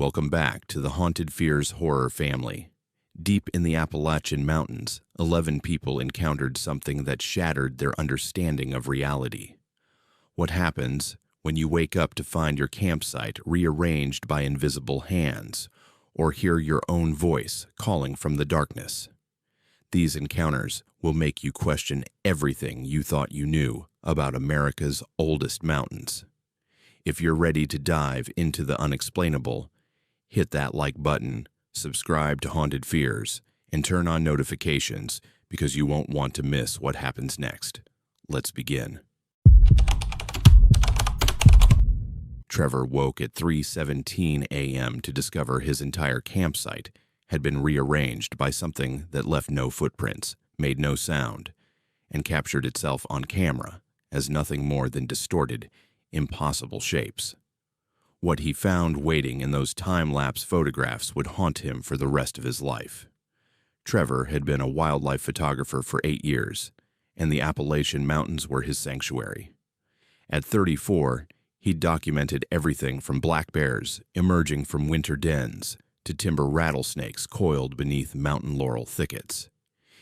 Welcome back to the Haunted Fears horror family. Deep in the Appalachian Mountains, 11 people encountered something that shattered their understanding of reality. What happens when you wake up to find your campsite rearranged by invisible hands, or hear your own voice calling from the darkness? These encounters will make you question everything you thought you knew about America's oldest mountains. If you're ready to dive into the unexplainable, hit that like button, subscribe to Haunted Fears, and turn on notifications because you won't want to miss what happens next. Let's begin. Trevor woke at 3:17 a.m. to discover his entire campsite had been rearranged by something that left no footprints, made no sound, and captured itself on camera as nothing more than distorted, impossible shapes. What he found waiting in those time-lapse photographs would haunt him for the rest of his life. Trevor had been a wildlife photographer for 8 years, and the Appalachian Mountains were his sanctuary. At 34, he'd documented everything from black bears emerging from winter dens to timber rattlesnakes coiled beneath mountain laurel thickets.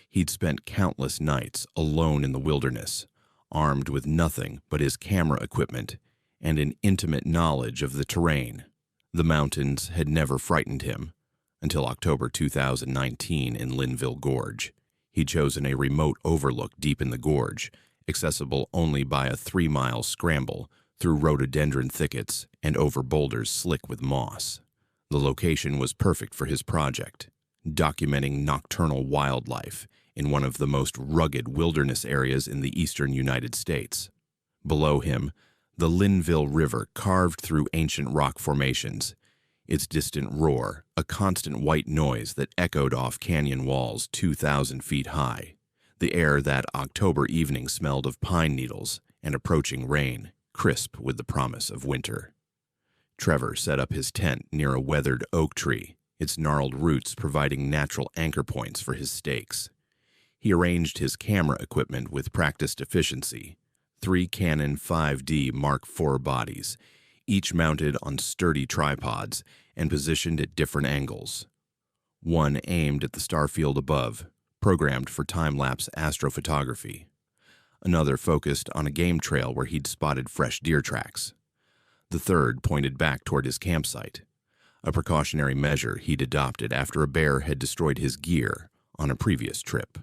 He'd spent countless nights alone in the wilderness, armed with nothing but his camera equipment and an intimate knowledge of the terrain. The mountains had never frightened him until October 2019 in Linville Gorge. He'd chosen a remote overlook deep in the gorge, accessible only by a 3-mile scramble through rhododendron thickets and over boulders slick with moss. The location was perfect for his project, documenting nocturnal wildlife in one of the most rugged wilderness areas in the eastern United States. Below him, the Linville River carved through ancient rock formations, its distant roar a constant white noise that echoed off canyon walls 2,000 feet high. The air that October evening smelled of pine needles and approaching rain, crisp with the promise of winter. Trevor set up his tent near a weathered oak tree, its gnarled roots providing natural anchor points for his stakes. He arranged his camera equipment with practiced efficiency, 3 Canon 5D Mark IV bodies, each mounted on sturdy tripods and positioned at different angles. One aimed at the starfield above, programmed for time-lapse astrophotography. Another focused on a game trail where he'd spotted fresh deer tracks. The third pointed back toward his campsite, a precautionary measure he'd adopted after a bear had destroyed his gear on a previous trip.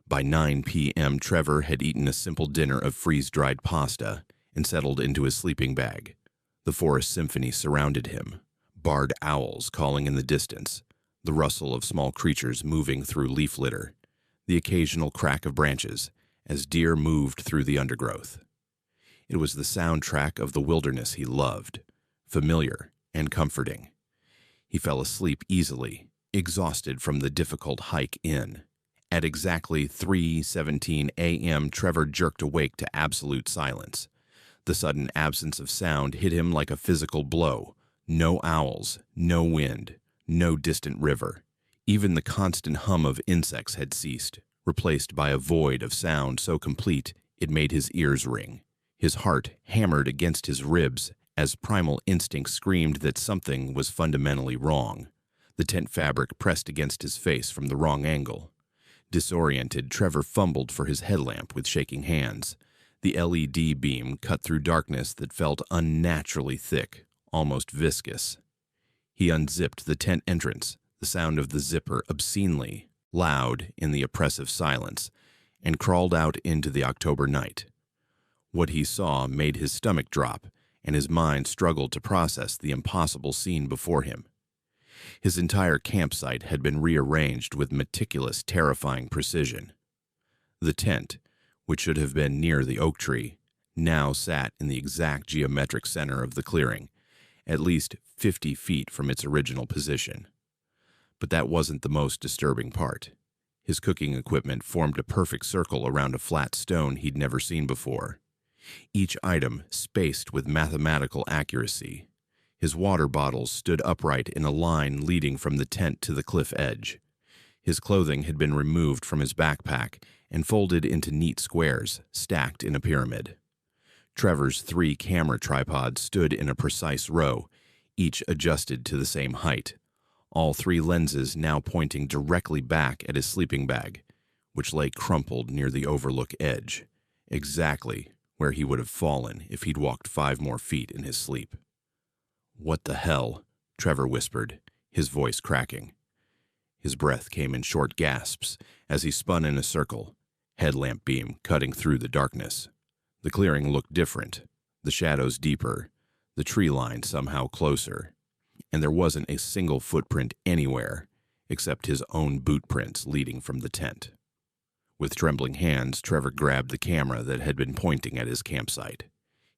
By 9 p.m., Trevor had eaten a simple dinner of freeze-dried pasta and settled into his sleeping bag. The forest symphony surrounded him, barred owls calling in the distance, the rustle of small creatures moving through leaf litter, the occasional crack of branches as deer moved through the undergrowth. It was the soundtrack of the wilderness he loved, familiar and comforting. He fell asleep easily, exhausted from the difficult hike in. At exactly 3:17 a.m., Trevor jerked awake to absolute silence. The sudden absence of sound hit him like a physical blow. No owls, no wind, no distant river. Even the constant hum of insects had ceased, replaced by a void of sound so complete it made his ears ring. His heart hammered against his ribs as primal instinct screamed that something was fundamentally wrong. The tent fabric pressed against his face from the wrong angle. Disoriented, Trevor fumbled for his headlamp with shaking hands. The LED beam cut through darkness that felt unnaturally thick, almost viscous. He unzipped the tent entrance, the sound of the zipper obscenely loud in the oppressive silence, and crawled out into the October night. What he saw made his stomach drop, and his mind struggled to process the impossible scene before him. His entire campsite had been rearranged with meticulous, terrifying precision. The tent, which should have been near the oak tree, now sat in the exact geometric center of the clearing, at least 50 feet from its original position. But that wasn't the most disturbing part. His cooking equipment formed a perfect circle around a flat stone he'd never seen before. Each item spaced with mathematical accuracy. His water bottles stood upright in a line leading from the tent to the cliff edge. His clothing had been removed from his backpack and folded into neat squares, stacked in a pyramid. Trevor's 3 camera tripods stood in a precise row, each adjusted to the same height, all three lenses now pointing directly back at his sleeping bag, which lay crumpled near the overlook edge, exactly where he would have fallen if he'd walked 5 more feet in his sleep. "What the hell?" Trevor whispered, his voice cracking. His breath came in short gasps as he spun in a circle, headlamp beam cutting through the darkness. The clearing looked different, the shadows deeper, the tree line somehow closer, and there wasn't a single footprint anywhere except his own boot prints leading from the tent. With trembling hands, Trevor grabbed the camera that had been pointing at his campsite.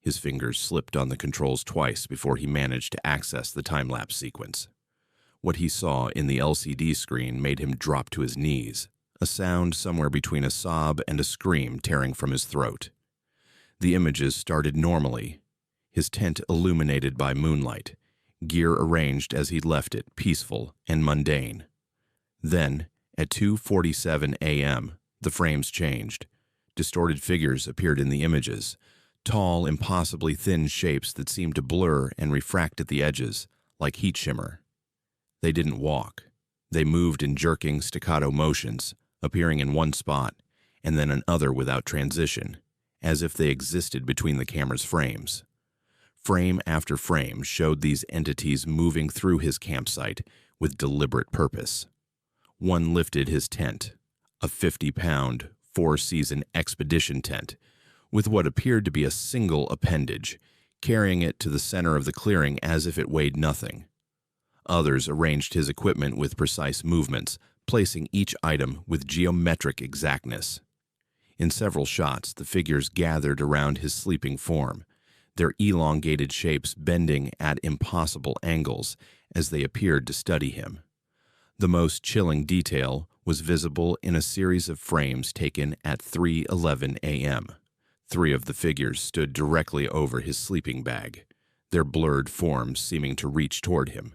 His fingers slipped on the controls twice before he managed to access the time-lapse sequence. What he saw in the LCD screen made him drop to his knees, a sound somewhere between a sob and a scream tearing from his throat. The images started normally, his tent illuminated by moonlight, gear arranged as he'd left it, peaceful and mundane. Then, at 2:47 a.m., the frames changed. Distorted figures appeared in the images, tall, impossibly thin shapes that seemed to blur and refract at the edges, like heat shimmer. They didn't walk. They moved in jerking, staccato motions, appearing in one spot, and then another without transition, as if they existed between the camera's frames. Frame after frame showed these entities moving through his campsite with deliberate purpose. One lifted his tent, a 50-pound, 4-season expedition tent, with what appeared to be a single appendage, carrying it to the center of the clearing as if it weighed nothing. Others arranged his equipment with precise movements, placing each item with geometric exactness. In several shots, the figures gathered around his sleeping form, their elongated shapes bending at impossible angles as they appeared to study him. The most chilling detail was visible in a series of frames taken at 3:11 a.m. 3 of the figures stood directly over his sleeping bag, their blurred forms seeming to reach toward him.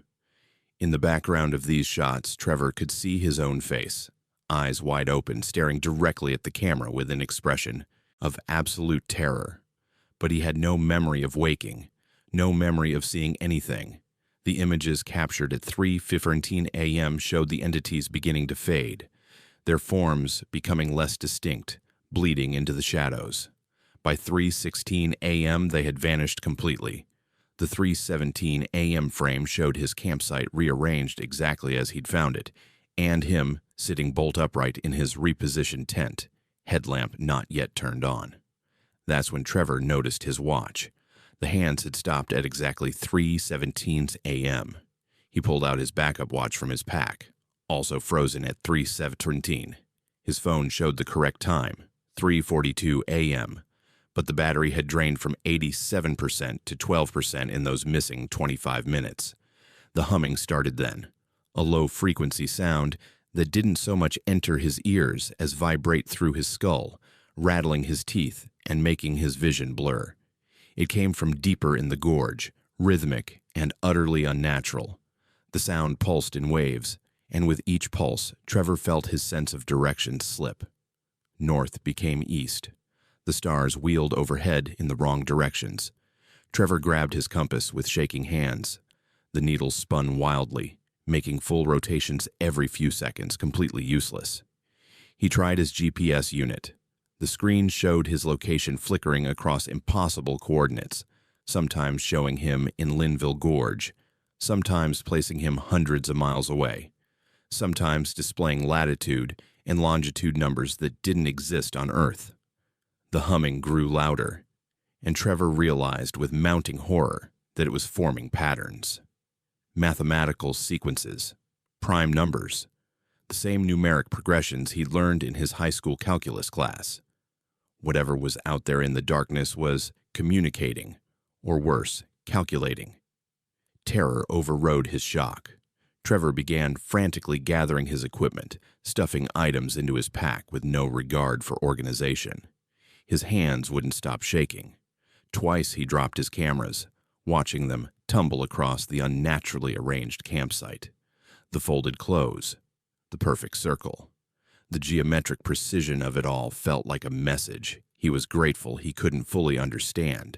In the background of these shots, Trevor could see his own face, eyes wide open, staring directly at the camera with an expression of absolute terror. But he had no memory of waking, no memory of seeing anything. The images captured at 3:15 a.m. showed the entities beginning to fade, their forms becoming less distinct, bleeding into the shadows. By 3:16 a.m., they had vanished completely. The 3:17 a.m. frame showed his campsite rearranged exactly as he'd found it, and him sitting bolt upright in his repositioned tent, headlamp not yet turned on. That's when Trevor noticed his watch. The hands had stopped at exactly 3:17 a.m. He pulled out his backup watch from his pack, also frozen at 3:17. His phone showed the correct time, 3:42 a.m., but the battery had drained from 87% to 12% in those missing 25 minutes. The humming started then, a low-frequency sound that didn't so much enter his ears as vibrate through his skull, rattling his teeth and making his vision blur. It came from deeper in the gorge, rhythmic and utterly unnatural. The sound pulsed in waves, and with each pulse, Trevor felt his sense of direction slip. North became east. The stars wheeled overhead in the wrong directions. Trevor grabbed his compass with shaking hands. The needle spun wildly, making full rotations every few seconds, completely useless. He tried his GPS unit. The screen showed his location flickering across impossible coordinates, sometimes showing him in Linville Gorge, sometimes placing him hundreds of miles away, sometimes displaying latitude and longitude numbers that didn't exist on Earth. The humming grew louder, and Trevor realized with mounting horror that it was forming patterns. Mathematical sequences, prime numbers, the same numeric progressions he'd learned in his high school calculus class. Whatever was out there in the darkness was communicating, or worse, calculating. Terror overrode his shock. Trevor began frantically gathering his equipment, stuffing items into his pack with no regard for organization. His hands wouldn't stop shaking. Twice he dropped his cameras, watching them tumble across the unnaturally arranged campsite. The folded clothes, the perfect circle. The geometric precision of it all felt like a message he was grateful he couldn't fully understand.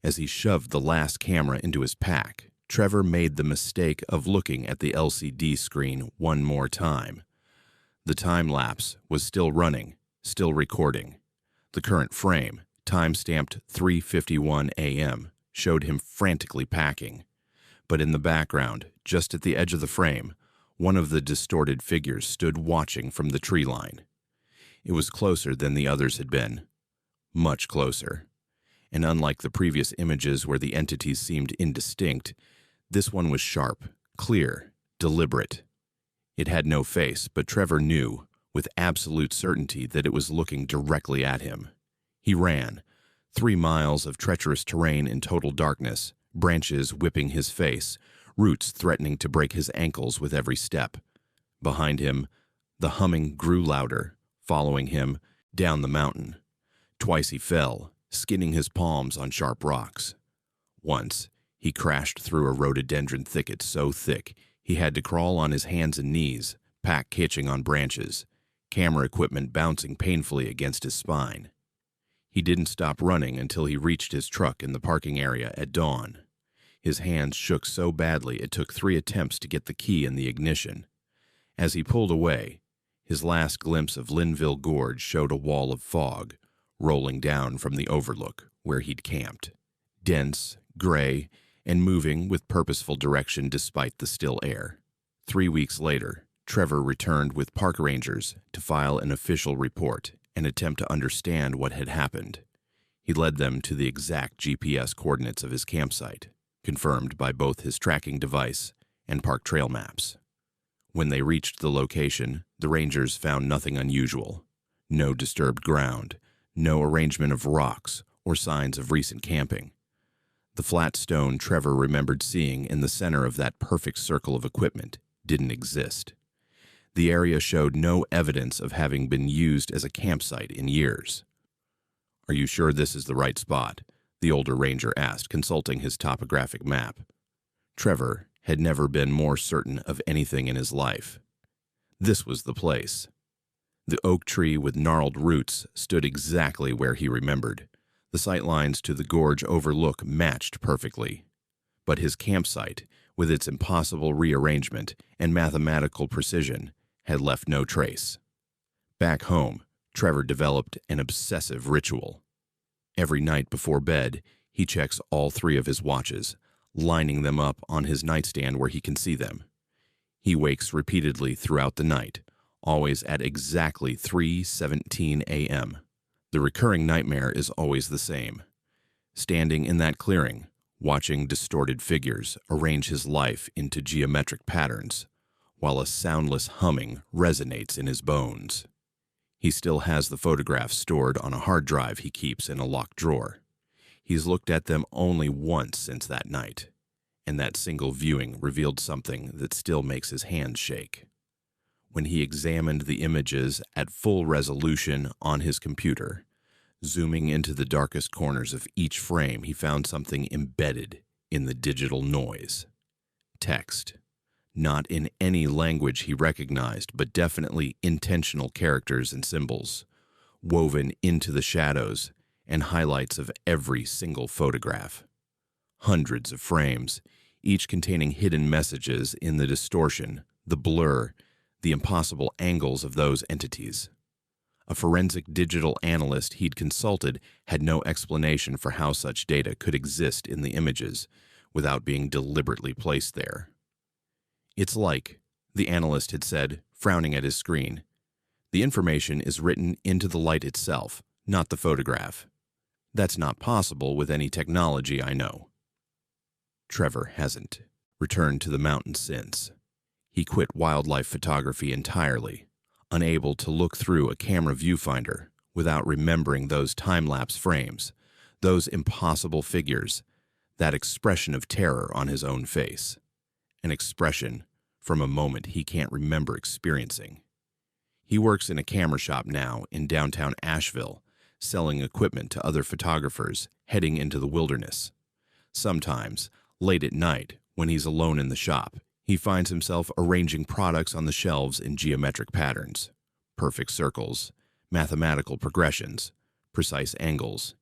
As he shoved the last camera into his pack, Trevor made the mistake of looking at the LCD screen one more time. The time lapse was still running, still recording. The current frame, time-stamped 3:51 a.m., showed him frantically packing. But in the background, just at the edge of the frame, one of the distorted figures stood watching from the tree line. It was closer than the others had been. Much closer. And unlike the previous images where the entities seemed indistinct, this one was sharp, clear, deliberate. It had no face, but Trevor knew, with absolute certainty, that it was looking directly at him. He ran, 3 miles of treacherous terrain in total darkness, branches whipping his face, roots threatening to break his ankles with every step. Behind him, the humming grew louder, following him down the mountain. Twice he fell, skinning his palms on sharp rocks. Once, he crashed through a rhododendron thicket so thick he had to crawl on his hands and knees, pack hitching on branches, camera equipment bouncing painfully against his spine. He didn't stop running until he reached his truck in the parking area at dawn. His hands shook so badly it took 3 attempts to get the key in the ignition. As he pulled away, his last glimpse of Linville Gorge showed a wall of fog, rolling down from the overlook where he'd camped. Dense, gray, and moving with purposeful direction despite the still air. 3 weeks later, Trevor returned with park rangers to file an official report and attempt to understand what had happened. He led them to the exact GPS coordinates of his campsite, confirmed by both his tracking device and park trail maps. When they reached the location, the rangers found nothing unusual. No disturbed ground, no arrangement of rocks or signs of recent camping. The flat stone Trevor remembered seeing in the center of that perfect circle of equipment didn't exist. The area showed no evidence of having been used as a campsite in years. "Are you sure this is the right spot?" the older ranger asked, consulting his topographic map. Trevor had never been more certain of anything in his life. This was the place. The oak tree with gnarled roots stood exactly where he remembered. The sightlines to the gorge overlook matched perfectly. But his campsite, with its impossible rearrangement and mathematical precision, had left no trace. Back home, Trevor developed an obsessive ritual. Every night before bed, he checks all 3 of his watches, lining them up on his nightstand where he can see them. He wakes repeatedly throughout the night, always at exactly 3:17 a.m. The recurring nightmare is always the same. Standing in that clearing, watching distorted figures arrange his life into geometric patterns, while a soundless humming resonates in his bones. He still has the photographs stored on a hard drive he keeps in a locked drawer. He's looked at them only once since that night, and that single viewing revealed something that still makes his hands shake. When he examined the images at full resolution on his computer, zooming into the darkest corners of each frame, he found something embedded in the digital noise. Text. Not in any language he recognized, but definitely intentional characters and symbols, woven into the shadows and highlights of every single photograph. Hundreds of frames, each containing hidden messages in the distortion, the blur, the impossible angles of those entities. A forensic digital analyst he'd consulted had no explanation for how such data could exist in the images without being deliberately placed there. "It's like," the analyst had said, frowning at his screen, "the information is written into the light itself, not the photograph. That's not possible with any technology I know." Trevor hasn't returned to the mountains since. He quit wildlife photography entirely, unable to look through a camera viewfinder without remembering those time-lapse frames, those impossible figures, that expression of terror on his own face. An expression from a moment he can't remember experiencing. He works in a camera shop now in downtown Asheville, selling equipment to other photographers heading into the wilderness. Sometimes, late at night, when he's alone in the shop, he finds himself arranging products on the shelves in geometric patterns, perfect circles, mathematical progressions, precise angles.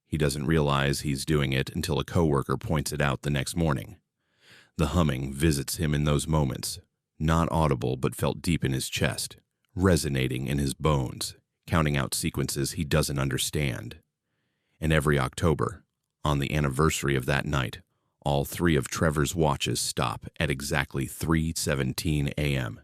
He doesn't realize he's doing it until a coworker points it out the next morning. The humming visits him in those moments, not audible but felt deep in his chest, resonating in his bones, counting out sequences he doesn't understand. And every October, on the anniversary of that night, all three of Trevor's watches stop at exactly 3:17 a.m.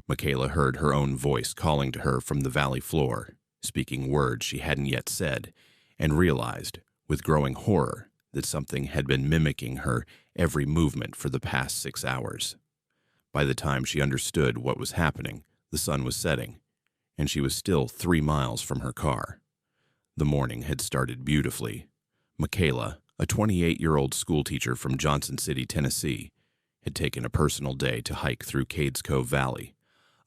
Makayla heard her own voice calling to her from the valley floor, speaking words she hadn't yet said, and realized, with growing horror, that something had been mimicking her every movement for the past 6 hours. By the time she understood what was happening, the sun was setting, and she was still 3 miles from her car. The morning had started beautifully. Makayla, a 28-year-old schoolteacher from Johnson City, Tennessee, had taken a personal day to hike through Cades Cove Valley,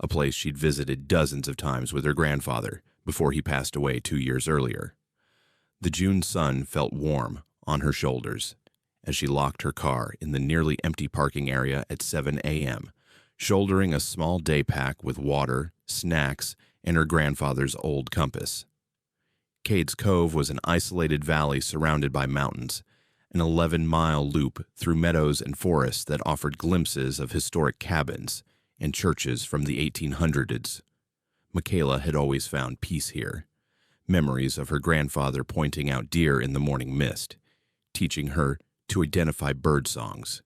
a place she'd visited dozens of times with her grandfather before he passed away 2 years earlier. The June sun felt warm on her shoulders as she locked her car in the nearly empty parking area at 7 a.m., shouldering a small day pack with water, snacks, and her grandfather's old compass. Cades Cove was an isolated valley surrounded by mountains, an 11-mile loop through meadows and forests that offered glimpses of historic cabins and churches from the 1800s. Makayla had always found peace here. Memories of her grandfather pointing out deer in the morning mist, teaching her to identify bird songs,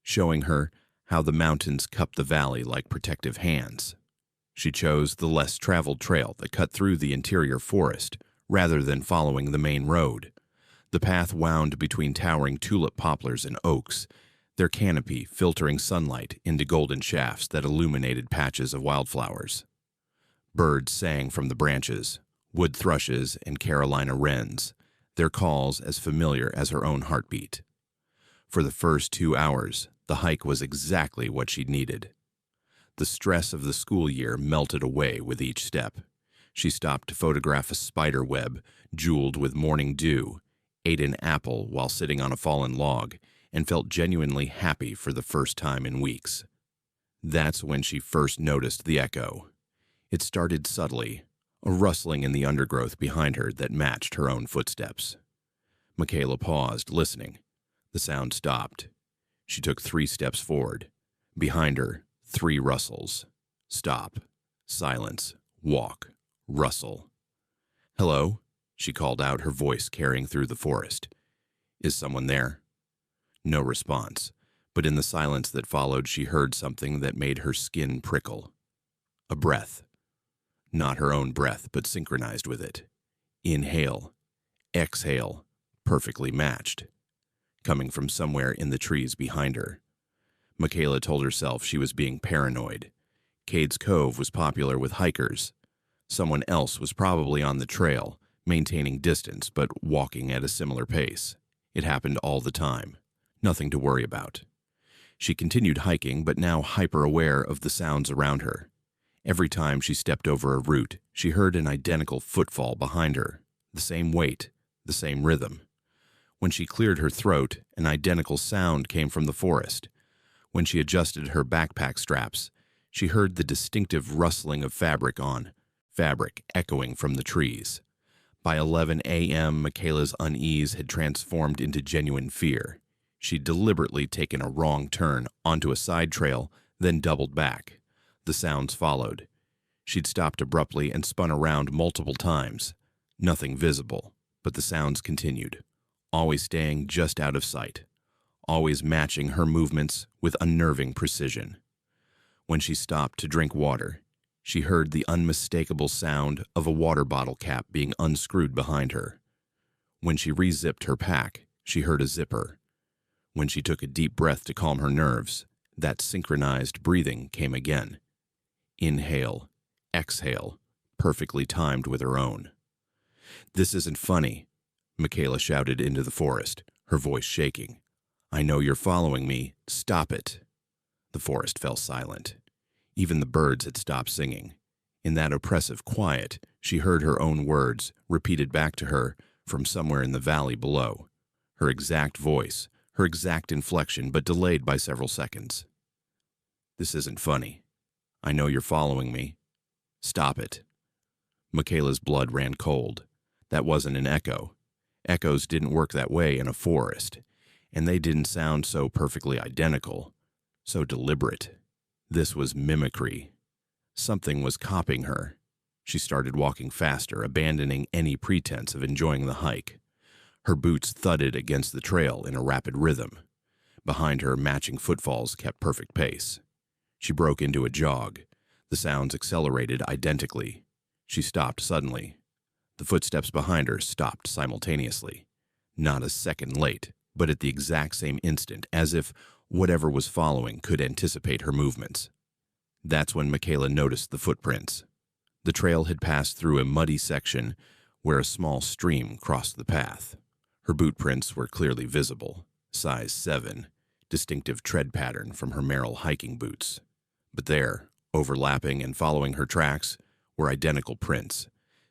showing her how the mountains cup the valley like protective hands. She chose the less traveled trail that cut through the interior forest rather than following the main road. The path wound between towering tulip poplars and oaks, their canopy filtering sunlight into golden shafts that illuminated patches of wildflowers. Birds sang from the branches, wood thrushes and Carolina wrens, their calls as familiar as her own heartbeat. For the first 2 hours, the hike was exactly what she'd needed. The stress of the school year melted away with each step. She stopped to photograph a spider web jeweled with morning dew, ate an apple while sitting on a fallen log, and felt genuinely happy for the first time in weeks. That's when she first noticed the echo. It started subtly, a rustling in the undergrowth behind her that matched her own footsteps. Makayla paused, listening. The sound stopped. She took 3 steps forward. Behind her, 3 rustles. Stop. Silence. Walk. Rustle. "Hello?" she called out, her voice carrying through the forest. "Is someone there?" No response, but in the silence that followed, she heard something that made her skin prickle. A breath. Not her own breath, but synchronized with it. Inhale. Exhale. Perfectly matched. Coming from somewhere in the trees behind her. Makayla told herself she was being paranoid. Cades Cove was popular with hikers. Someone else was probably on the trail, maintaining distance but walking at a similar pace. It happened all the time. Nothing to worry about. She continued hiking, but now hyper-aware of the sounds around her. Every time she stepped over a root, she heard an identical footfall behind her, the same weight, the same rhythm. When she cleared her throat, an identical sound came from the forest. When she adjusted her backpack straps, she heard the distinctive rustling of fabric echoing from the trees. By 11 a.m., Makayla's unease had transformed into genuine fear. She'd deliberately taken a wrong turn onto a side trail, then doubled back. The sounds followed. She'd stopped abruptly and spun around multiple times. Nothing visible, but the sounds continued, always staying just out of sight, always matching her movements with unnerving precision. When she stopped to drink water, she heard the unmistakable sound of a water bottle cap being unscrewed behind her. When she re-zipped her pack, she heard a zipper. When she took a deep breath to calm her nerves, that synchronized breathing came again. Inhale, exhale, perfectly timed with her own. "This isn't funny," Makayla shouted into the forest, her voice shaking. "I know you're following me. Stop it." The forest fell silent. Even the birds had stopped singing. In that oppressive quiet, she heard her own words repeated back to her from somewhere in the valley below. Her exact voice, her exact inflection, but delayed by several seconds. "This isn't funny. I know you're following me. Stop it." Makayla's blood ran cold. That wasn't an echo. Echoes didn't work that way in a forest. And they didn't sound so perfectly identical, so deliberate. This was mimicry. Something was copying her. She started walking faster, abandoning any pretense of enjoying the hike. Her boots thudded against the trail in a rapid rhythm. Behind her, matching footfalls kept perfect pace. She broke into a jog. The sounds accelerated identically. She stopped suddenly. The footsteps behind her stopped simultaneously. Not a second late, but at the exact same instant, as if whatever was following could anticipate her movements. That's when Makayla noticed the footprints. The trail had passed through a muddy section where a small stream crossed the path. Her boot prints were clearly visible, size 7, distinctive tread pattern from her Merrill hiking boots. But there, overlapping and following her tracks, were identical prints.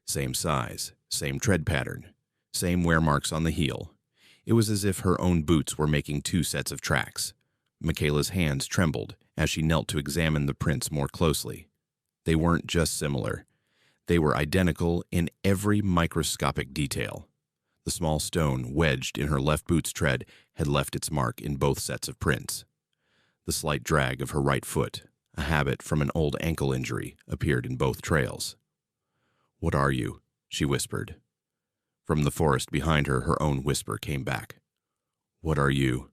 Same size, same tread pattern, same wear marks on the heel. It was as if her own boots were making 2 sets of tracks. Makayla's hands trembled as she knelt to examine the prints more closely. They weren't just similar. They were identical in every microscopic detail. The small stone wedged in her left boot's tread had left its mark in both sets of prints. The slight drag of her right foot, a habit from an old ankle injury, appeared in both trails. "What are you?" she whispered. From the forest behind her, her own whisper came back. "What are you?"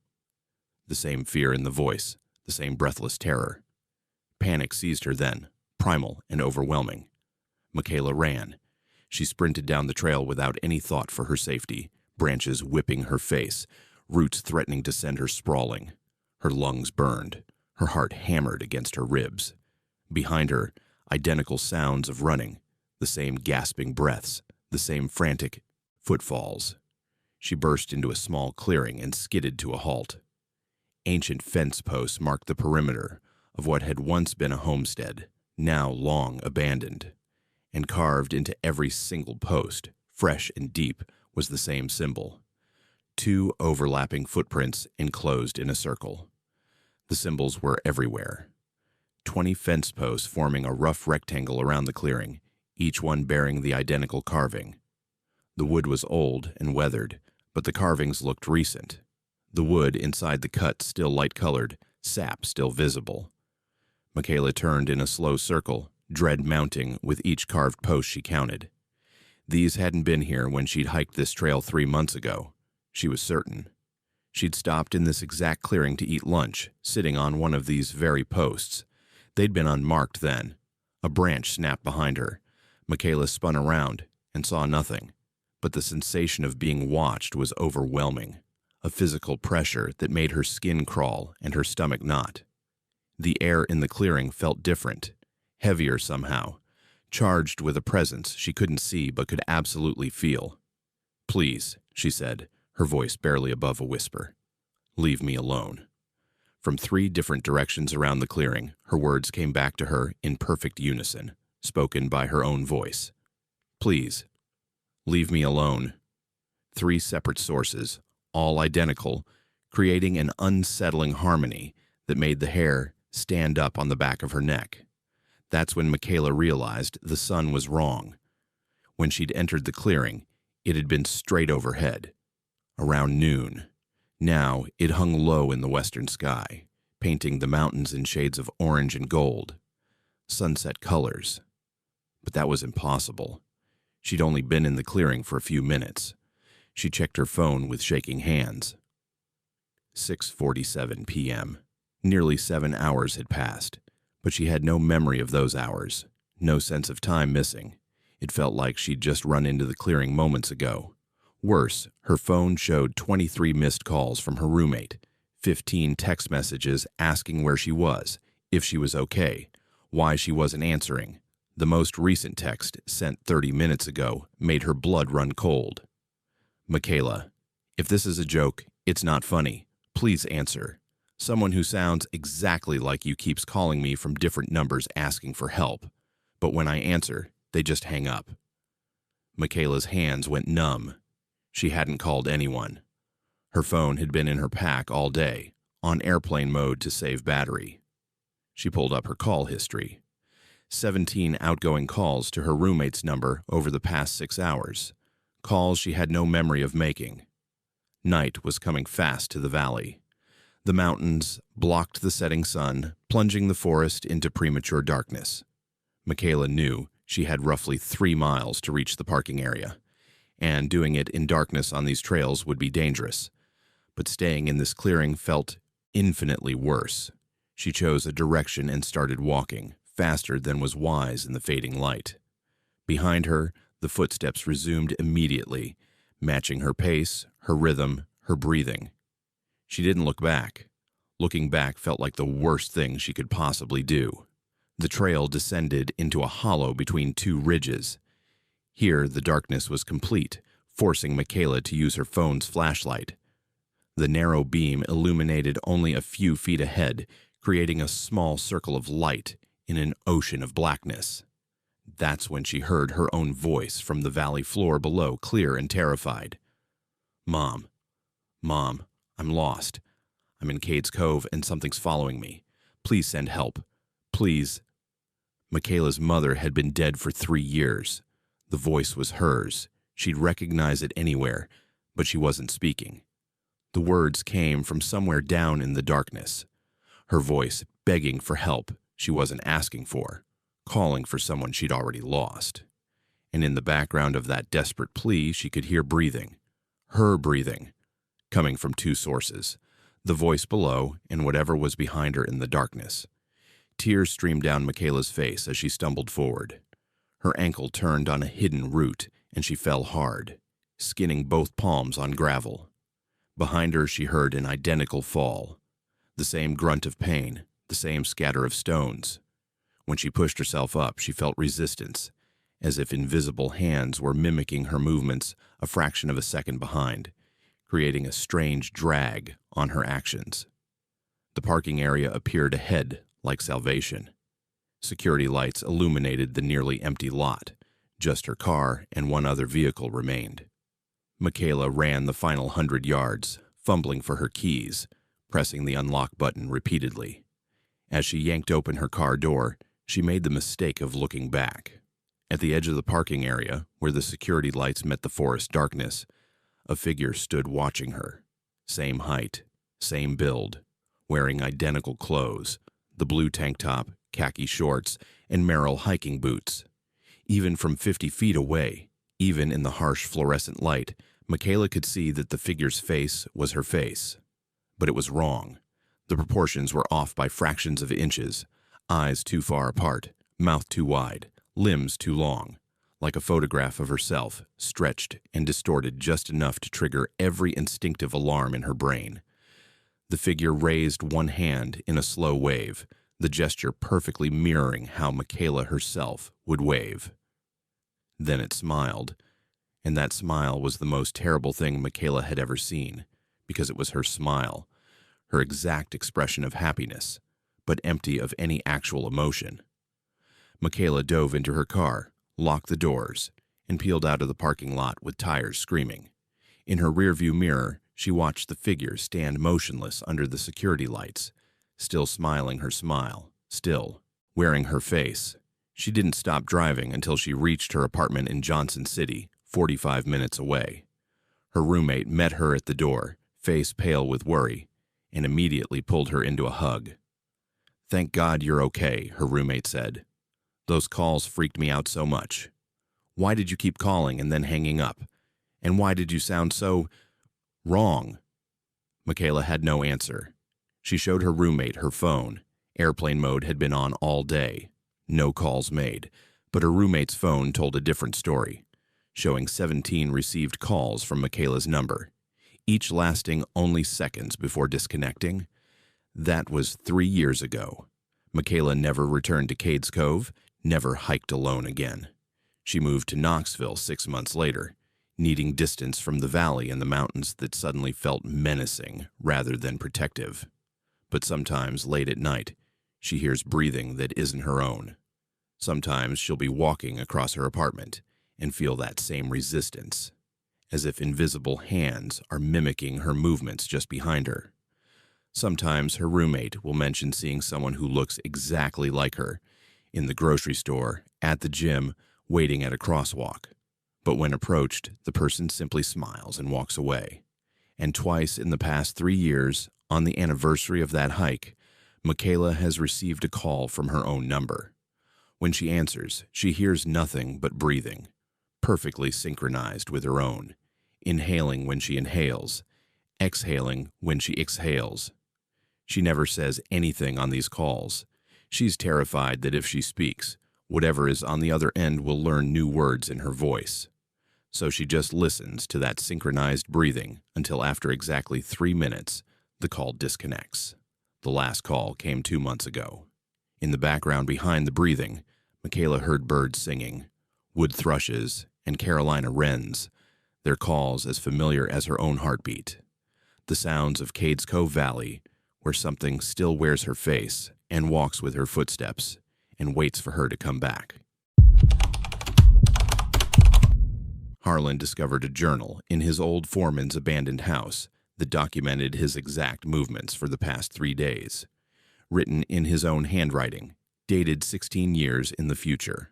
The same fear in the voice, the same breathless terror. Panic seized her then, primal and overwhelming. Makayla ran. She sprinted down the trail without any thought for her safety, branches whipping her face, roots threatening to send her sprawling. Her lungs burned. Her heart hammered against her ribs. Behind her, identical sounds of running, the same gasping breaths, the same frantic footfalls. She burst into a small clearing and skidded to a halt. Ancient fence posts marked the perimeter of what had once been a homestead, now long abandoned. And carved into every single post, fresh and deep, was the same symbol. 2 overlapping footprints enclosed in a circle. The symbols were everywhere. 20 fence posts forming a rough rectangle around the clearing, each one bearing the identical carving. The wood was old and weathered, but the carvings looked recent. The wood inside the cut still light-colored, sap still visible. Makayla turned in a slow circle, dread mounting with each carved post she counted. These hadn't been here when she'd hiked this trail 3 months ago. She was certain. She'd stopped in this exact clearing to eat lunch, sitting on one of these very posts. They'd been unmarked then. A branch snapped behind her. Makayla spun around and saw nothing, but the sensation of being watched was overwhelming, a physical pressure that made her skin crawl and her stomach knot. The air in the clearing felt different, heavier somehow, charged with a presence she couldn't see but could absolutely feel. "Please," she said, her voice barely above a whisper. "Leave me alone." From 3 different directions around the clearing, her words came back to her in perfect unison, spoken by her own voice. "Please, leave me alone." 3 separate sources, all identical, creating an unsettling harmony that made the hair stand up on the back of her neck. That's when Makayla realized the sun was wrong. When she'd entered the clearing, it had been straight overhead, around noon. Now it hung low in the western sky, painting the mountains in shades of orange and gold, sunset colors. But that was impossible. She'd only been in the clearing for a few minutes. She checked her phone with shaking hands. 6:47 p.m. Nearly 7 hours had passed, but she had no memory of those hours, no sense of time missing. It felt like she'd just run into the clearing moments ago. Worse, her phone showed 23 missed calls from her roommate, 15 text messages asking where she was, if she was okay, why she wasn't answering. The most recent text, sent 30 minutes ago, made her blood run cold. "Makayla, if this is a joke, it's not funny. Please answer. Someone who sounds exactly like you keeps calling me from different numbers asking for help, but when I answer, they just hang up." Makayla's hands went numb. She hadn't called anyone. Her phone had been in her pack all day, on airplane mode to save battery. She pulled up her call history. 17 outgoing calls to her roommate's number over the past 6 hours. Calls she had no memory of making. Night was coming fast to the valley. The mountains blocked the setting sun, plunging the forest into premature darkness. Makayla knew she had roughly 3 miles to reach the parking area, and doing it in darkness on these trails would be dangerous. But staying in this clearing felt infinitely worse. She chose a direction and started walking, faster than was wise in the fading light. Behind her, the footsteps resumed immediately, matching her pace, her rhythm, her breathing. She didn't look back. Looking back felt like the worst thing she could possibly do. The trail descended into a hollow between 2 ridges. Here, the darkness was complete, forcing Makayla to use her phone's flashlight. The narrow beam illuminated only a few feet ahead, creating a small circle of light in an ocean of blackness. That's when she heard her own voice from the valley floor below, clear and terrified. Mom, I'm lost. I'm in Cades Cove and something's following me. Please send help. Please." Makayla's mother had been dead for 3 years. The voice was hers. She'd recognize it anywhere, but she wasn't speaking. The words came from somewhere down in the darkness. Her voice begging for help she wasn't asking for, calling for someone she'd already lost. And in the background of that desperate plea, she could hear breathing. Her breathing, coming from 2 sources, the voice below and whatever was behind her in the darkness. Tears streamed down Makayla's face as she stumbled forward. Her ankle turned on a hidden root, and she fell hard, skinning both palms on gravel. Behind her, she heard an identical fall. The same grunt of pain, the same scatter of stones. When she pushed herself up, she felt resistance, as if invisible hands were mimicking her movements a fraction of a second behind, creating a strange drag on her actions. The parking area appeared ahead like salvation. Security lights illuminated the nearly empty lot. Just her car and 1 other vehicle remained. Makayla ran the final 100 yards, fumbling for her keys, pressing the unlock button repeatedly. As she yanked open her car door, she made the mistake of looking back. At the edge of the parking area, where the security lights met the forest darkness, a figure stood watching her. Same height, same build, wearing identical clothes, the blue tank top, khaki shorts, and Merrell hiking boots. Even from 50 feet away, even in the harsh fluorescent light, Makayla could see that the figure's face was her face. But it was wrong. The proportions were off by fractions of inches, eyes too far apart, mouth too wide, limbs too long, like a photograph of herself, stretched and distorted just enough to trigger every instinctive alarm in her brain. The figure raised 1 hand in a slow wave, the gesture perfectly mirroring how Makayla herself would wave. Then it smiled, and that smile was the most terrible thing Makayla had ever seen, because it was her smile, her exact expression of happiness, but empty of any actual emotion. Makayla dove into her car, locked the doors, and peeled out of the parking lot with tires screaming. In her rearview mirror, she watched the figure stand motionless under the security lights, still smiling her smile, still wearing her face. She didn't stop driving until she reached her apartment in Johnson City, 45 minutes away. Her roommate met her at the door, face pale with worry, and immediately pulled her into a hug. "Thank God you're okay," her roommate said. "Those calls freaked me out so much. Why did you keep calling and then hanging up? And why did you sound so wrong?" Makayla had no answer. She showed her roommate her phone. Airplane mode had been on all day. No calls made, but her roommate's phone told a different story, showing 17 received calls from Makayla's number, each lasting only seconds before disconnecting. That was 3 years ago. Makayla never returned to Cades Cove, never hiked alone again. She moved to Knoxville 6 months later, needing distance from the valley and the mountains that suddenly felt menacing rather than protective. But sometimes, late at night, she hears breathing that isn't her own. Sometimes she'll be walking across her apartment and feel that same resistance, as if invisible hands are mimicking her movements just behind her. Sometimes her roommate will mention seeing someone who looks exactly like her, in the grocery store, at the gym, waiting at a crosswalk. But when approached, the person simply smiles and walks away. and twice in the past 3 years, on the anniversary of that hike, Makayla has received a call from her own number. When she answers, she hears nothing but breathing, perfectly synchronized with her own, inhaling when she inhales, exhaling when she exhales. She never says anything on these calls. She's terrified that if she speaks, whatever is on the other end will learn new words in her voice. So she just listens to that synchronized breathing until after exactly 3 minutes, the call disconnects. The last call came 2 months ago. In the background behind the breathing, Makayla heard birds singing, wood thrushes, and Carolina wrens, their calls as familiar as her own heartbeat. The sounds of Cades Cove Valley, where something still wears her face and walks with her footsteps and waits for her to come back. Harlan discovered a journal in his old foreman's abandoned house that documented his exact movements for the past 3 days, written in his own handwriting, dated 16 years in the future.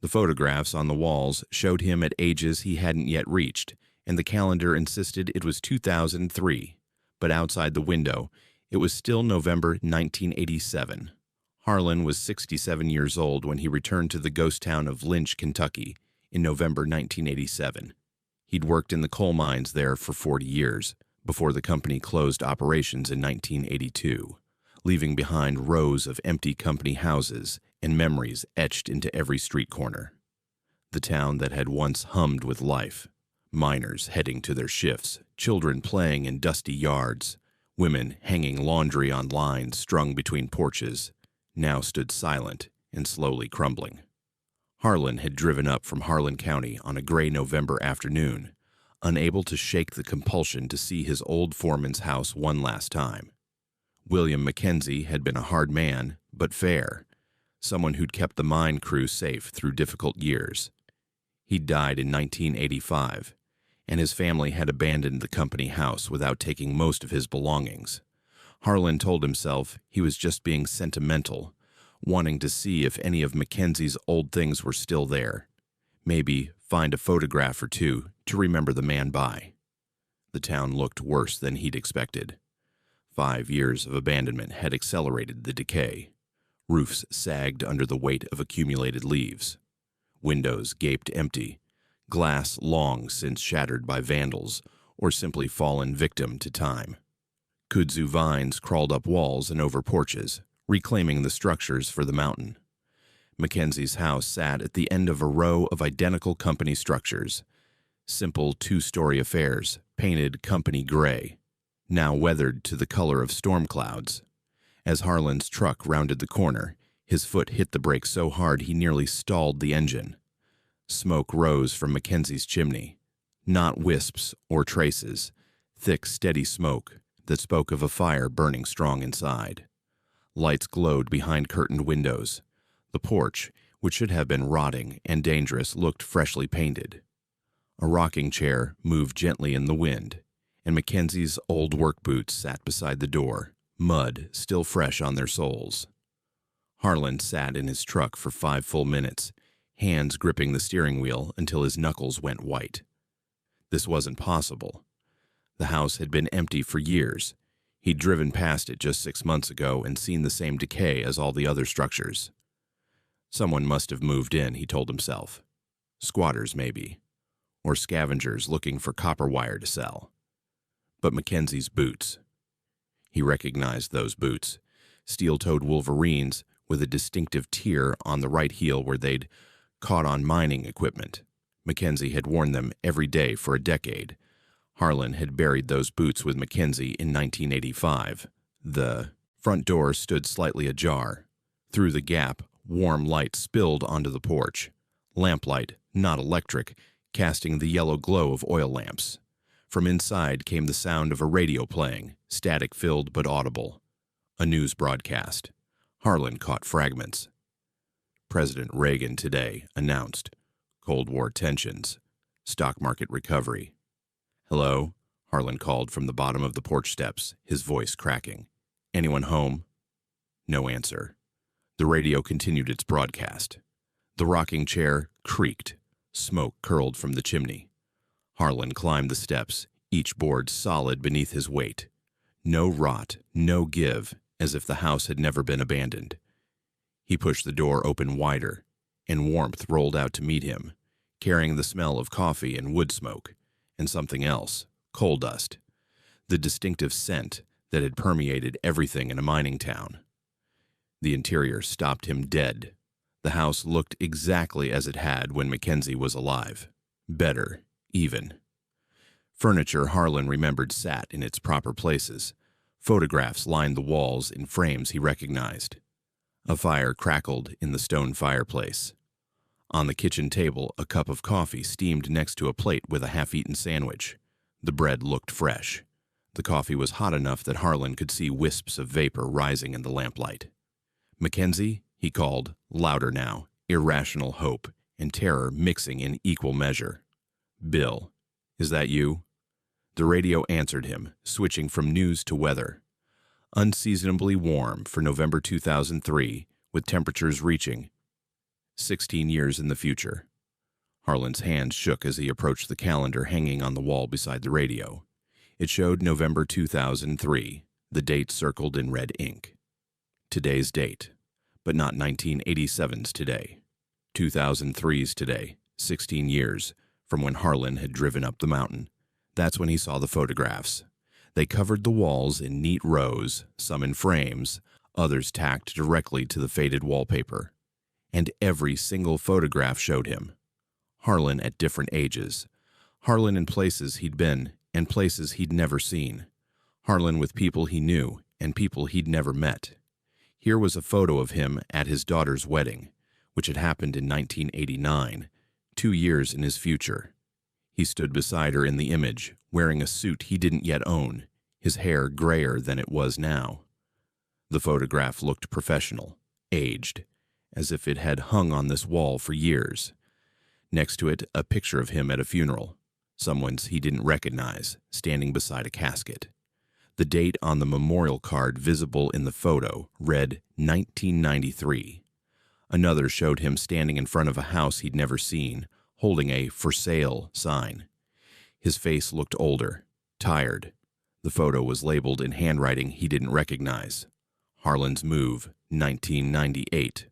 The photographs on the walls showed him at ages he hadn't yet reached, and the calendar insisted it was 2003, but outside the window, it was still November 1987. Harlan was 67 years old when he returned to the ghost town of Lynch, Kentucky, in November 1987. He'd worked in the coal mines there for 40 years, before the company closed operations in 1982, leaving behind rows of empty company houses and memories etched into every street corner. The town that had once hummed with life, miners heading to their shifts, children playing in dusty yards, women hanging laundry on lines strung between porches, now stood silent and slowly crumbling. Harlan had driven up from Harlan County on a gray November afternoon, unable to shake the compulsion to see his old foreman's house one last time. William Mackenzie had been a hard man, but fair, someone who'd kept the mine crew safe through difficult years. He'd died in 1985, and his family had abandoned the company house without taking most of his belongings. Harlan told himself he was just being sentimental, wanting to see if any of Mackenzie's old things were still there. Maybe find a photograph or two to remember the man by. The town looked worse than he'd expected. 5 years of abandonment had accelerated the decay. Roofs sagged under the weight of accumulated leaves. Windows gaped empty, glass long since shattered by vandals or simply fallen victim to time. Kudzu vines crawled up walls and over porches, reclaiming the structures for the mountain. Mackenzie's house sat at the end of a row of identical company structures, simple 2-story affairs, painted company gray, now weathered to the color of storm clouds. As Harlan's truck rounded the corner, his foot hit the brake so hard he nearly stalled the engine. Smoke rose from Mackenzie's chimney, not wisps or traces, thick, steady smoke that spoke of a fire burning strong inside. Lights glowed behind curtained windows. The porch, which should have been rotting and dangerous, looked freshly painted. A rocking chair moved gently in the wind, and Mackenzie's old work boots sat beside the door, mud still fresh on their soles. Harlan sat in his truck for 5 full minutes, hands gripping the steering wheel until his knuckles went white. This wasn't possible. The house had been empty for years. He'd driven past it just 6 months ago and seen the same decay as all the other structures. Someone must have moved in, he told himself. Squatters, maybe. Or scavengers looking for copper wire to sell. But Mackenzie's boots. He recognized those boots, steel-toed Wolverines with a distinctive tear on the right heel where they'd caught on mining equipment. Mackenzie had worn them every day for a decade. Harlan had buried those boots with Mackenzie in 1985. The front door stood slightly ajar. Through the gap, warm light spilled onto the porch. Lamplight, not electric, casting the yellow glow of oil lamps. From inside came the sound of a radio playing, static-filled but audible. A news broadcast. Harlan caught fragments. President Reagan today announced Cold War tensions, stock market recovery. "Hello?" Harlan called from the bottom of the porch steps, his voice cracking. "Anyone home?" No answer. The radio continued its broadcast. The rocking chair creaked. Smoke curled from the chimney. Harlan climbed the steps, each board solid beneath his weight. No rot, no give, as if the house had never been abandoned. He pushed the door open wider, and warmth rolled out to meet him, carrying the smell of coffee and wood smoke, and something else, coal dust, the distinctive scent that had permeated everything in a mining town. The interior stopped him dead. The house looked exactly as it had when Mackenzie was alive. Better, even. Furniture Harlan remembered sat in its proper places. Photographs lined the walls in frames he recognized. A fire crackled in the stone fireplace. On the kitchen table, a cup of coffee steamed next to a plate with a half-eaten sandwich. The bread looked fresh. The coffee was hot enough that Harlan could see wisps of vapor rising in the lamplight. "Mackenzie," he called, louder now, irrational hope and terror mixing in equal measure. "Bill, is that you?" The radio answered him, switching from news to weather. Unseasonably warm for November 2003, with temperatures reaching 16 years in the future. Harlan's hand shook as he approached the calendar hanging on the wall beside the radio. It showed November 2003, the date circled in red ink. Today's date, but not 1987's today. 2003's today, 16 years from when Harlan had driven up the mountain. That's when he saw the photographs. They covered the walls in neat rows, some in frames, others tacked directly to the faded wallpaper. And every single photograph showed him. Harlan at different ages. Harlan in places he'd been and places he'd never seen. Harlan with people he knew and people he'd never met. Here was a photo of him at his daughter's wedding, which had happened in 1989, 2 years in his future. He stood beside her in the image, wearing a suit he didn't yet own, his hair grayer than it was now. The photograph looked professional, aged, as if it had hung on this wall for years. Next to it, a picture of him at a funeral, someone's he didn't recognize, standing beside a casket. The date on the memorial card visible in the photo read 1993. Another showed him standing in front of a house he'd never seen, holding a "for sale" sign. His face looked older, tired. The photo was labeled in handwriting he didn't recognize. Harlan's move, 1998.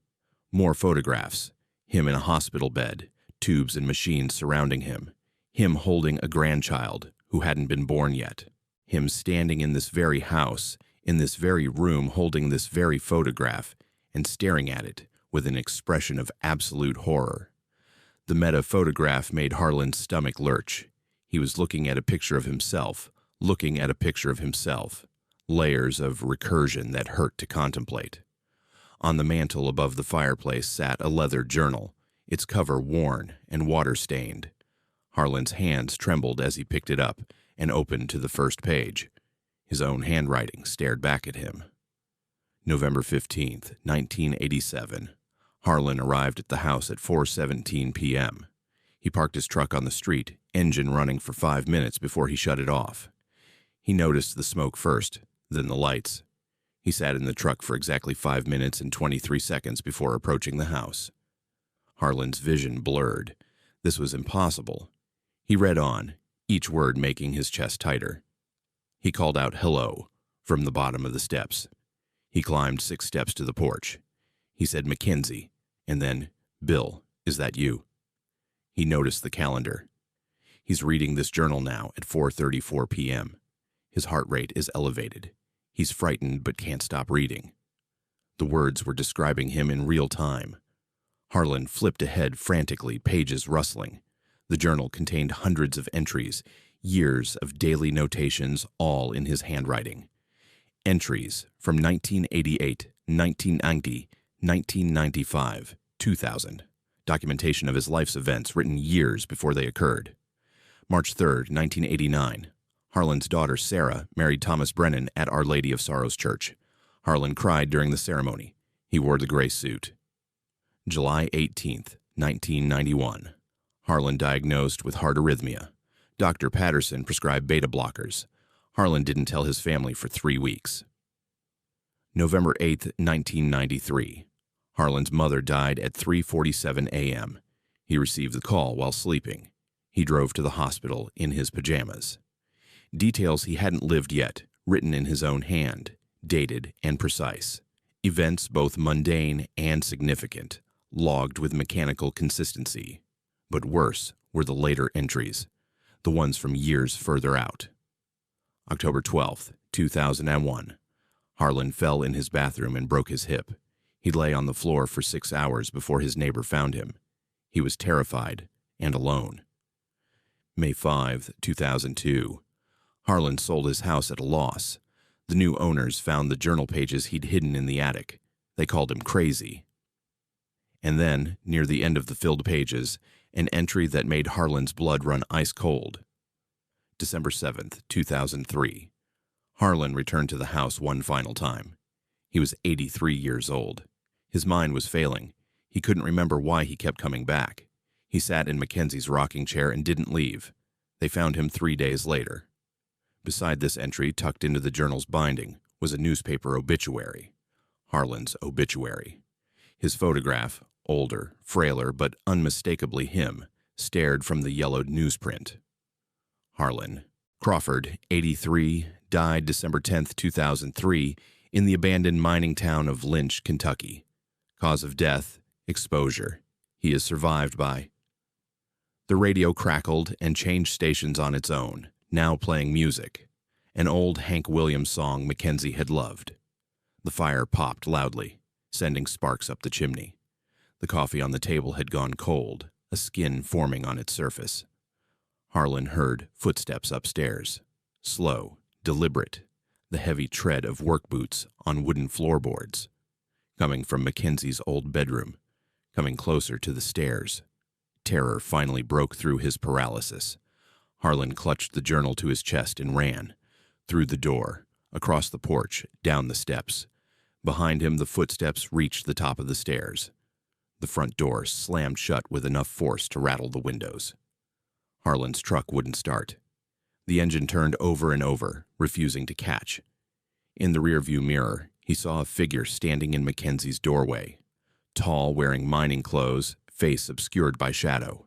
More photographs. Him in a hospital bed, tubes and machines surrounding him. Him holding a grandchild who hadn't been born yet. Him standing in this very house, in this very room holding this very photograph and staring at it with an expression of absolute horror. The meta photograph made Harlan's stomach lurch. He was looking at a picture of himself, looking at a picture of himself. Layers of recursion that hurt to contemplate. On the mantel above the fireplace sat a leather journal, its cover worn and water-stained. Harlan's hands trembled as he picked it up and opened to the first page. His own handwriting stared back at him. November 15th, 1987. Harlan arrived at the house at 4:17 p.m. He parked his truck on the street, engine running for 5 minutes before he shut it off. He noticed the smoke first, then the lights. He sat in the truck for exactly 5 minutes and 23 seconds before approaching the house. Harlan's vision blurred. This was impossible. He read on, each word making his chest tighter. He called out "hello" from the bottom of the steps. He climbed 6 steps to the porch. He said "Mackenzie," and then, "Bill, is that you?" He noticed the calendar. He's reading this journal now at 4:34 p.m. His heart rate is elevated. He's frightened but can't stop reading. The words were describing him in real time. Harlan flipped ahead frantically, pages rustling. The journal contained hundreds of entries, years of daily notations, all in his handwriting. Entries from 1988, 1990, 1995, 2000. Documentation of his life's events written years before they occurred. March 3rd, 1989. Harlan's daughter, Sarah, married Thomas Brennan at Our Lady of Sorrows Church. Harlan cried during the ceremony. He wore the gray suit. July 18th, 1991. Harlan diagnosed with heart arrhythmia. Dr. Patterson prescribed beta blockers. Harlan didn't tell his family for 3 weeks. November 8th, 1993. Harlan's mother died at 3:47 a.m. He received the call while sleeping. He drove to the hospital in his pajamas. Details he hadn't lived yet, written in his own hand, dated and precise. Events both mundane and significant, logged with mechanical consistency. But worse were the later entries, the ones from years further out. October 12th, 2001. Harlan fell in his bathroom and broke his hip. He lay on the floor for 6 hours before his neighbor found him. He was terrified and alone. May 5, 2002. Harlan sold his house at a loss. The new owners found the journal pages he'd hidden in the attic. They called him crazy. And then, near the end of the filled pages, an entry that made Harlan's blood run ice cold. December 7th, 2003. Harlan returned to the house one final time. He was 83 years old. His mind was failing. He couldn't remember why he kept coming back. He sat in Mackenzie's rocking chair and didn't leave. They found him 3 days later. Beside this entry, tucked into the journal's binding, was a newspaper obituary. Harlan's obituary. His photograph, older, frailer, but unmistakably him, stared from the yellowed newsprint. Harlan. Crawford, 83, died December 10, 2003, in the abandoned mining town of Lynch, Kentucky. Cause of death, exposure. He is survived by... The radio crackled and changed stations on its own, now playing music. An old Hank Williams song Mackenzie had loved. The fire popped loudly, sending sparks up the chimney. The coffee on the table had gone cold, a skin forming on its surface. Harlan heard footsteps upstairs, slow, deliberate, the heavy tread of work boots on wooden floorboards, coming from Mackenzie's old bedroom, coming closer to the stairs. Terror finally broke through his paralysis. Harlan clutched the journal to his chest and ran. Through the door, across the porch, down the steps. Behind him, the footsteps reached the top of the stairs. The front door slammed shut with enough force to rattle the windows. Harlan's truck wouldn't start. The engine turned over and over, refusing to catch. In the rearview mirror, he saw a figure standing in Mackenzie's doorway. Tall, wearing mining clothes, face obscured by shadow.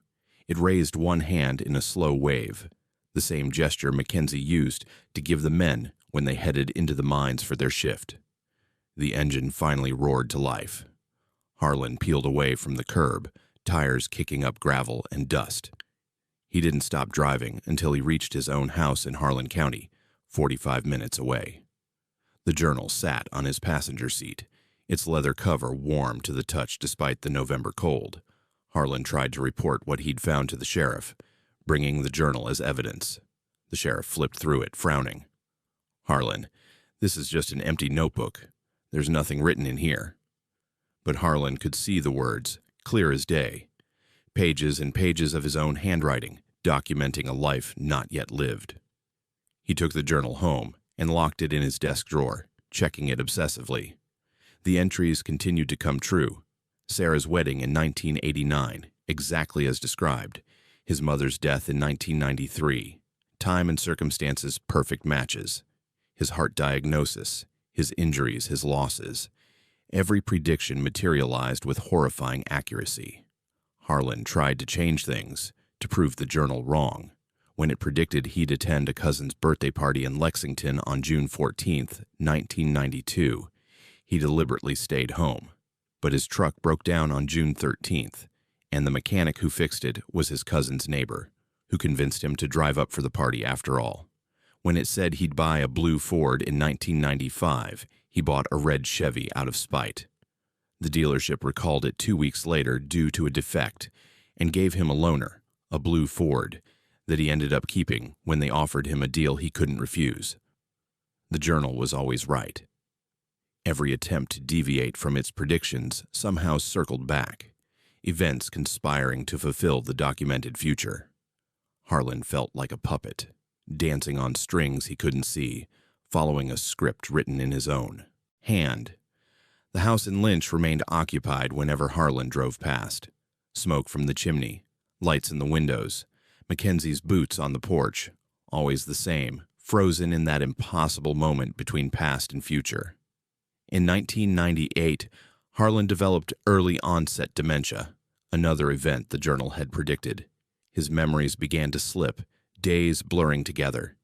It raised one hand in a slow wave, the same gesture Mackenzie used to give the men when they headed into the mines for their shift. The engine finally roared to life. Harlan peeled away from the curb, tires kicking up gravel and dust. He didn't stop driving until he reached his own house in Harlan County, 45 minutes away. The journal sat on his passenger seat, its leather cover warm to the touch despite the November cold. Harlan tried to report what he'd found to the sheriff, bringing the journal as evidence. The sheriff flipped through it, frowning. "Harlan, this is just an empty notebook. There's nothing written in here." But Harlan could see the words, clear as day. Pages and pages of his own handwriting, documenting a life not yet lived. He took the journal home and locked it in his desk drawer, checking it obsessively. The entries continued to come true. Sarah's wedding in 1989, exactly as described. His mother's death in 1993. Time and circumstances perfect matches. His heart diagnosis, his injuries, his losses. Every prediction materialized with horrifying accuracy. Harlan tried to change things, to prove the journal wrong. When it predicted he'd attend a cousin's birthday party in Lexington on June 14th, 1992, he deliberately stayed home. But his truck broke down on June 13th, and the mechanic who fixed it was his cousin's neighbor, who convinced him to drive up for the party after all. When it said he'd buy a blue Ford in 1995, he bought a red Chevy out of spite. The dealership recalled it 2 weeks later due to a defect and gave him a loaner, a blue Ford, that he ended up keeping when they offered him a deal he couldn't refuse. The journal was always right. Every attempt to deviate from its predictions somehow circled back, events conspiring to fulfill the documented future. Harlan felt like a puppet, dancing on strings he couldn't see, following a script written in his own hand. The house in Lynch remained occupied whenever Harlan drove past. Smoke from the chimney, lights in the windows, Mackenzie's boots on the porch, always the same, frozen in that impossible moment between past and future. In 1998, Harlan developed early-onset dementia, another event the journal had predicted. His memories began to slip, days blurring together.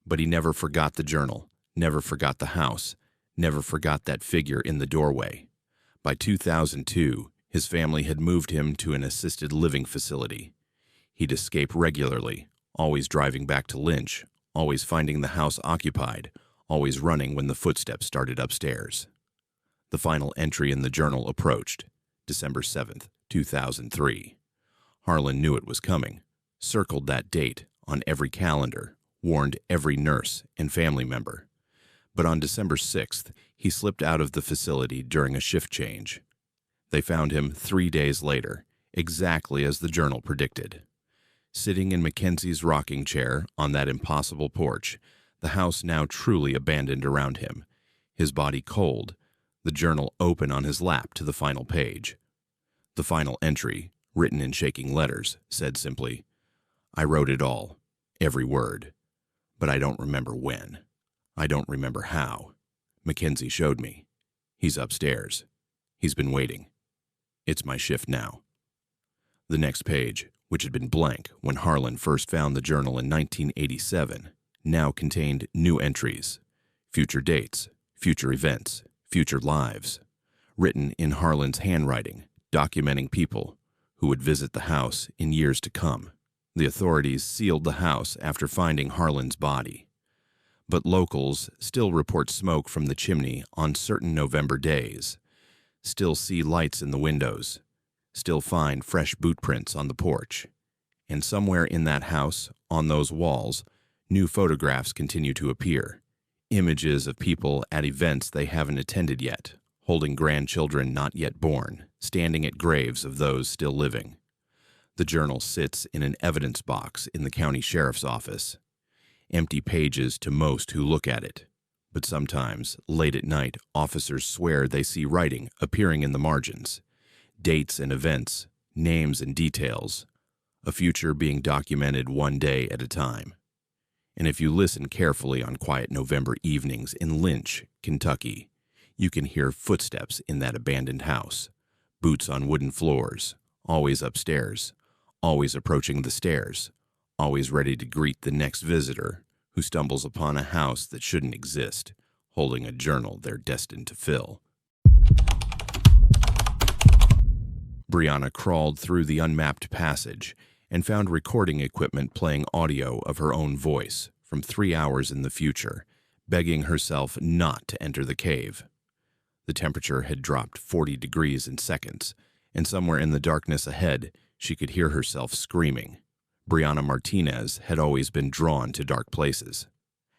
But he never forgot the journal, never forgot the house, never forgot that figure in the doorway. By 2002, his family had moved him to an assisted living facility. He'd escape regularly, always driving back to Lynch, always finding the house occupied, always running when the footsteps started upstairs. The final entry in the journal approached, December 7th, 2003. Harlan knew it was coming, circled that date on every calendar, warned every nurse and family member. But on December 6th, he slipped out of the facility during a shift change. They found him 3 days later, exactly as the journal predicted. Sitting in Mackenzie's rocking chair on that impossible porch, the house now truly abandoned around him, his body cold, the journal open on his lap to the final page. The final entry, written in shaking letters, said simply, "I wrote it all, every word, but I don't remember when. I don't remember how. Mackenzie showed me. He's upstairs. He's been waiting. It's my shift now." The next page, which had been blank when Harlan first found the journal in 1987, now contained new entries, future dates, future events, future lives, written in Harlan's handwriting, documenting people who would visit the house in years to come. The authorities sealed the house after finding Harlan's body. But locals still report smoke from the chimney on certain November days, still see lights in the windows, still find fresh boot prints on the porch. And somewhere in that house, on those walls, new photographs continue to appear. Images of people at events they haven't attended yet, holding grandchildren not yet born, standing at graves of those still living. The journal sits in an evidence box in the county sheriff's office. Empty pages to most who look at it. But sometimes, late at night, officers swear they see writing appearing in the margins. Dates and events, names and details. A future being documented one day at a time. And if you listen carefully on quiet November evenings in Lynch, Kentucky, you can hear footsteps in that abandoned house. Boots on wooden floors, always upstairs, always approaching the stairs, always ready to greet the next visitor who stumbles upon a house that shouldn't exist, holding a journal they're destined to fill. Briana crawled through the unmapped passage and found recording equipment playing audio of her own voice from 3 hours in the future, begging herself not to enter the cave. The temperature had dropped 40 degrees in seconds, and somewhere in the darkness ahead, she could hear herself screaming. Briana Martinez had always been drawn to dark places.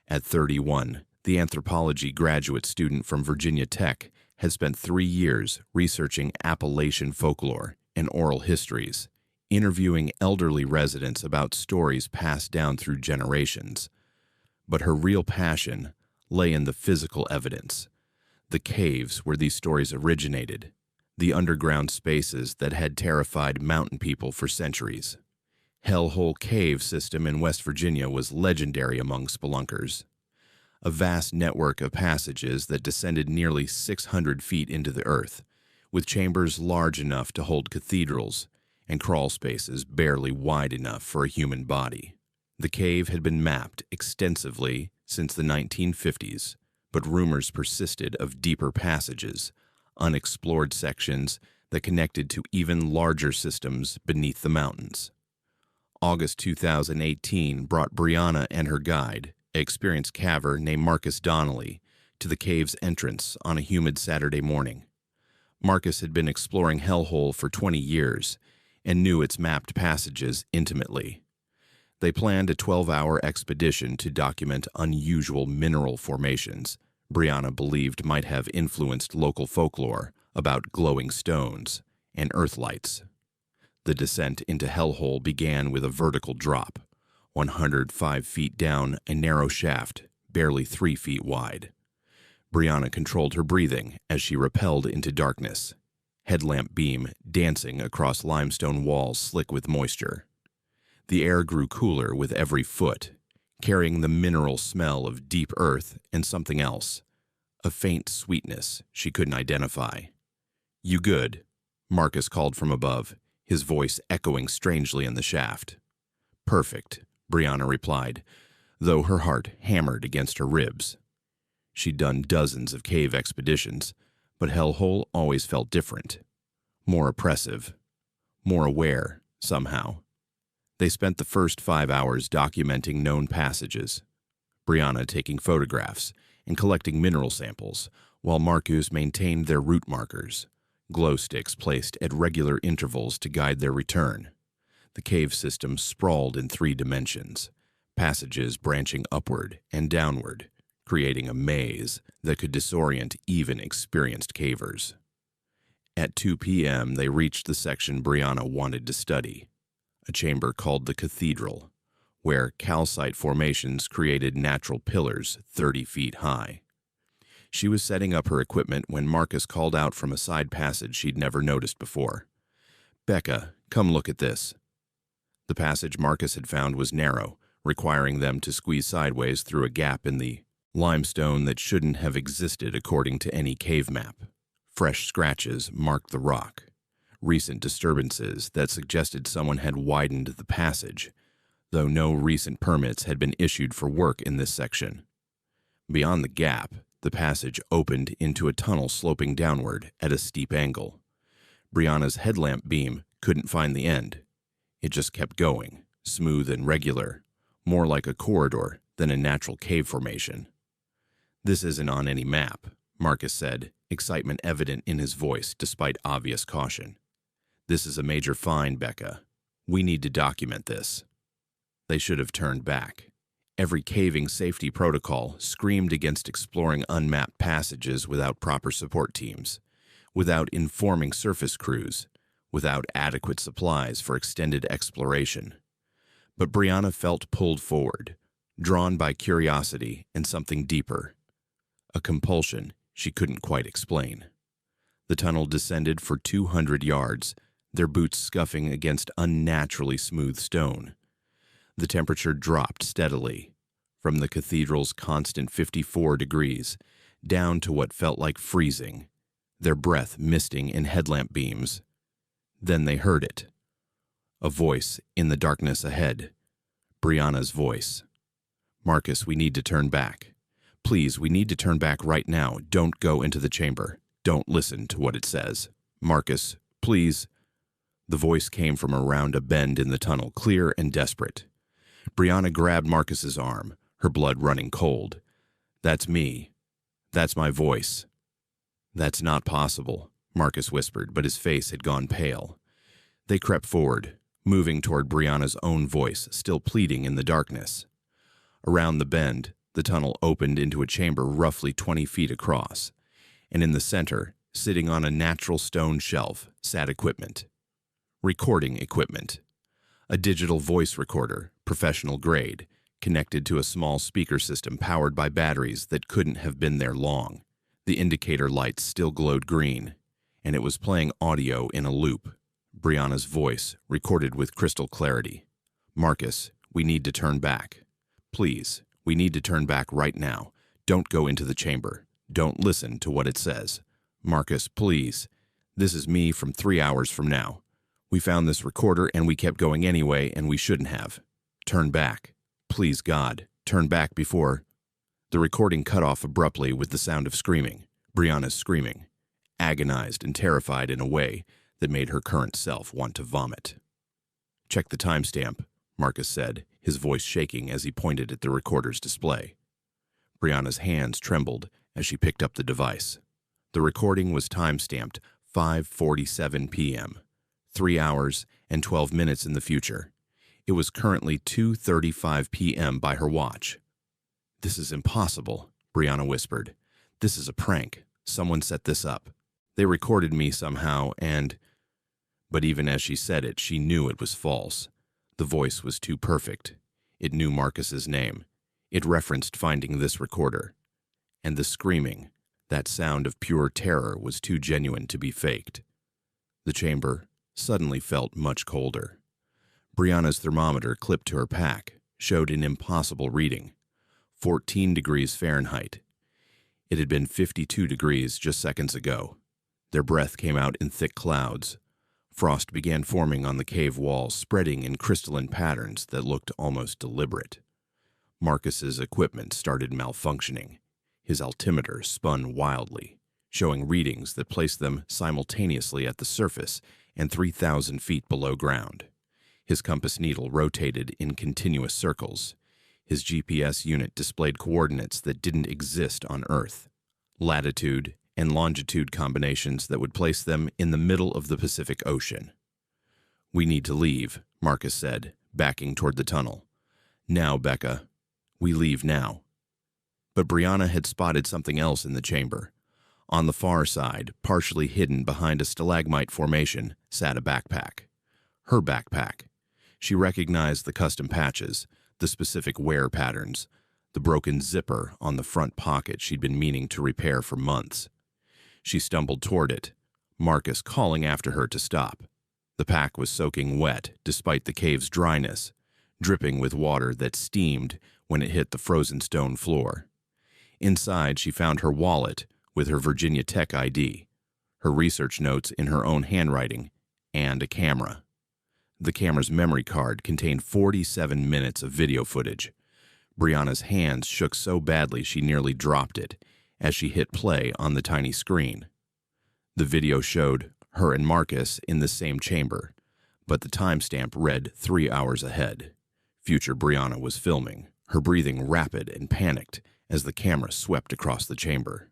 At 31, the anthropology graduate student from Virginia Tech had spent 3 years researching Appalachian folklore and oral histories, interviewing elderly residents about stories passed down through generations. But her real passion lay in the physical evidence, the caves where these stories originated, the underground spaces that had terrified mountain people for centuries. Hellhole Cave system in West Virginia was legendary among spelunkers. A vast network of passages that descended nearly 600 feet into the earth, with chambers large enough to hold cathedrals and crawl spaces barely wide enough for a human body. The cave had been mapped extensively since the 1950s, but rumors persisted of deeper passages, unexplored sections that connected to even larger systems beneath the mountains. August 2018 brought Briana and her guide, experienced caver named Marcus Donnelly, to the cave's entrance on a humid Saturday morning. Marcus had been exploring Hellhole for 20 years and knew its mapped passages intimately. They planned a 12-hour expedition to document unusual mineral formations Briana believed might have influenced local folklore about glowing stones and earthlights. The descent into Hellhole began with a vertical drop, 105 feet down a narrow shaft, barely 3 feet wide. Briana controlled her breathing as she rappelled into darkness, headlamp beam dancing across limestone walls slick with moisture. The air grew cooler with every foot, carrying the mineral smell of deep earth and something else, a faint sweetness she couldn't identify. "You good?" Marcus called from above, his voice echoing strangely in the shaft. "Perfect," Briana replied, though her heart hammered against her ribs. She'd done dozens of cave expeditions, but Hellhole always felt different. More oppressive. More aware, somehow. They spent the first 5 hours documenting known passages, Briana taking photographs and collecting mineral samples, while Marcus maintained their route markers, glow sticks placed at regular intervals to guide their return. The cave system sprawled in 3 dimensions, passages branching upward and downward, creating a maze that could disorient even experienced cavers. At 2 p.m., they reached the section Briana wanted to study, a chamber called the Cathedral, where calcite formations created natural pillars 30 feet high. She was setting up her equipment when Marcus called out from a side passage she'd never noticed before. "Becca, come look at this." The passage Marcus had found was narrow, requiring them to squeeze sideways through a gap in the limestone that shouldn't have existed according to any cave map. Fresh scratches marked the rock, recent disturbances that suggested someone had widened the passage, though no recent permits had been issued for work in this section. Beyond the gap, the passage opened into a tunnel sloping downward at a steep angle. Briana's headlamp beam couldn't find the end. It just kept going, smooth and regular, more like a corridor than a natural cave formation. "This isn't on any map," Marcus said, excitement evident in his voice despite obvious caution. "This is a major find, Becca. We need to document this." They should have turned back. Every caving safety protocol screamed against exploring unmapped passages without proper support teams, without informing surface crews, without adequate supplies for extended exploration. But Briana felt pulled forward, drawn by curiosity and something deeper, a compulsion she couldn't quite explain. The tunnel descended for 200 yards, their boots scuffing against unnaturally smooth stone. The temperature dropped steadily, from the cathedral's constant 54 degrees, down to what felt like freezing, their breath misting in headlamp beams. Then they heard it. A voice in the darkness ahead. Briana's voice. "Marcus, we need to turn back. Please, we need to turn back right now. Don't go into the chamber. Don't listen to what it says. Marcus, please." The voice came from around a bend in the tunnel, clear and desperate. Briana grabbed Marcus's arm, her blood running cold. "That's me. That's my voice." "That's not possible," Marcus whispered, but his face had gone pale. They crept forward, moving toward Briana's own voice, still pleading in the darkness. Around the bend, the tunnel opened into a chamber roughly 20 feet across, and in the center, sitting on a natural stone shelf, sat equipment. Recording equipment. A digital voice recorder, professional grade, connected to a small speaker system powered by batteries that couldn't have been there long. The indicator lights still glowed green, and it was playing audio in a loop. Briana's voice, recorded with crystal clarity. "Marcus, we need to turn back. Please, we need to turn back right now. Don't go into the chamber. Don't listen to what it says. Marcus, please. This is me from 3 hours from now. We found this recorder and we kept going anyway, and we shouldn't have. Turn back. Please, God, turn back before..." The recording cut off abruptly with the sound of screaming. Briana's screaming, agonized and terrified in a way that made her current self want to vomit. "Check the timestamp," Marcus said, his voice shaking as he pointed at the recorder's display. Briana's hands trembled as she picked up the device. The recording was time-stamped 5:47 p.m., 3 hours and 12 minutes in the future. It was currently 2:35 p.m. by her watch. "This is impossible," Briana whispered. "This is a prank. Someone set this up. They recorded me somehow and..." But even as she said it, she knew it was false. The voice was too perfect. It knew Marcus's name. It referenced finding this recorder. And the screaming, that sound of pure terror, was too genuine to be faked. The chamber suddenly felt much colder. Briana's thermometer, clipped to her pack, showed an impossible reading. 14 degrees Fahrenheit. It had been 52 degrees just seconds ago. Their breath came out in thick clouds. Frost began forming on the cave walls, spreading in crystalline patterns that looked almost deliberate. Marcus's equipment started malfunctioning. His altimeter spun wildly, showing readings that placed them simultaneously at the surface and 3,000 feet below ground. His compass needle rotated in continuous circles. His GPS unit displayed coordinates that didn't exist on Earth, latitude and longitude combinations that would place them in the middle of the Pacific Ocean. "We need to leave," Marcus said, backing toward the tunnel. "Now, Becca. We leave now." But Briana had spotted something else in the chamber. On the far side, partially hidden behind a stalagmite formation, sat a backpack. Her backpack. She recognized the custom patches, the specific wear patterns, the broken zipper on the front pocket she'd been meaning to repair for months. She stumbled toward it, Marcus calling after her to stop. The pack was soaking wet despite the cave's dryness, dripping with water that steamed when it hit the frozen stone floor. Inside, she found her wallet with her Virginia Tech ID, her research notes in her own handwriting, and a camera. The camera's memory card contained 47 minutes of video footage. Briana's hands shook so badly she nearly dropped it as she hit play on the tiny screen. The video showed her and Marcus in the same chamber, but the timestamp read 3 hours ahead. Future Briana was filming, her breathing rapid and panicked as the camera swept across the chamber.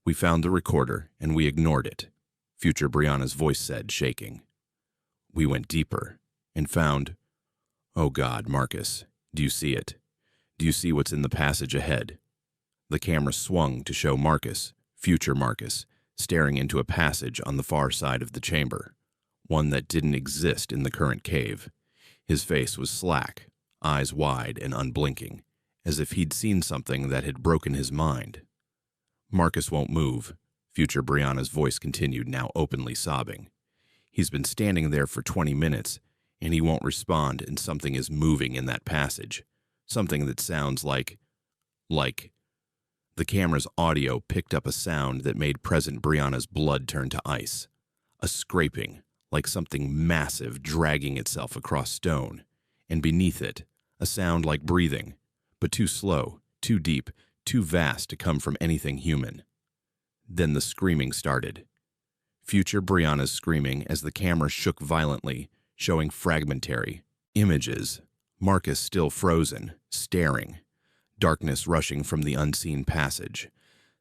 "We found the recorder, and we ignored it," Future Briana's voice said, shaking. "We went deeper and found... Oh God, Marcus, do you see it? Do you see what's in the passage ahead?" The camera swung to show Marcus, future Marcus, staring into a passage on the far side of the chamber, one that didn't exist in the current cave. His face was slack, eyes wide and unblinking, as if he'd seen something that had broken his mind. "Marcus won't move," future Briana's voice continued, now openly sobbing. "He's been standing there for 20 minutes, and he won't respond, and something is moving in that passage. Something that sounds like... The camera's audio picked up a sound that made present Briana's blood turn to ice. A scraping, like something massive dragging itself across stone, and beneath it, a sound like breathing, but too slow, too deep, too vast to come from anything human. Then the screaming started. Future Briana's screaming as the camera shook violently, showing fragmentary images. Marcus still frozen, staring. Darkness rushing from the unseen passage.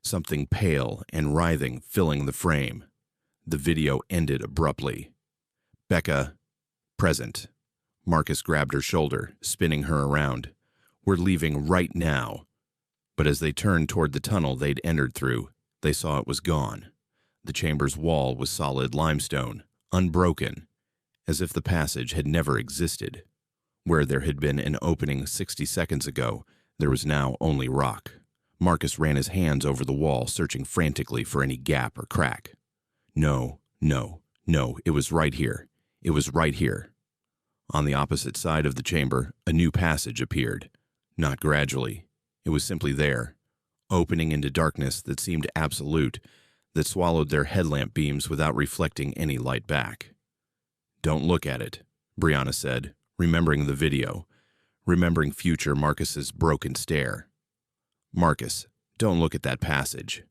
Something pale and writhing filling the frame. The video ended abruptly. "Becca, present." Marcus grabbed her shoulder, spinning her around. "We're leaving right now." But as they turned toward the tunnel they'd entered through, they saw it was gone. The chamber's wall was solid limestone, unbroken, as if the passage had never existed. Where there had been an opening 60 seconds ago, there was now only rock. Marcus ran his hands over the wall, searching frantically for any gap or crack. No, it was right here. It was right here. On the opposite side of the chamber, a new passage appeared. Not gradually. It was simply there, opening into darkness that seemed absolute, that swallowed their headlamp beams without reflecting any light back. "Don't look at it," Briana said, remembering the video, remembering future Marcus's broken stare. "Marcus, don't look at that passage."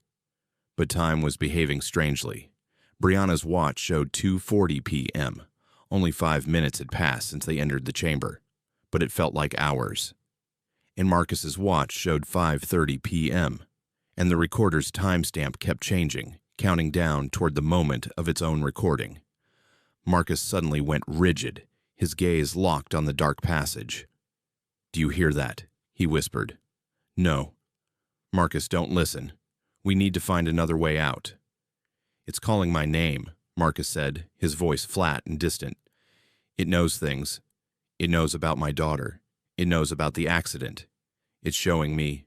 But time was behaving strangely. Briana's watch showed 2:40 p.m. Only 5 minutes had passed since they entered the chamber, but it felt like hours. And Marcus's watch showed 5:30 p.m., and the recorder's timestamp kept changing, counting down toward the moment of its own recording. Marcus suddenly went rigid, his gaze locked on the dark passage. "Do you hear that?" he whispered. "No." "Marcus, don't listen. We need to find another way out." "It's calling my name," Marcus said, his voice flat and distant. "It knows things. It knows about my daughter. It knows about the accident. It's showing me."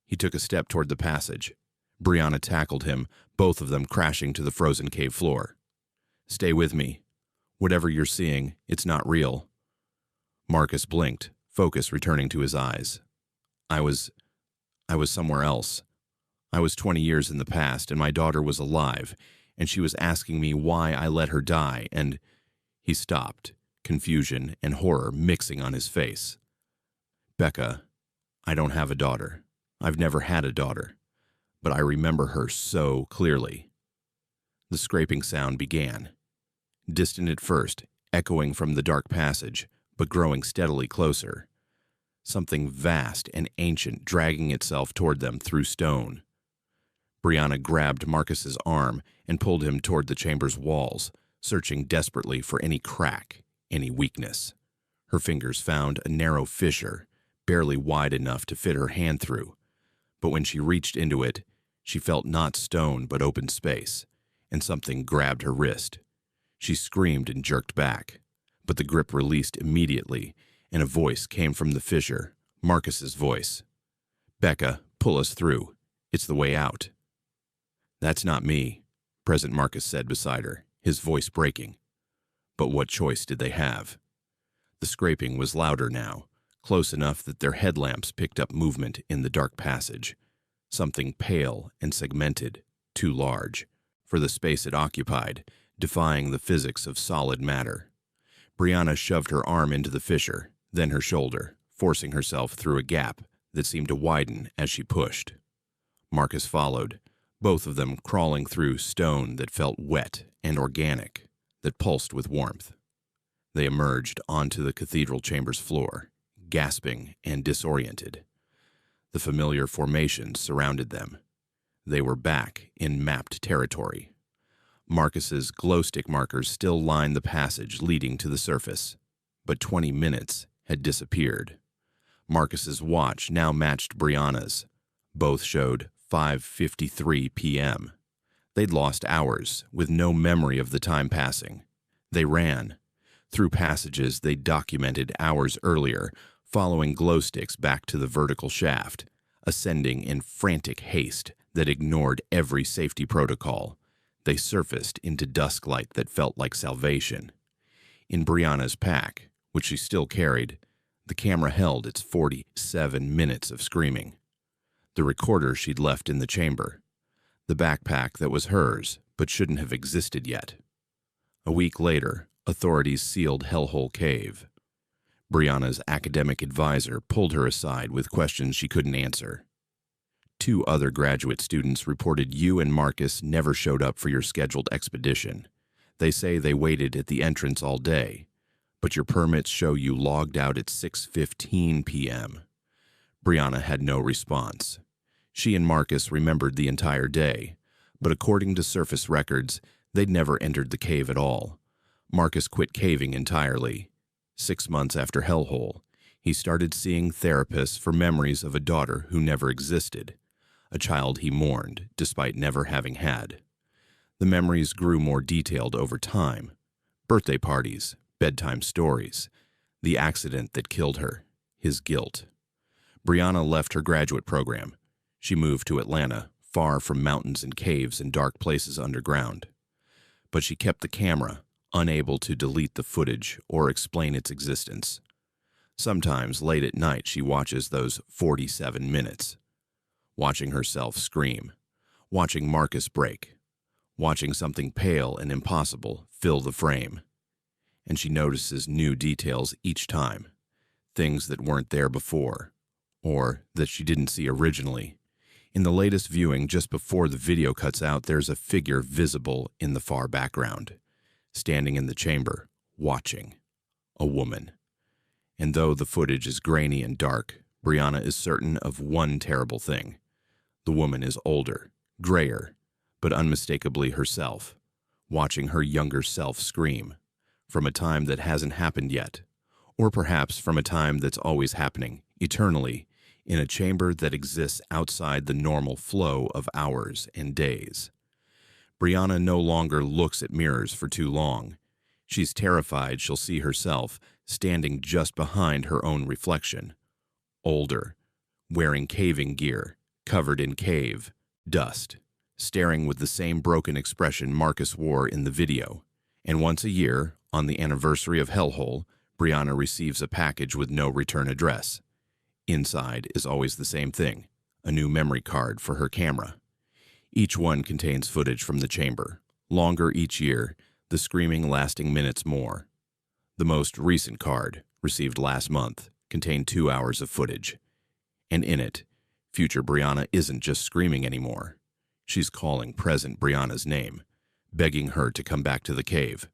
He took a step toward the passage. Briana tackled him, both of them crashing to the frozen cave floor. "Stay with me. Whatever you're seeing, it's not real." Marcus blinked, focus returning to his eyes. I was somewhere else. I was 20 years in the past, and my daughter was alive, and she was asking me why I let her die, and..." He stopped, confusion and horror mixing on his face. "Becca, I don't have a daughter. I've never had a daughter, but I remember her so clearly. The scraping sound began, distant at first, echoing from the dark passage, but growing steadily closer. Something vast and ancient dragging itself toward them through stone. Briana grabbed Marcus's arm and pulled him toward the chamber's walls, searching desperately for any crack, any weakness. Her fingers found a narrow fissure, barely wide enough to fit her hand through, but when she reached into it, she felt not stone but open space, and something grabbed her wrist. She screamed and jerked back, but the grip released immediately, and a voice came from the fissure, Marcus's voice. "Becca, pull us through. It's the way out." "That's not me," Present Marcus said beside her, his voice breaking. But what choice did they have? The scraping was louder now, close enough that their headlamps picked up movement in the dark passage. Something pale and segmented, too large, for the space it occupied, defying the physics of solid matter. Briana shoved her arm into the fissure, then her shoulder, forcing herself through a gap that seemed to widen as she pushed. Marcus followed, both of them crawling through stone that felt wet and organic, that pulsed with warmth. They emerged onto the cathedral chamber's floor, gasping and disoriented. The familiar formations surrounded them. They were back in mapped territory. Marcus's glow stick markers still lined the passage leading to the surface, but 20 minutes had disappeared. Marcus's watch now matched Briana's. Both showed 5:53 p.m. They'd lost hours, with no memory of the time passing. They ran. Through passages they'd documented hours earlier, following glow sticks back to the vertical shaft, ascending in frantic haste that ignored every safety protocol. They surfaced into dusklight that felt like salvation. In Briana's pack, which she still carried, the camera held its 47 minutes of screaming. The recorder she'd left in the chamber. The backpack that was hers, but shouldn't have existed yet. A week later, authorities sealed Hellhole Cave. Briana's academic advisor pulled her aside with questions she couldn't answer. 2 other graduate students reported you and Marcus never showed up for your scheduled expedition. They say they waited at the entrance all day, but your permits show you logged out at 6:15 p.m. Briana had no response. She and Marcus remembered the entire day, but according to surface records, they'd never entered the cave at all. Marcus quit caving entirely. 6 months after Hellhole, he started seeing therapists for memories of a daughter who never existed, a child he mourned despite never having had. The memories grew more detailed over time. Birthday parties, bedtime stories, the accident that killed her, his guilt. Briana left her graduate program. She moved to Atlanta, far from mountains and caves and dark places underground. But she kept the camera, unable to delete the footage or explain its existence. Sometimes late at night she watches those 47 minutes, watching herself scream, watching Marcus break, watching something pale and impossible fill the frame. And she notices new details each time, things that weren't there before, or that she didn't see originally. In the latest viewing, just before the video cuts out, there's a figure visible in the far background, standing in the chamber, watching. A woman. And though the footage is grainy and dark, Briana is certain of one terrible thing. The woman is older, grayer, but unmistakably herself, watching her younger self scream, from a time that hasn't happened yet, or perhaps from a time that's always happening, eternally, in a chamber that exists outside the normal flow of hours and days. Briana no longer looks at mirrors for too long. She's terrified she'll see herself standing just behind her own reflection. Older, wearing caving gear, covered in cave, dust, staring with the same broken expression Marcus wore in the video. And once a year, on the anniversary of Hellhole, Briana receives a package with no return address. Inside is always the same thing, a new memory card for her camera. Each one contains footage from the chamber, longer each year, the screaming lasting minutes more. The most recent card, received last month, contained 2 hours of footage. And in it, future Briana isn't just screaming anymore. She's calling present Briana's name, begging her to come back to the cave,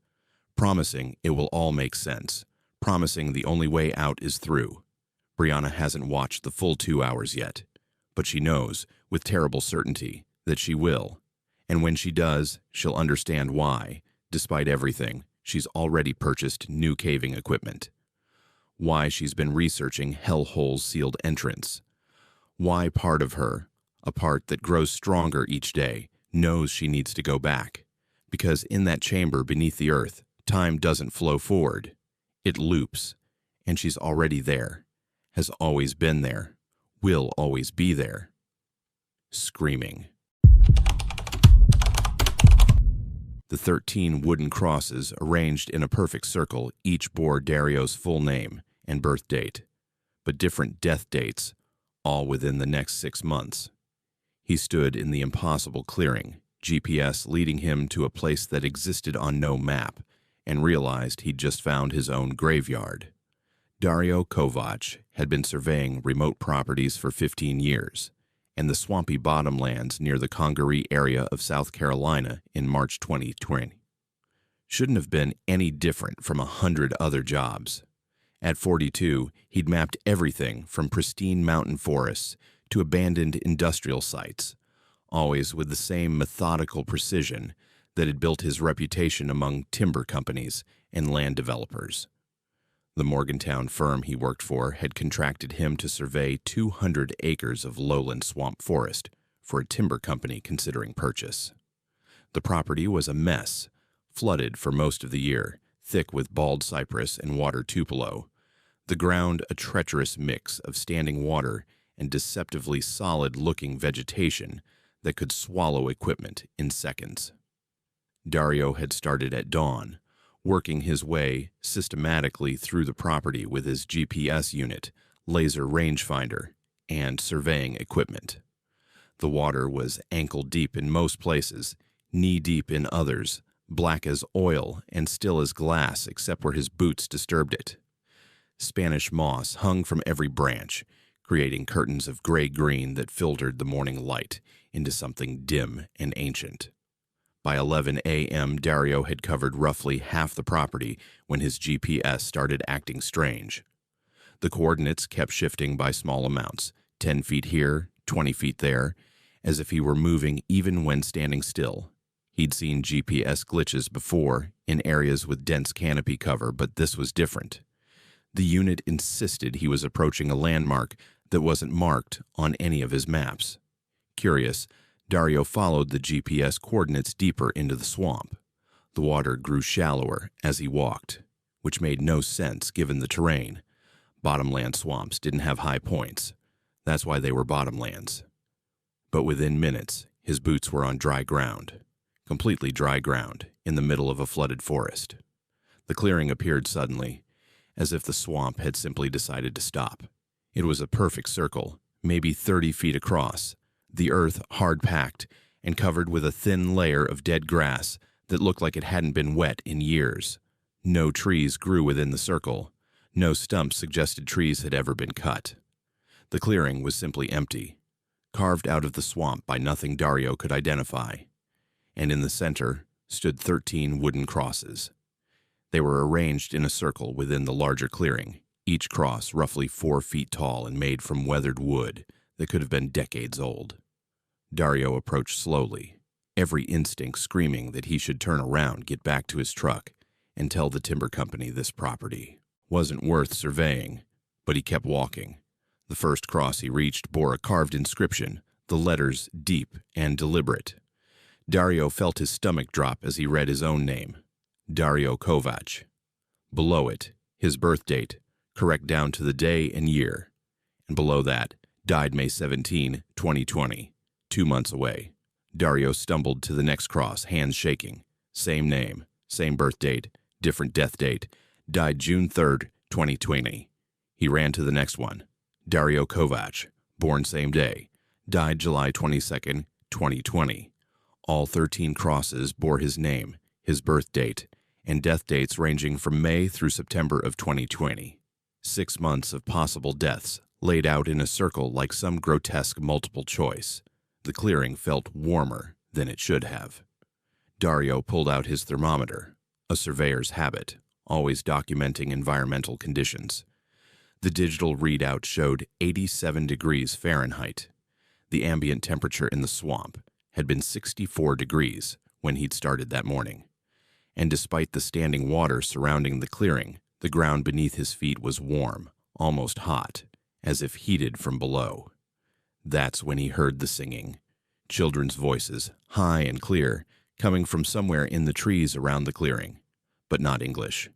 promising it will all make sense, promising the only way out is through. Briana hasn't watched the full 2 hours yet, but she knows, with terrible certainty, that she will. And when she does, she'll understand why, despite everything, she's already purchased new caving equipment. Why she's been researching Hellhole's sealed entrance. Why part of her, a part that grows stronger each day, knows she needs to go back. Because in that chamber beneath the earth, time doesn't flow forward. It loops, and she's already there, has always been there, will always be there. Screaming. The 13 wooden crosses, arranged in a perfect circle, each bore Dario's full name and birth date, but different death dates, all within the next 6 months. He stood in the impossible clearing, GPS leading him to a place that existed on no map, and realized he'd just found his own graveyard. Dario Kovac had been surveying remote properties for 15 years, and the swampy bottomlands near the Congaree area of South Carolina in March 2020. Shouldn't have been any different from 100 other jobs. At 42, he'd mapped everything from pristine mountain forests to abandoned industrial sites, always with the same methodical precision that had built his reputation among timber companies and land developers. The Morgantown firm he worked for had contracted him to survey 200 acres of lowland swamp forest for a timber company considering purchase. The property was a mess, flooded for most of the year, thick with bald cypress and water tupelo. The ground a treacherous mix of standing water and deceptively solid-looking vegetation that could swallow equipment in seconds. Dario had started at dawn, working his way systematically through the property with his GPS unit, laser rangefinder, and surveying equipment. The water was ankle-deep in most places, knee-deep in others, black as oil and still as glass except where his boots disturbed it. Spanish moss hung from every branch, creating curtains of gray-green that filtered the morning light into something dim and ancient. By 11 a.m., Dario had covered roughly half the property when his GPS started acting strange. The coordinates kept shifting by small amounts, 10 feet here, 20 feet there, as if he were moving even when standing still. He'd seen GPS glitches before in areas with dense canopy cover, but this was different. The unit insisted he was approaching a landmark that wasn't marked on any of his maps. Curious, Dario followed the GPS coordinates deeper into the swamp. The water grew shallower as he walked, which made no sense given the terrain. Bottomland swamps didn't have high points. That's why they were bottomlands. But within minutes, his boots were on dry ground, completely dry ground, in the middle of a flooded forest. The clearing appeared suddenly, as if the swamp had simply decided to stop. It was a perfect circle, maybe 30 feet across, the earth hard-packed and covered with a thin layer of dead grass that looked like it hadn't been wet in years. No trees grew within the circle. No stumps suggested trees had ever been cut. The clearing was simply empty, carved out of the swamp by nothing Dario could identify. And in the center stood 13 wooden crosses. They were arranged in a circle within the larger clearing, each cross roughly 4 feet tall and made from weathered wood that could have been decades old. Dario approached slowly, every instinct screaming that he should turn around, get back to his truck, and tell the timber company this property wasn't worth surveying, but he kept walking. The first cross he reached bore a carved inscription, the letters deep and deliberate. Dario felt his stomach drop as he read his own name, Dario Kovac. Below it, his birth date, correct down to the day and year. And below that, died May 17, 2020, 2 months away. Dario stumbled to the next cross, hands shaking. Same name, same birth date, different death date. Died June 3rd, 2020. He ran to the next one. Dario Kovac, born same day. Died July 22nd, 2020. All 13 crosses bore his name, his birth date, and death dates ranging from May through September of 2020. 6 months of possible deaths laid out in a circle like some grotesque multiple choice. The clearing felt warmer than it should have. Dario pulled out his thermometer, a surveyor's habit, always documenting environmental conditions. The digital readout showed 87 degrees Fahrenheit. The ambient temperature in the swamp had been 64 degrees when he'd started that morning. And despite the standing water surrounding the clearing, the ground beneath his feet was warm, almost hot, as if heated from below. That's when he heard the singing. Children's voices, high and clear, coming from somewhere in the trees around the clearing. But not English.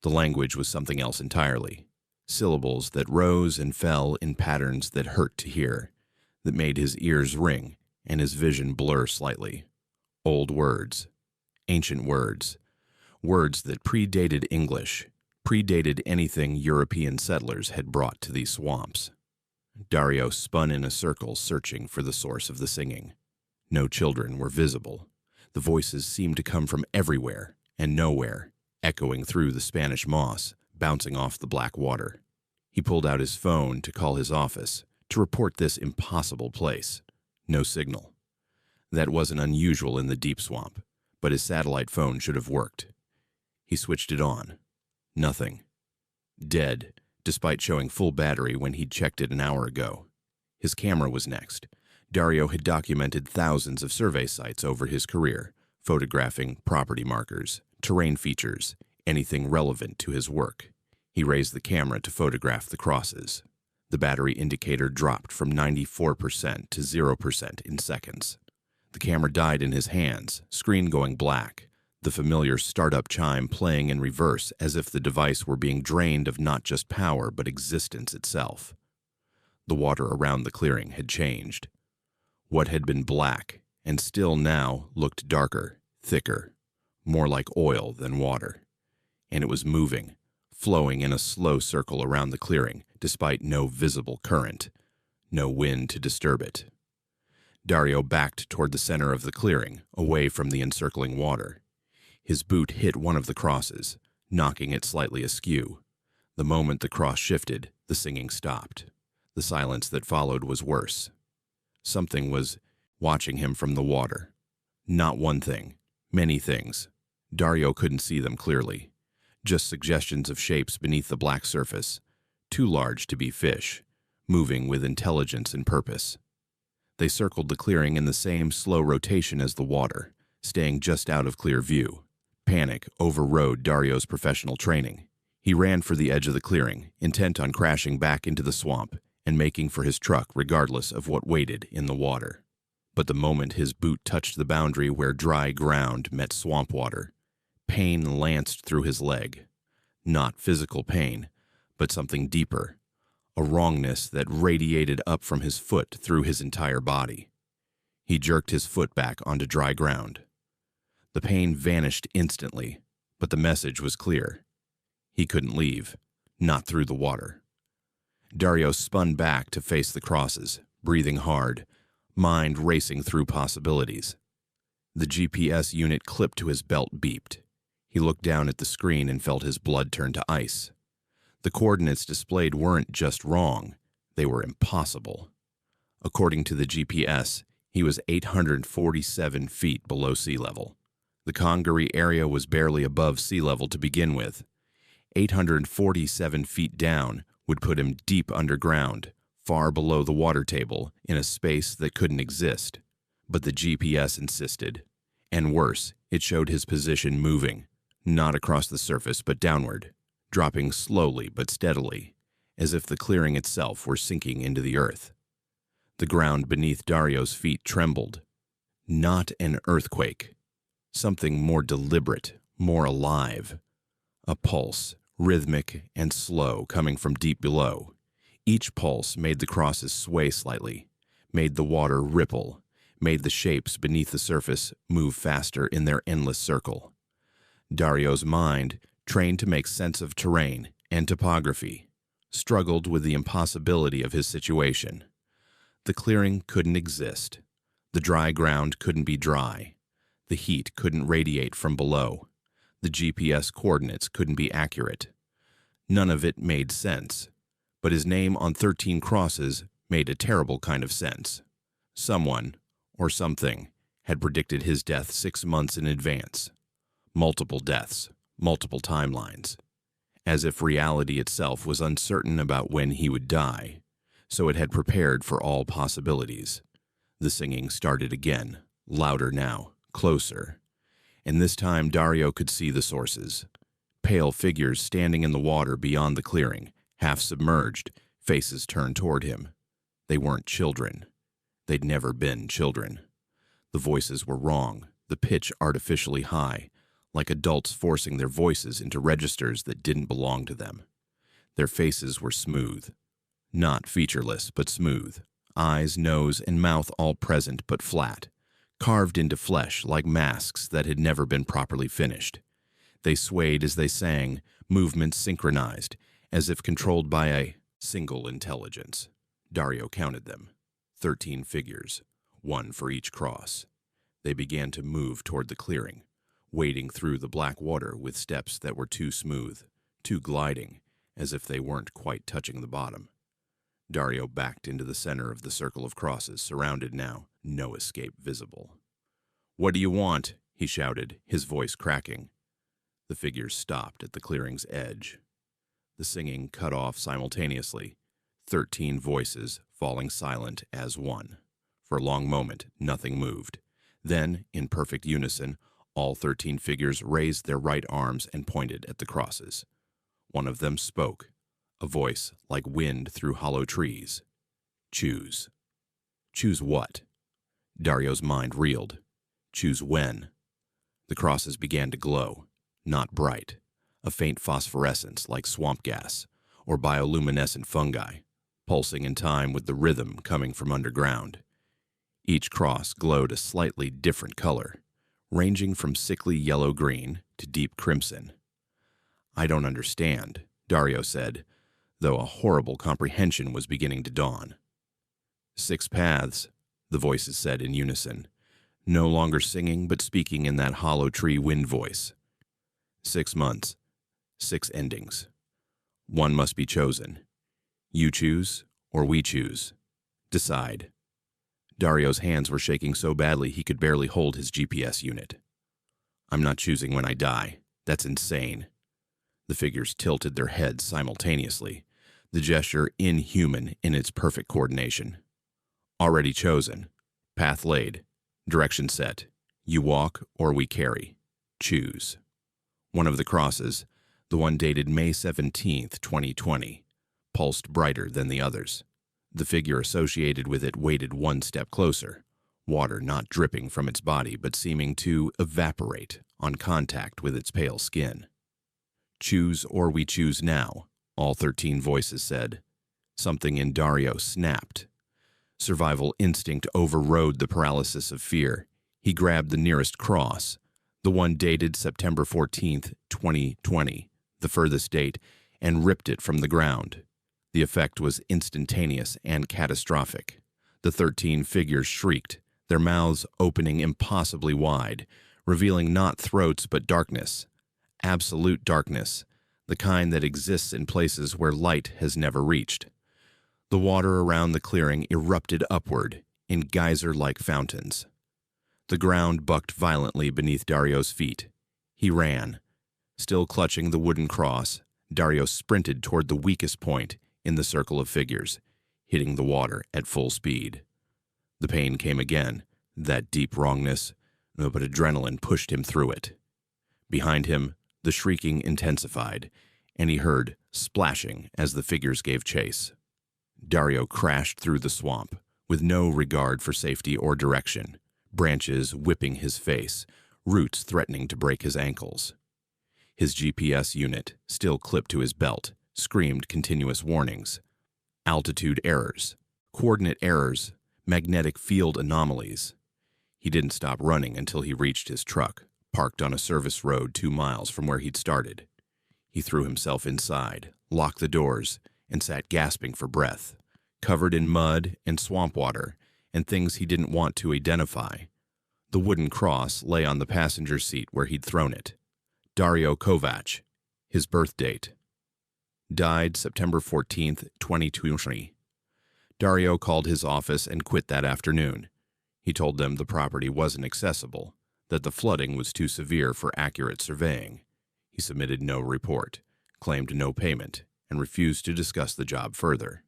The language was something else entirely. Syllables that rose and fell in patterns that hurt to hear, that made his ears ring and his vision blur slightly. Old words. Ancient words. Words that predated English, predated anything European settlers had brought to these swamps. Dario spun in a circle, searching for the source of the singing. No children were visible. The voices seemed to come from everywhere and nowhere, echoing through the Spanish moss, bouncing off the black water. He pulled out his phone to call his office, to report this impossible place. No signal. That wasn't unusual in the deep swamp, but his satellite phone should have worked. He switched it on. Nothing. Dead, despite showing full battery when he'd checked it an hour ago. His camera was next. Dario had documented thousands of survey sites over his career, photographing property markers, terrain features, anything relevant to his work. He raised the camera to photograph the crosses. The battery indicator dropped from 94% to 0% in seconds. The camera died in his hands, screen going black, the familiar startup chime playing in reverse as if the device were being drained of not just power but existence itself. The water around the clearing had changed. What had been black, and still now looked darker, thicker, more like oil than water. And it was moving, flowing in a slow circle around the clearing, despite no visible current, no wind to disturb it. Dario backed toward the center of the clearing, away from the encircling water. His boot hit one of the crosses, knocking it slightly askew. The moment the cross shifted, the singing stopped. The silence that followed was worse. Something was watching him from the water. Not one thing, many things. Dario couldn't see them clearly. Just suggestions of shapes beneath the black surface, too large to be fish, moving with intelligence and purpose. They circled the clearing in the same slow rotation as the water, staying just out of clear view. Panic overrode Dario's professional training. He ran for the edge of the clearing, intent on crashing back into the swamp and making for his truck regardless of what waited in the water. But the moment his boot touched the boundary where dry ground met swamp water, pain lanced through his leg. Not physical pain, but something deeper, a wrongness that radiated up from his foot through his entire body. He jerked his foot back onto dry ground. The pain vanished instantly, but the message was clear. He couldn't leave, not through the water. Dario spun back to face the crosses, breathing hard, mind racing through possibilities. The GPS unit clipped to his belt beeped. He looked down at the screen and felt his blood turn to ice. The coordinates displayed weren't just wrong, they were impossible. According to the GPS, he was 847 feet below sea level. The Congaree area was barely above sea level to begin with. 847 feet down would put him deep underground, far below the water table, in a space that couldn't exist. But the GPS insisted. And worse, it showed his position moving, not across the surface but downward, dropping slowly but steadily, as if the clearing itself were sinking into the earth. The ground beneath Dario's feet trembled. Not an earthquake. Something more deliberate, more alive. A pulse, rhythmic and slow, coming from deep below. Each pulse made the crosses sway slightly, made the water ripple, made the shapes beneath the surface move faster in their endless circle. Dario's mind, trained to make sense of terrain and topography, struggled with the impossibility of his situation. The clearing couldn't exist. The dry ground couldn't be dry. The heat couldn't radiate from below. The GPS coordinates couldn't be accurate. None of it made sense. but his name on 13 crosses made a terrible kind of sense. Someone, or something, had predicted his death 6 months in advance. Multiple deaths, multiple timelines. As if reality itself was uncertain about when he would die, so it had prepared for all possibilities. The singing started again, louder now, closer. And this time Dario could see the sources. Pale figures standing in the water beyond the clearing, half submerged, faces turned toward him. They weren't children. They'd never been children. The voices were wrong, the pitch artificially high, like adults forcing their voices into registers that didn't belong to them. Their faces were smooth. Not featureless, but smooth. Eyes, nose, and mouth all present but flat, carved into flesh like masks that had never been properly finished. They swayed as they sang, movements synchronized, as if controlled by a single intelligence. Dario counted them. 13 figures, 1 for each cross. They began to move toward the clearing, wading through the black water with steps that were too smooth, too gliding, as if they weren't quite touching the bottom. Dario backed into the center of the circle of crosses, surrounded now, no escape visible. "What do you want?" he shouted, his voice cracking. The figures stopped at the clearing's edge. The singing cut off simultaneously, 13 voices falling silent as one. For a long moment, nothing moved. Then, in perfect unison, all 13 figures raised their right arms and pointed at the crosses. One of them spoke, a voice like wind through hollow trees. "Choose." Choose what? Dario's mind reeled. Choose when? The crosses began to glow, not bright, a faint phosphorescence like swamp gas or bioluminescent fungi, pulsing in time with the rhythm coming from underground. Each cross glowed a slightly different color, ranging from sickly yellow-green to deep crimson. "I don't understand," Dario said, though a horrible comprehension was beginning to dawn. 6 paths, the voices said in unison, no longer singing but speaking in that hollow tree wind voice. 6 months, 6 endings. One must be chosen. You choose, or we choose. Decide. Dario's hands were shaking so badly he could barely hold his GPS unit. "I'm not choosing when I die. That's insane." The figures tilted their heads simultaneously, the gesture inhuman in its perfect coordination. "Already chosen. Path laid. Direction set. You walk or we carry. Choose." One of the crosses, the one dated May 17th, 2020, pulsed brighter than the others. The figure associated with it waded one step closer, water not dripping from its body but seeming to evaporate on contact with its pale skin. "Choose or we choose now," all 13 voices said. Something in Dario snapped. Survival instinct overrode the paralysis of fear. He grabbed the nearest cross, the one dated September 14th, 2020, the furthest date, and ripped it from the ground. The effect was instantaneous and catastrophic. The 13 figures shrieked, their mouths opening impossibly wide, revealing not throats but darkness. Absolute darkness, the kind that exists in places where light has never reached. The water around the clearing erupted upward in geyser-like fountains. The ground bucked violently beneath Dario's feet. He ran. Still clutching the wooden cross, Dario sprinted toward the weakest point in the circle of figures, hitting the water at full speed. The pain came again, that deep wrongness, but adrenaline pushed him through it. Behind him, the shrieking intensified, and he heard splashing as the figures gave chase. Dario crashed through the swamp, with no regard for safety or direction, branches whipping his face, roots threatening to break his ankles. His GPS unit, still clipped to his belt, screamed continuous warnings. Altitude errors, coordinate errors, magnetic field anomalies. He didn't stop running until he reached his truck, parked on a service road 2 miles from where he'd started. He threw himself inside, locked the doors, and sat gasping for breath, covered in mud and swamp water and things he didn't want to identify. The wooden cross lay on the passenger seat where he'd thrown it. Dario Kovac, his birth date. Died September 14th, 2020. Dario called his office and quit that afternoon. He told them the property wasn't accessible, that the flooding was too severe for accurate surveying. He submitted no report, claimed no payment, and refused to discuss the job further.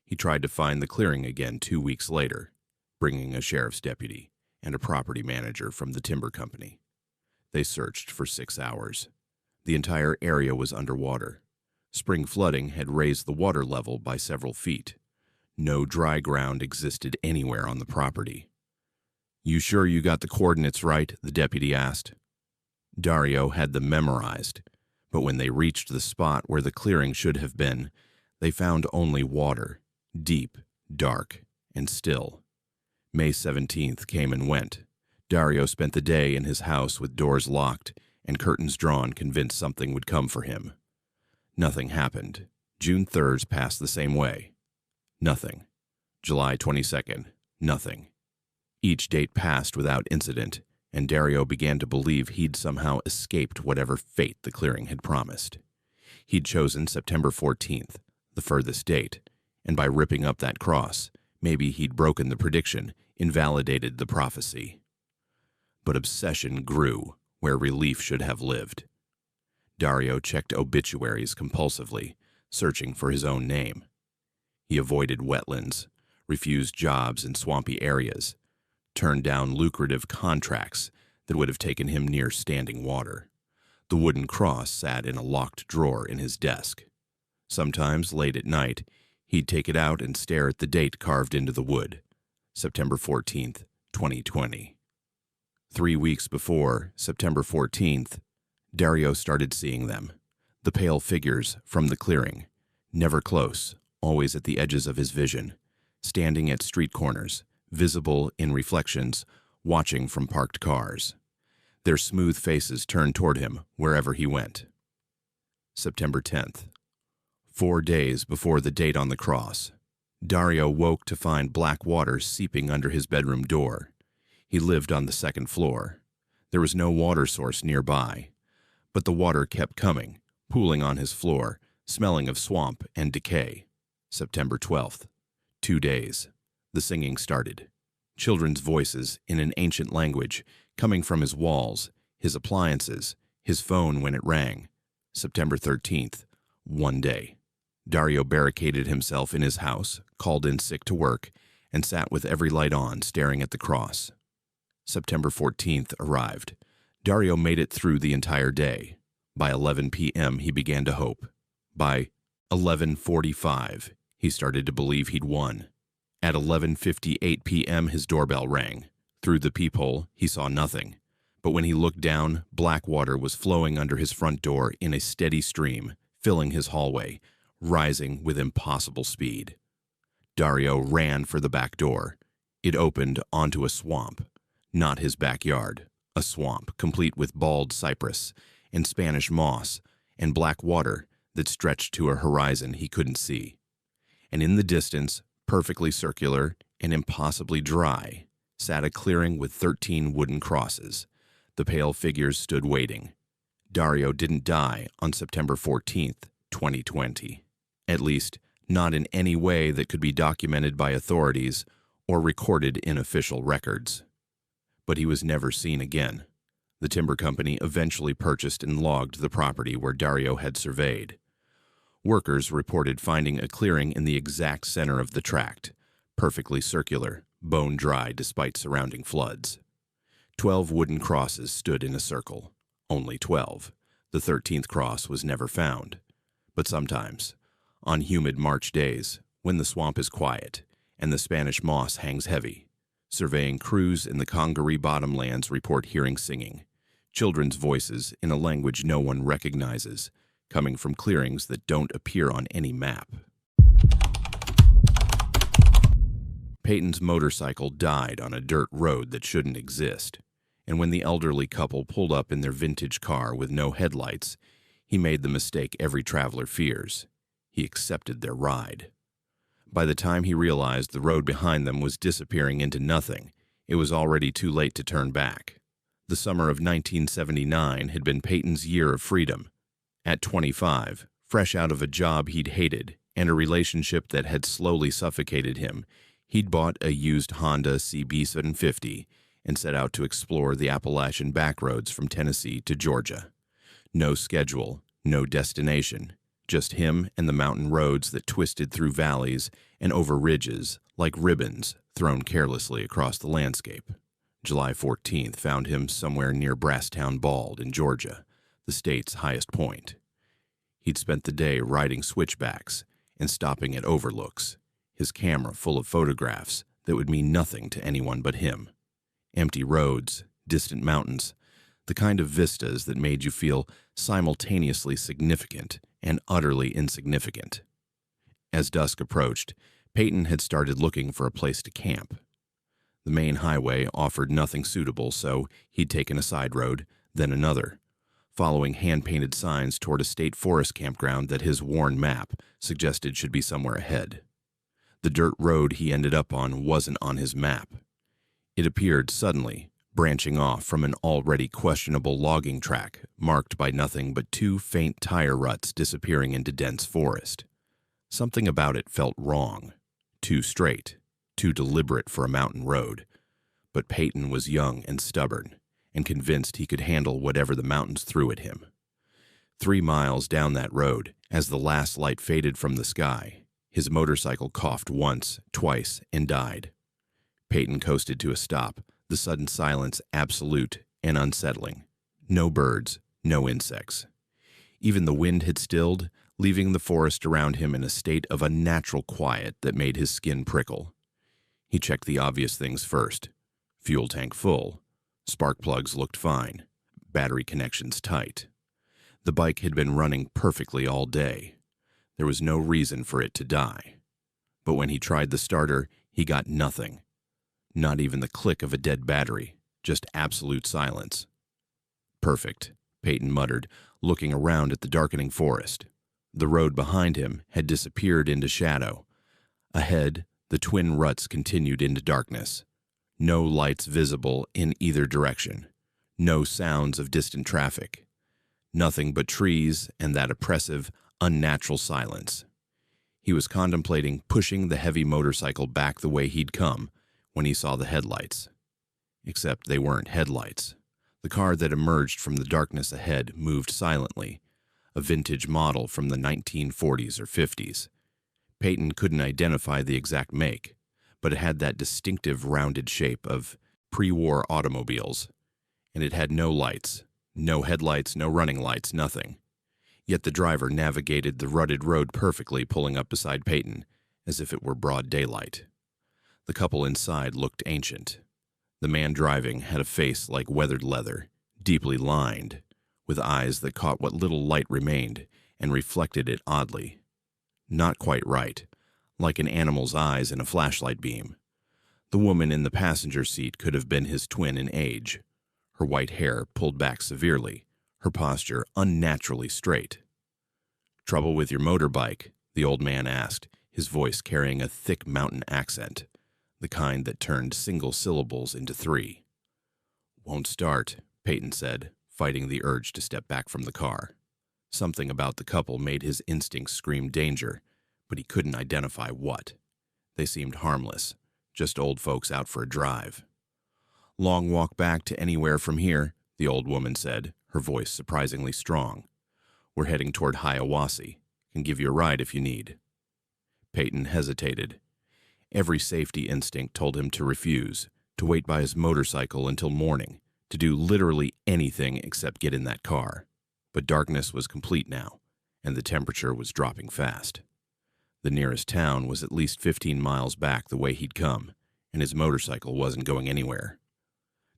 He tried to find the clearing again 2 weeks later, bringing a sheriff's deputy and a property manager from the timber company. They searched for 6 hours. The entire area was underwater. Spring flooding had raised the water level by several feet. No dry ground existed anywhere on the property. "You sure you got the coordinates right?" the deputy asked. Dario had them memorized, but when they reached the spot where the clearing should have been, they found only water, deep, dark, and still. May 17th came and went. Dario spent the day in his house with doors locked and curtains drawn, convinced something would come for him. Nothing happened. June 3rd passed the same way. Nothing. July 22nd, nothing. Each date passed without incident, and Dario began to believe he'd somehow escaped whatever fate the clearing had promised. He'd chosen September 14th, the furthest date, and by ripping up that cross, maybe he'd broken the prediction, invalidated the prophecy. But obsession grew where relief should have lived. Dario checked obituaries compulsively, searching for his own name. He avoided wetlands, refused jobs in swampy areas, turned down lucrative contracts that would have taken him near standing water. The wooden cross sat in a locked drawer in his desk. Sometimes, late at night, he'd take it out and stare at the date carved into the wood, September 14th, 2020. 3 weeks before, September 14th, Dario started seeing them, the pale figures from the clearing, never close, always at the edges of his vision, standing at street corners, visible in reflections, watching from parked cars. Their smooth faces turned toward him wherever he went. September 10th. 4 days before the date on the cross, Dario woke to find black water seeping under his bedroom door. He lived on the second floor. There was no water source nearby, but the water kept coming, pooling on his floor, smelling of swamp and decay. September 12th. 2 days. The singing started. Children's voices in an ancient language coming from his walls, his appliances, his phone when it rang. September 13th. 1 day. Dario barricaded himself in his house, called in sick to work, and sat with every light on, staring at the cross. September 14th arrived. Dario made it through the entire day. By 11 p.m., he began to hope. By 11:45, he started to believe he'd won. At 11:58 p.m., his doorbell rang. Through the peephole, he saw nothing. But when he looked down, black water was flowing under his front door in a steady stream, filling his hallway, rising with impossible speed. Dario ran for the back door. It opened onto a swamp. Not his backyard. A swamp, complete with bald cypress and Spanish moss and black water that stretched to a horizon he couldn't see. And in the distance, perfectly circular and impossibly dry, sat a clearing with 13 wooden crosses. The pale figures stood waiting. Dario didn't die on September 14th, 2020. At least, not in any way that could be documented by authorities or recorded in official records. But he was never seen again. The timber company eventually purchased and logged the property where Dario had surveyed. Workers reported finding a clearing in the exact center of the tract, perfectly circular, bone dry despite surrounding floods. 12 wooden crosses stood in a circle. Only 12. The 13th cross was never found. But sometimes, on humid March days, when the swamp is quiet and the Spanish moss hangs heavy, surveying crews in the Congaree Bottomlands report hearing singing, children's voices in a language no one recognizes, coming from clearings that don't appear on any map. Peyton's motorcycle died on a dirt road that shouldn't exist, and when the elderly couple pulled up in their vintage car with no headlights, he made the mistake every traveler fears. He accepted their ride. By the time he realized the road behind them was disappearing into nothing, it was already too late to turn back. The summer of 1979 had been Peyton's year of freedom. At 25, Fresh out of a job he'd hated and a relationship that had slowly suffocated him, he'd bought a used Honda CB750 and set out to explore the Appalachian backroads from Tennessee to Georgia. No schedule, no destination, just him and the mountain roads that twisted through valleys and over ridges like ribbons thrown carelessly across the landscape. July 14th found him somewhere near Brasstown Bald in Georgia, the state's highest point. He'd spent the day riding switchbacks and stopping at overlooks, his camera full of photographs that would mean nothing to anyone but him. Empty roads, distant mountains, the kind of vistas that made you feel simultaneously significant and utterly insignificant. As dusk approached, Peyton had started looking for a place to camp. The main highway offered nothing suitable, so he'd taken a side road, then another, following hand-painted signs toward a state forest campground that his worn map suggested should be somewhere ahead. The dirt road he ended up on wasn't on his map. It appeared suddenly, branching off from an already questionable logging track marked by nothing but two faint tire ruts disappearing into dense forest. Something about it felt wrong, too straight, too deliberate for a mountain road. But Peyton was young and stubborn, and convinced he could handle whatever the mountains threw at him. 3 miles down that road, as the last light faded from the sky, his motorcycle coughed once, twice, and died. Peyton coasted to a stop, the sudden silence absolute and unsettling. No birds, no insects. Even the wind had stilled, leaving the forest around him in a state of unnatural quiet that made his skin prickle. He checked the obvious things first. Fuel tank full. Spark plugs looked fine. Battery connections tight. The bike had been running perfectly all day. There was no reason for it to die. But when he tried the starter, he got nothing. Not even the click of a dead battery, just absolute silence. Perfect, Peyton muttered, looking around at the darkening forest. The road behind him had disappeared into shadow. Ahead, the twin ruts continued into darkness. No lights visible in either direction. No sounds of distant traffic. Nothing but trees and that oppressive, unnatural silence. He was contemplating pushing the heavy motorcycle back the way he'd come when he saw the headlights. Except they weren't headlights. The car that emerged from the darkness ahead moved silently, a vintage model from the 1940s or 50s. Peyton couldn't identify the exact make, but it had that distinctive rounded shape of pre-war automobiles, and it had no lights, no headlights, no running lights, nothing. Yet the driver navigated the rutted road perfectly, pulling up beside Peyton, as if it were broad daylight. The couple inside looked ancient. The man driving had a face like weathered leather, deeply lined, with eyes that caught what little light remained and reflected it oddly. Not quite right, like an animal's eyes in a flashlight beam. The woman in the passenger seat could have been his twin in age, her white hair pulled back severely, her posture unnaturally straight. "Trouble with your motorbike?" the old man asked, his voice carrying a thick mountain accent, the kind that turned single syllables into 3. "Won't start," Peyton said, fighting the urge to step back from the car. Something about the couple made his instincts scream danger, but he couldn't identify what. They seemed harmless, just old folks out for a drive. "Long walk back to anywhere from here," the old woman said, her voice surprisingly strong. "We're heading toward Hiawassee. Can give you a ride if you need." Peyton hesitated. Every safety instinct told him to refuse, to wait by his motorcycle until morning, to do literally anything except get in that car. But darkness was complete now, and the temperature was dropping fast. The nearest town was at least 15 miles back the way he'd come, and his motorcycle wasn't going anywhere.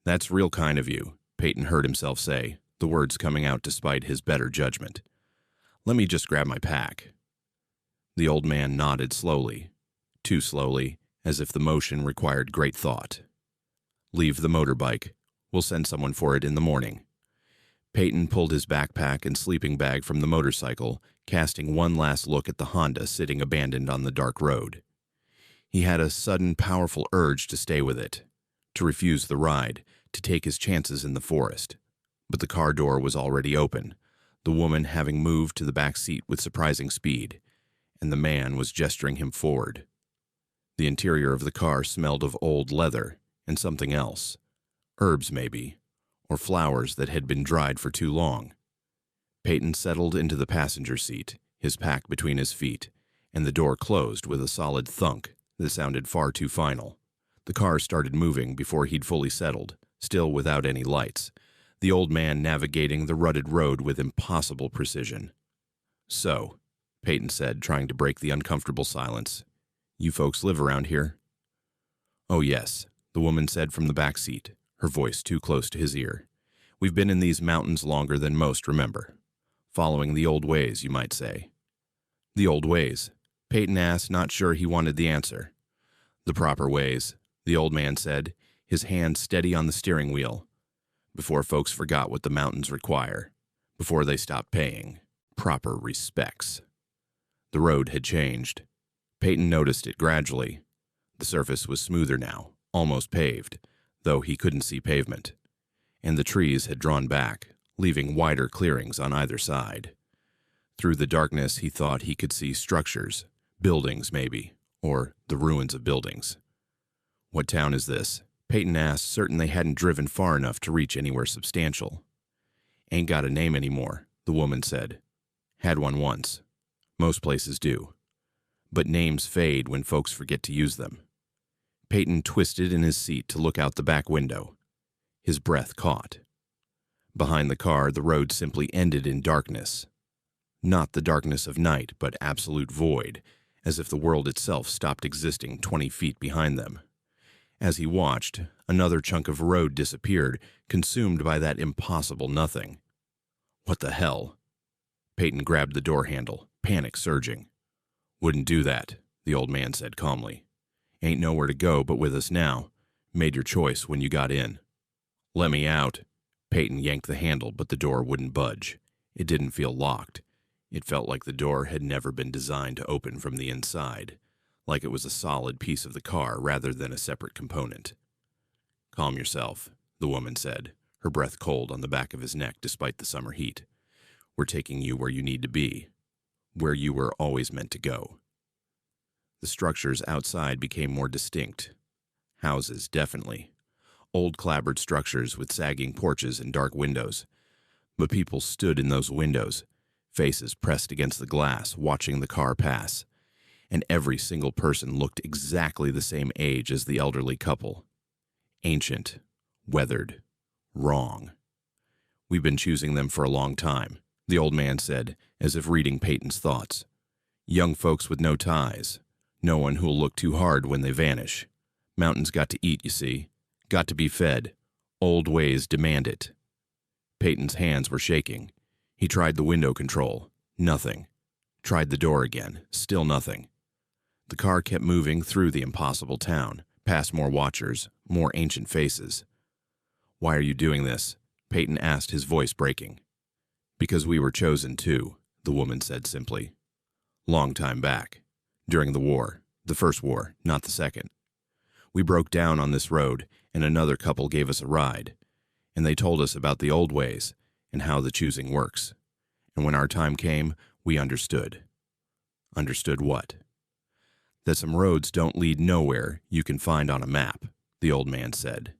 "That's real kind of you," Peyton heard himself say, the words coming out despite his better judgment. "Let me just grab my pack." The old man nodded slowly, too slowly, as if the motion required great thought. "Leave the motorbike. We'll send someone for it in the morning." Peyton pulled his backpack and sleeping bag from the motorcycle, casting one last look at the Honda sitting abandoned on the dark road. He had a sudden, powerful urge to stay with it, to refuse the ride, to take his chances in the forest. But the car door was already open. the woman having moved to the back seat with surprising speed, and the man was gesturing him forward. The interior of the car smelled of old leather and something else. Herbs, maybe, or flowers that had been dried for too long. Peyton settled into the passenger seat, his pack between his feet, and the door closed with a solid thunk that sounded far too final. The car started moving before he'd fully settled, still without any lights, the old man navigating the rutted road with impossible precision. "So," Peyton said, trying to break the uncomfortable silence, "you folks live around here?" "Oh, yes," the woman said from the back seat, her voice too close to his ear. "We've been in these mountains longer than most, remember. Following the old ways, you might say." "The old ways?" Peyton asked, not sure he wanted the answer. "The proper ways," the old man said, his hand steady on the steering wheel. "Before folks forgot what the mountains require. Before they stopped paying proper respects." The road had changed. Peyton noticed it gradually. The surface was smoother now, almost paved, though he couldn't see pavement. And the trees had drawn back, leaving wider clearings on either side. Through the darkness, he thought he could see structures, buildings maybe, or the ruins of buildings. "What town is this?" Peyton asked, certain they hadn't driven far enough to reach anywhere substantial. "Ain't got a name anymore," the woman said. "Had one once. Most places do. But names fade when folks forget to use them." Peyton twisted in his seat to look out the back window. His breath caught. Behind the car, the road simply ended in darkness. Not the darkness of night, but absolute void, as if the world itself stopped existing 20 feet behind them. As he watched, another chunk of road disappeared, consumed by that impossible nothing. "What the hell?" Peyton grabbed the door handle, panic surging. "Wouldn't do that," the old man said calmly. "Ain't nowhere to go but with us now. Made your choice when you got in." "Let me out." Peyton yanked the handle, but the door wouldn't budge. It didn't feel locked. It felt like the door had never been designed to open from the inside, like it was a solid piece of the car rather than a separate component. "Calm yourself," the woman said, her breath cold on the back of his neck despite the summer heat. "We're taking you where you need to be, where you were always meant to go." The structures outside became more distinct. Houses, definitely. Old clapboard structures with sagging porches and dark windows. But people stood in those windows, faces pressed against the glass, watching the car pass. And every single person looked exactly the same age as the elderly couple. Ancient, weathered, wrong. "We've been choosing them for a long time," the old man said, as if reading Peyton's thoughts. "Young folks with no ties. No one who'll look too hard when they vanish. Mountains got to eat, you see. Got to be fed. Old ways demand it." Peyton's hands were shaking. He tried the window control. Nothing. Tried the door again. Still nothing. The car kept moving through the impossible town, past more watchers, more ancient faces. "Why are you doing this?" Peyton asked, his voice breaking. "Because we were chosen to," the woman said simply. "Long time back. During the war. The first war, not the second. We broke down on this road, and another couple gave us a ride. And they told us about the old ways and how the choosing works. And when our time came, we understood." "Understood what?" "That some roads don't lead nowhere you can find on a map," the old man said.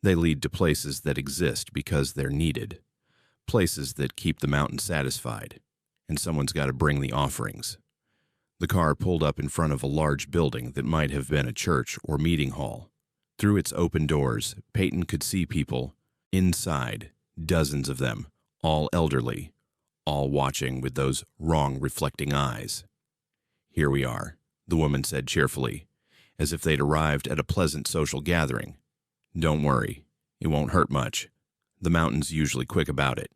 "They lead to places that exist because they're needed. Places that keep the mountain satisfied. And someone's got to bring the offerings." The car pulled up in front of a large building that might have been a church or meeting hall. Through its open doors, Peyton could see people inside, dozens of them, all elderly, all watching with those wrong reflecting eyes. "Here we are," the woman said cheerfully, as if they'd arrived at a pleasant social gathering. "Don't worry, it won't hurt much. The mountain's usually quick about it."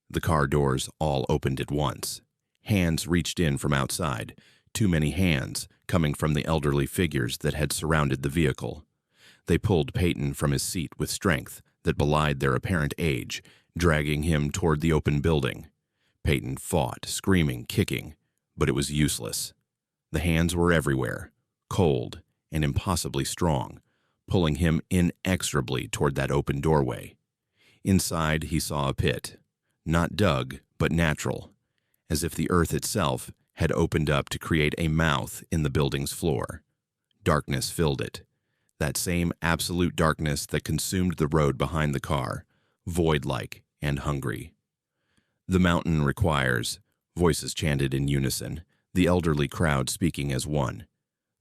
The car doors all opened at once. Hands reached in from outside, too many hands coming from the elderly figures that had surrounded the vehicle. They pulled Peyton from his seat with strength that belied their apparent age, dragging him toward the open building. Peyton fought, screaming, kicking, but it was useless. The hands were everywhere, cold and impossibly strong, pulling him inexorably toward that open doorway. Inside, he saw a pit. Not dug, but but natural, as if the earth itself had opened up to create a mouth in the building's floor. Darkness filled it, that same absolute darkness that consumed the road behind the car, void-like and hungry. "The mountain requires," voices chanted in unison, the elderly crowd speaking as one.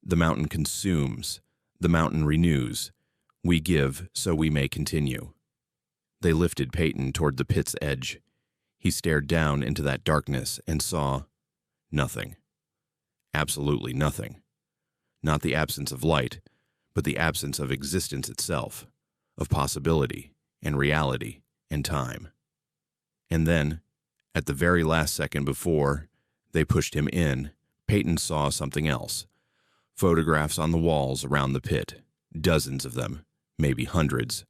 "The mountain consumes. The mountain renews. We give so we may continue." They lifted Peyton toward the pit's edge. He stared down into that darkness and saw nothing. Absolutely nothing. Not the absence of light, but the absence of existence itself, of possibility and reality and time. And then, at the very last second before they pushed him in, Peyton saw something else. Photographs on the walls around the pit, dozens of them, maybe hundreds,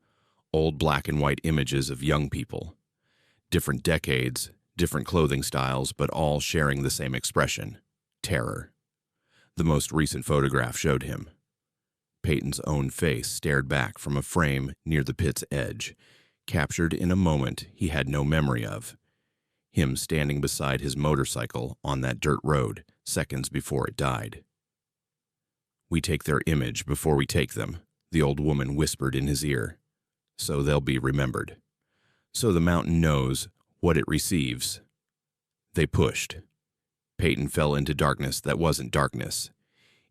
old black and white images of young people. Different decades, different clothing styles, but all sharing the same expression: terror. The most recent photograph showed him. Peyton's own face stared back from a frame near the pit's edge, captured in a moment he had no memory of. Him standing beside his motorcycle on that dirt road seconds before it died. "We take their image before we take them," the old woman whispered in his ear. "So they'll be remembered. So the mountain knows what it receives." They pushed. Peyton fell into darkness that wasn't darkness,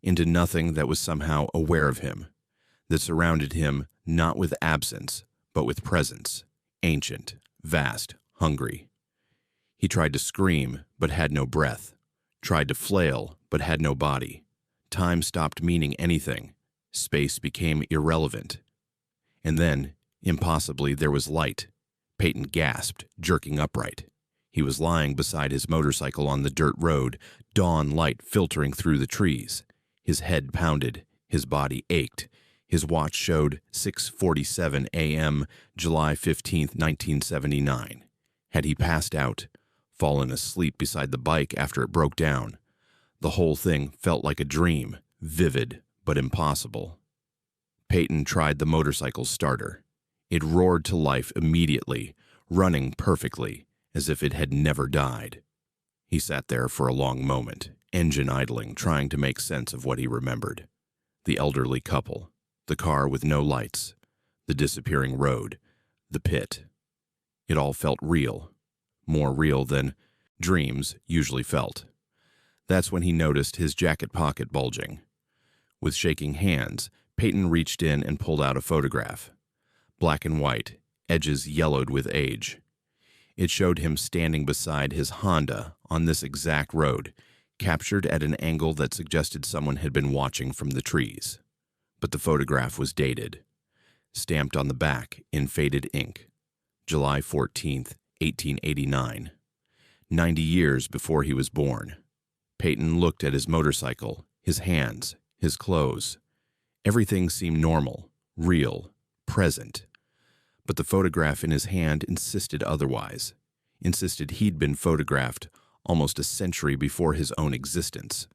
into nothing that was somehow aware of him, that surrounded him not with absence, but with presence, ancient, vast, hungry. He tried to scream, but had no breath, tried to flail, but had no body. Time stopped meaning anything. Space became irrelevant. And then, impossibly, there was light. Peyton gasped, jerking upright. He was lying beside his motorcycle on the dirt road, dawn light filtering through the trees. His head pounded, his body ached. His watch showed 6:47 a.m., July 15th, 1979. Had he passed out, fallen asleep beside the bike after it broke down? The whole thing felt like a dream, vivid but impossible. Peyton tried the motorcycle's starter. It roared to life immediately, running perfectly, as if it had never died. He sat there for a long moment, engine idling, trying to make sense of what he remembered. The elderly couple, the car with no lights, the disappearing road, the pit. It all felt real, more real than dreams usually felt. That's when he noticed his jacket pocket bulging. With shaking hands, Peyton reached in and pulled out a photograph. Black and white, edges yellowed with age. It showed him standing beside his Honda on this exact road, captured at an angle that suggested someone had been watching from the trees. But the photograph was dated, stamped on the back in faded ink, July 14th, 1889, 90 years before he was born. Peyton looked at his motorcycle, his hands, his clothes. Everything seemed normal, real, present. But the photograph in his hand insisted otherwise, insisted he'd been photographed almost a century before his own existence.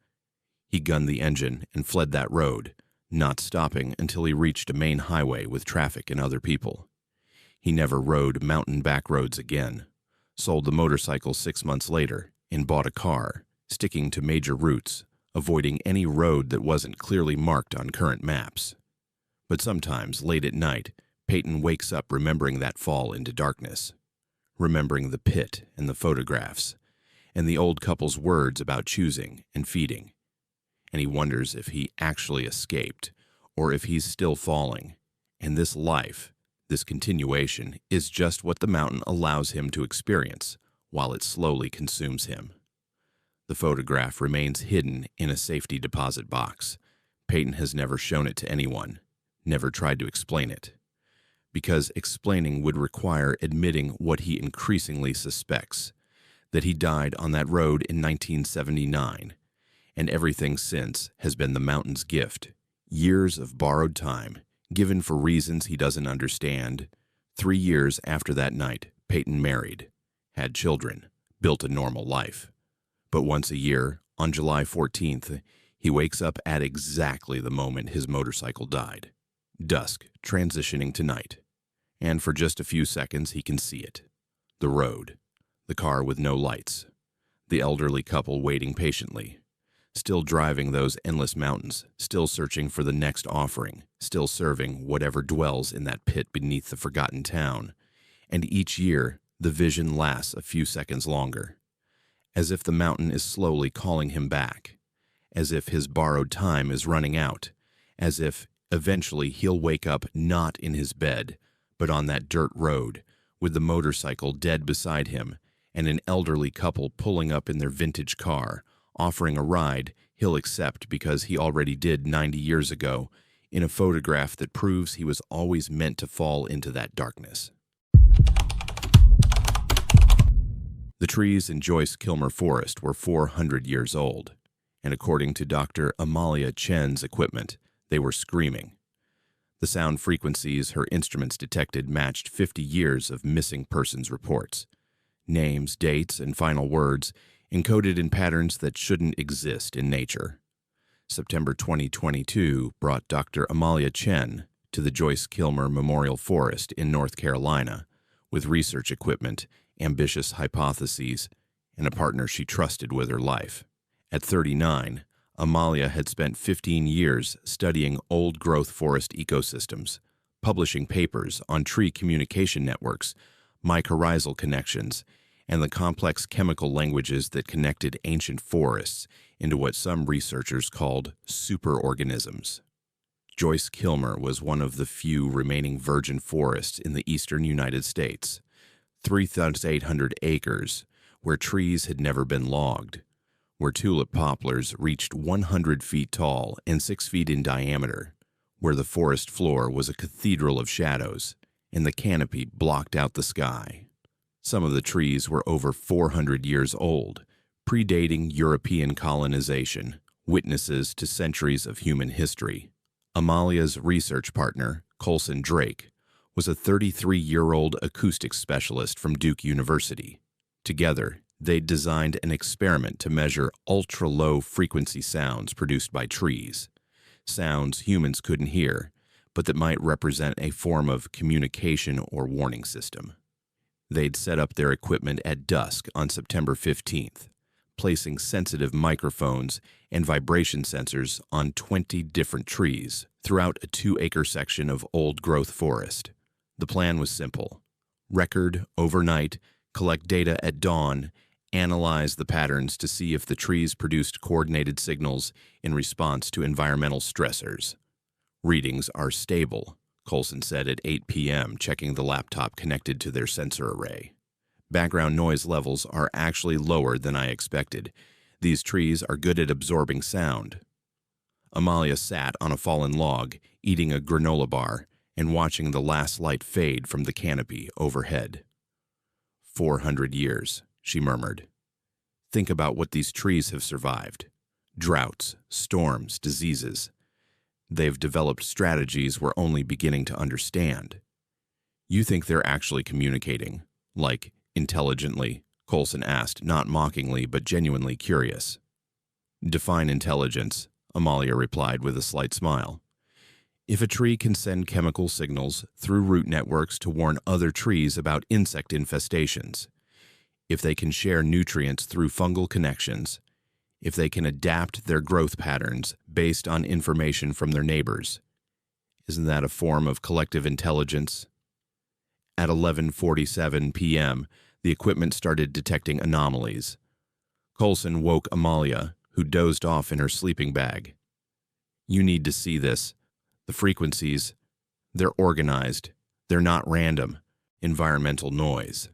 He gunned the engine and fled that road, not stopping until he reached a main highway with traffic and other people. He never rode mountain back roads again, sold the motorcycle 6 months later, and bought a car, sticking to major routes, avoiding any road that wasn't clearly marked on current maps. But sometimes, late at night, Peyton wakes up remembering that fall into darkness, remembering the pit and the photographs, and the old couple's words about choosing and feeding. And he wonders if he actually escaped, or if he's still falling, and this life, this continuation, is just what the mountain allows him to experience, while it slowly consumes him. The photograph remains hidden in a safety deposit box. Peyton has never shown it to anyone, never tried to explain it, because explaining would require admitting what he increasingly suspects, that he died on that road in 1979, and everything since has been the mountain's gift, years of borrowed time, given for reasons he doesn't understand. 3 years after that night, Peyton married, had children, built a normal life. But once a year, on July 14th, he wakes up at exactly the moment his motorcycle died. Dusk, transitioning to night. And for just a few seconds he can see it. The road. The car with no lights. The elderly couple waiting patiently. Still driving those endless mountains, still searching for the next offering, still serving whatever dwells in that pit beneath the forgotten town. And each year, the vision lasts a few seconds longer. As if the mountain is slowly calling him back. As if his borrowed time is running out. As if eventually he'll wake up not in his bed, but on that dirt road, with the motorcycle dead beside him, and an elderly couple pulling up in their vintage car, offering a ride he'll accept because he already did 90 years ago, in a photograph that proves he was always meant to fall into that darkness. The trees in Joyce Kilmer Forest were 400 years old, and according to Dr. Amalia Chen's equipment, they were screaming. The sound frequencies her instruments detected matched 50 years of missing persons reports. Names, dates, and final words encoded in patterns that shouldn't exist in nature. September 2022 brought Dr. Amalia Chen to the Joyce Kilmer Memorial Forest in North Carolina with research equipment, ambitious hypotheses, and a partner she trusted with her life. At 39, Amalia had spent 15 years studying old-growth forest ecosystems, publishing papers on tree communication networks, mycorrhizal connections, and the complex chemical languages that connected ancient forests into what some researchers called superorganisms. Joyce Kilmer was one of the few remaining virgin forests in the eastern United States, 3,800 acres, where trees had never been logged, where tulip poplars reached 100 feet tall and 6 feet in diameter, where the forest floor was a cathedral of shadows, and the canopy blocked out the sky. Some of the trees were over 400 years old, predating European colonization, witnesses to centuries of human history. Amalia's research partner, Colson Drake, was a 33-year-old acoustics specialist from Duke University. Together, they designed an experiment to measure ultra-low frequency sounds produced by trees, sounds humans couldn't hear, but that might represent a form of communication or warning system. They'd set up their equipment at dusk on September 15th, placing sensitive microphones and vibration sensors on 20 different trees throughout a 2-acre section of old-growth forest. The plan was simple. Record overnight, collect data at dawn, analyze the patterns to see if the trees produced coordinated signals in response to environmental stressors. Readings are stable, Colson said at 8 p.m., checking the laptop connected to their sensor array. Background noise levels are actually lower than I expected. These trees are good at absorbing sound. Amalia sat on a fallen log, eating a granola bar and watching the last light fade from the canopy overhead. 400 years, she murmured. Think about what these trees have survived. Droughts, storms, diseases. They've developed strategies we're only beginning to understand. You think they're actually communicating, like intelligently? Colson asked, not mockingly but genuinely curious. Define intelligence, Amalia replied with a slight smile. If a tree can send chemical signals through root networks to warn other trees about insect infestations, if they can share nutrients through fungal connections, if they can adapt their growth patterns based on information from their neighbors, isn't that a form of collective intelligence? At 11:47 p.m., the equipment started detecting anomalies. Colson woke Amalia, who dozed off in her sleeping bag. You need to see this. The frequencies, they're organized. They're not random. Environmental noise.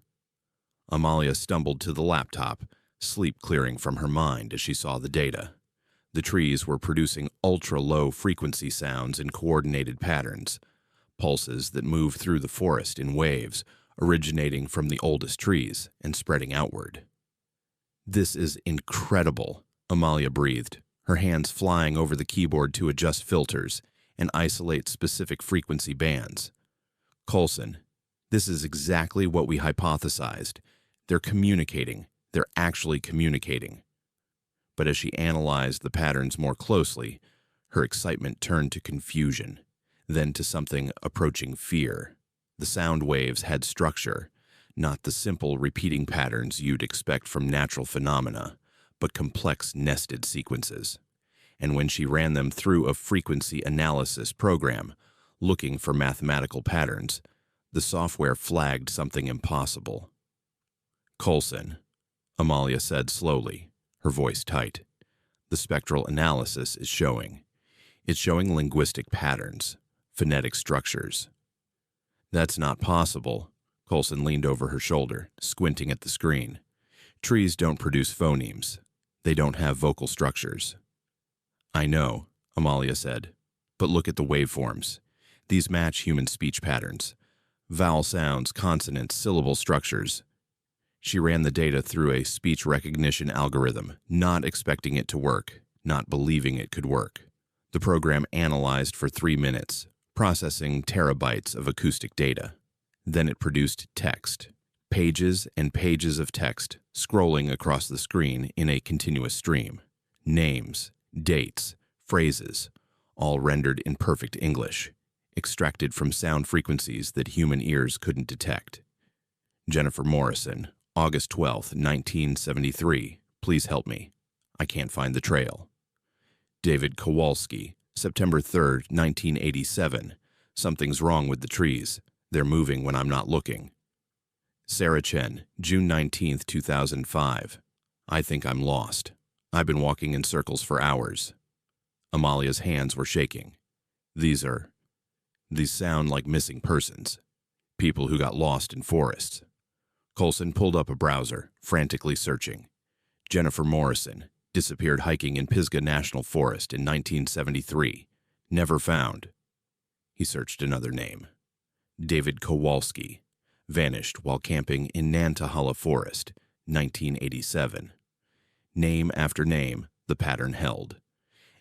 Amalia stumbled to the laptop, sleep clearing from her mind as she saw the data. The trees were producing ultra-low frequency sounds in coordinated patterns, pulses that moved through the forest in waves, originating from the oldest trees and spreading outward. This is incredible, Amalia breathed, her hands flying over the keyboard to adjust filters and isolate specific frequency bands. Colson, this is exactly what we hypothesized. They're communicating. They're actually communicating. But as she analyzed the patterns more closely, her excitement turned to confusion, then to something approaching fear. The sound waves had structure, Not the simple repeating patterns you'd expect from natural phenomena, but complex nested sequences. And when she ran them through a frequency analysis program, looking for mathematical patterns, the software flagged something impossible. "Coulson," Amalia said slowly, her voice tight. "The spectral analysis is showing. It's showing linguistic patterns, phonetic structures." "That's not possible." Coulson leaned over her shoulder, squinting at the screen. "Trees don't produce phonemes. They don't have vocal structures." "I know," Amalia said, "but look at the waveforms. These match human speech patterns. Vowel sounds, consonants, syllable structures." She ran the data through a speech recognition algorithm, not expecting it to work, not believing it could work. The program analyzed for 3 minutes, processing terabytes of acoustic data. Then it produced text, pages and pages of text, scrolling across the screen in a continuous stream. Names, dates, phrases, all rendered in perfect English, extracted from sound frequencies that human ears couldn't detect. "Jennifer Morrison, August 12th, 1973. Please help me. I can't find the trail." "David Kowalski, September 3rd, 1987. Something's wrong with the trees. They're moving when I'm not looking." "Sarah Chen, June 19th, 2005. I think I'm lost. I've been walking in circles for hours." Amalia's hands were shaking. These sound like missing persons. People who got lost in forests." Coulson pulled up a browser, frantically searching. "Jennifer Morrison, disappeared hiking in Pisgah National Forest in 1973. Never found." He searched another name. "David Kowalski, vanished while camping in Nantahala Forest, 1987. Name after name, the pattern held.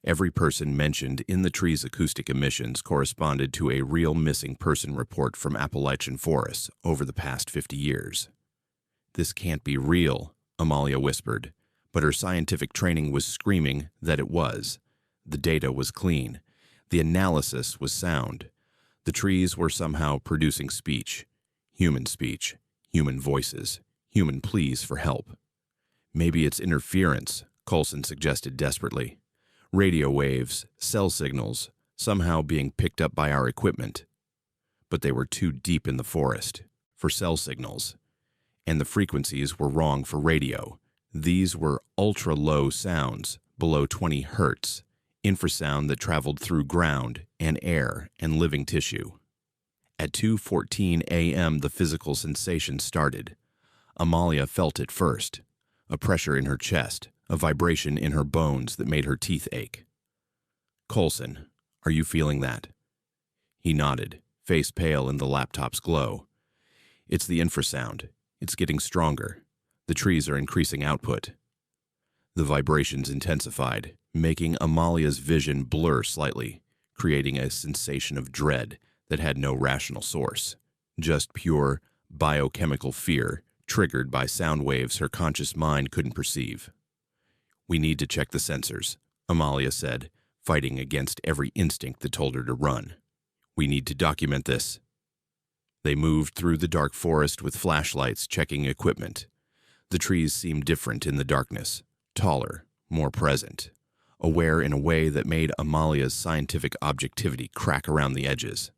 Every person mentioned in the tree's acoustic emissions corresponded to a real missing person report from Appalachian forests over the past 50 years. "This can't be real," Amalia whispered, but her scientific training was screaming that it was. The data was clean. The analysis was sound. The trees were somehow producing speech, human voices, human pleas for help. "Maybe it's interference," Coulson suggested desperately. "Radio waves, cell signals, somehow being picked up by our equipment." But they were too deep in the forest for cell signals, and the frequencies were wrong for radio. These were ultra-low sounds, below 20 hertz, infrasound that traveled through ground and air and living tissue. At 2:14 a.m. the physical sensation started. Amalia felt it first, a pressure in her chest, a vibration in her bones that made her teeth ache. "Coulson, are you feeling that?" He nodded, face pale in the laptop's glow. "It's the infrasound. It's getting stronger. The trees are increasing output." The vibrations intensified, making Amalia's vision blur slightly, creating a sensation of dread that had no rational source, just pure biochemical fear triggered by sound waves her conscious mind couldn't perceive. "We need to check the sensors," Amalia said, fighting against every instinct that told her to run. "We need to document this." They moved through the dark forest with flashlights checking equipment. The trees seemed different in the darkness, taller, more present, aware in a way that made Amalia's scientific objectivity crack around the edges.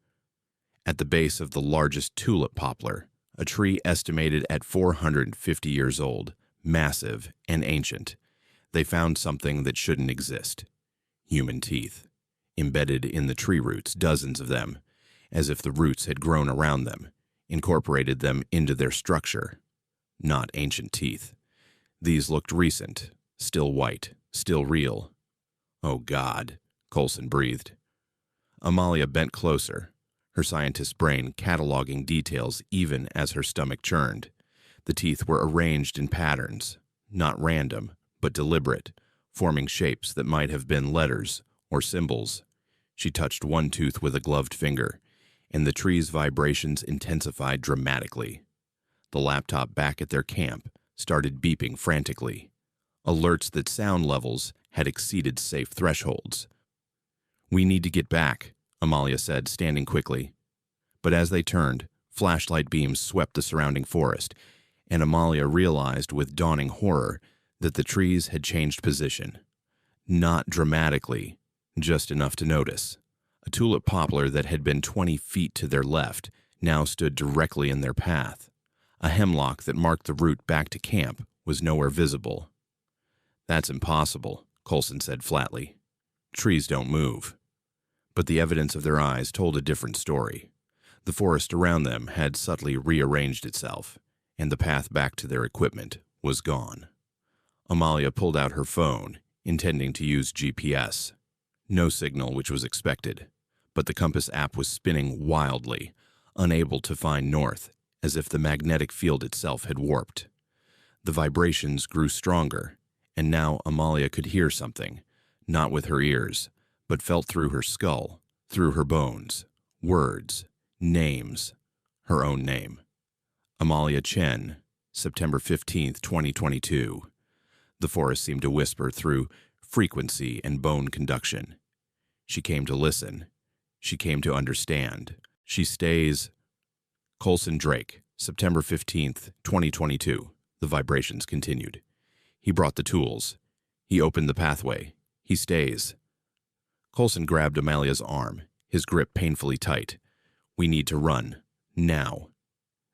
At the base of the largest tulip poplar, a tree estimated at 450 years old, massive and ancient, they found something that shouldn't exist. Human teeth. Embedded in the tree roots, dozens of them, as if the roots had grown around them, incorporated them into their structure. Not ancient teeth. These looked recent, still white, still real. "Oh God," Coulson breathed. Amalia bent closer, her scientist's brain cataloging details even as her stomach churned. The teeth were arranged in patterns, not random, but deliberate, forming shapes that might have been letters or symbols. She touched one tooth with a gloved finger, and the tree's vibrations intensified dramatically. The laptop back at their camp started beeping frantically, alerts that sound levels had exceeded safe thresholds. "We need to get back," Amalia said, standing quickly. But as they turned, Flashlight beams swept the surrounding forest, and Amalia realized with dawning horror that the trees had changed position. Not dramatically, just enough to notice. A tulip poplar that had been 20 feet to their left now stood directly in their path. A hemlock that marked the route back to camp was nowhere visible. "That's impossible," Coulson said flatly. "Trees don't move." But the evidence of their eyes told a different story. The forest around them had subtly rearranged itself, and the path back to their equipment was gone. Amalia pulled out her phone, intending to use GPS. No signal, which was expected, but the compass app was spinning wildly, unable to find north, as if the magnetic field itself had warped. The vibrations grew stronger, and now Amalia could hear something, not with her ears, but felt through her skull, through her bones, words, names, her own name. Amalia Chen, September 15th, 2022. The forest seemed to whisper through frequency and bone conduction. She came to listen. She came to understand. She stays. Coulson Drake, September 15th, 2022. The vibrations continued. He brought the tools. He opened the pathway. He stays. Coulson grabbed Amalia's arm, his grip painfully tight. "We need to run. Now."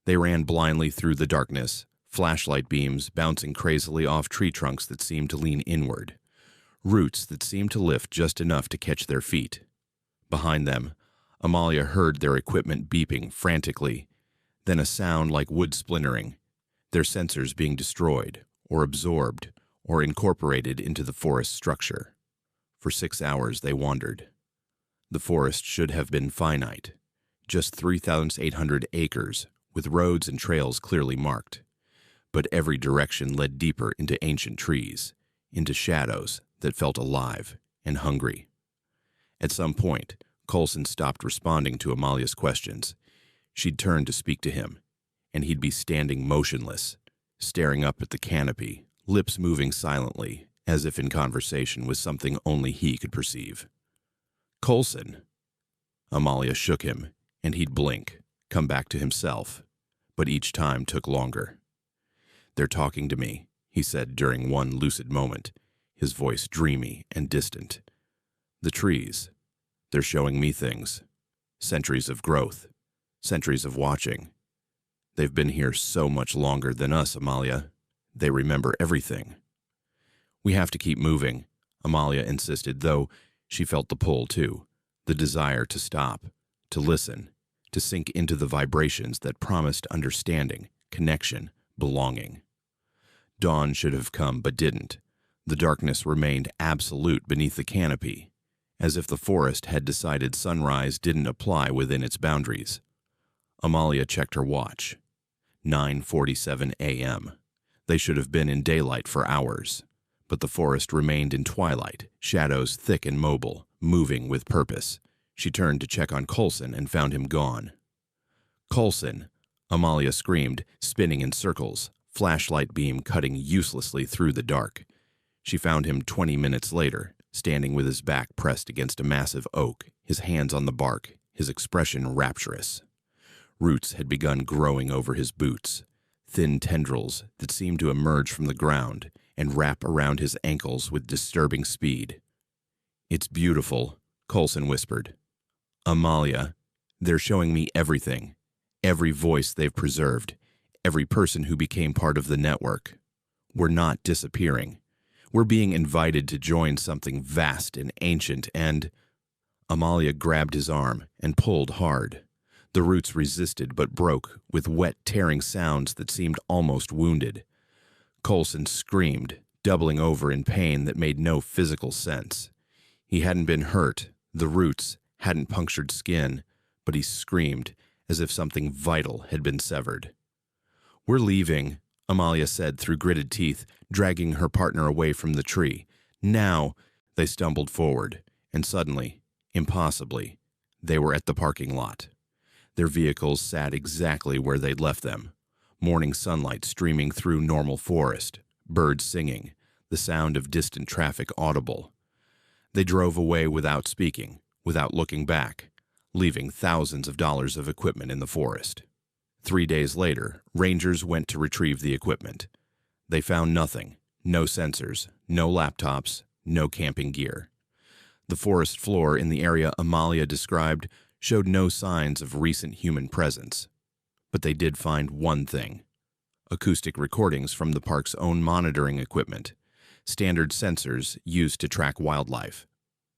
They ran blindly through the darkness, flashlight beams bouncing crazily off tree trunks that seemed to lean inward, roots that seemed to lift just enough to catch their feet. Behind them, Amalia heard their equipment beeping frantically, then a sound like wood splintering, their sensors being destroyed or absorbed or incorporated into the forest structure. For 6 hours they wandered. The forest should have been finite, just 3,800 acres, with roads and trails clearly marked. But every direction led deeper into ancient trees, into shadows that felt alive and hungry. At some point, Coulson stopped responding to Amalia's questions. She'd turned to speak to him, and he'd be standing motionless, staring up at the canopy, lips moving silently, as if in conversation with something only he could perceive. "Coulson." Amalia shook him, and he'd blink, come back to himself, but each time took longer. "They're talking to me," he said during one lucid moment, his voice dreamy and distant. "The trees, they're showing me things. Centuries of growth, centuries of watching. They've been here so much longer than us, Amalia. They remember everything." "We have to keep moving," Amalia insisted, though she felt the pull too, the desire to stop, to listen, to sink into the vibrations that promised understanding, connection, belonging. Dawn should have come, but didn't. The darkness remained absolute beneath the canopy, as if the forest had decided sunrise didn't apply within its boundaries. Amalia checked her watch. 9:47 a.m. They should have been in daylight for hours, but the forest remained in twilight, shadows thick and mobile, moving with purpose. She turned to check on Coulson and found him gone. "Coulson!" Amalia screamed, spinning in circles, flashlight beam cutting uselessly through the dark. She found him 20 minutes later, standing with his back pressed against a massive oak, his hands on the bark, his expression rapturous. Roots had begun growing over his boots, thin tendrils that seemed to emerge from the ground and wrap around his ankles with disturbing speed. "It's beautiful," Coulson whispered. "Amalia, they're showing me everything, every voice they've preserved, every person who became part of the network. We're not disappearing. We're being invited to join something vast and ancient and—" Amalia grabbed his arm and pulled hard. The roots resisted but broke with wet, tearing sounds that seemed almost wounded. Coulson screamed, doubling over in pain that made no physical sense. He hadn't been hurt, the roots hadn't punctured skin, but he screamed as if something vital had been severed. "We're leaving," Amalia said through gritted teeth, dragging her partner away from the tree. "Now!" They stumbled forward, and suddenly, impossibly, they were at the parking lot. Their vehicles sat exactly where they'd left them. Morning sunlight streaming through normal forest, birds singing, the sound of distant traffic audible. They drove away without speaking, without looking back, leaving thousands of dollars of equipment in the forest. 3 days later, rangers went to retrieve the equipment. They found nothing, no sensors, no laptops, no camping gear. The forest floor in the area Amalia described showed no signs of recent human presence. But they did find one thing: acoustic recordings from the park's own monitoring equipment, standard sensors used to track wildlife.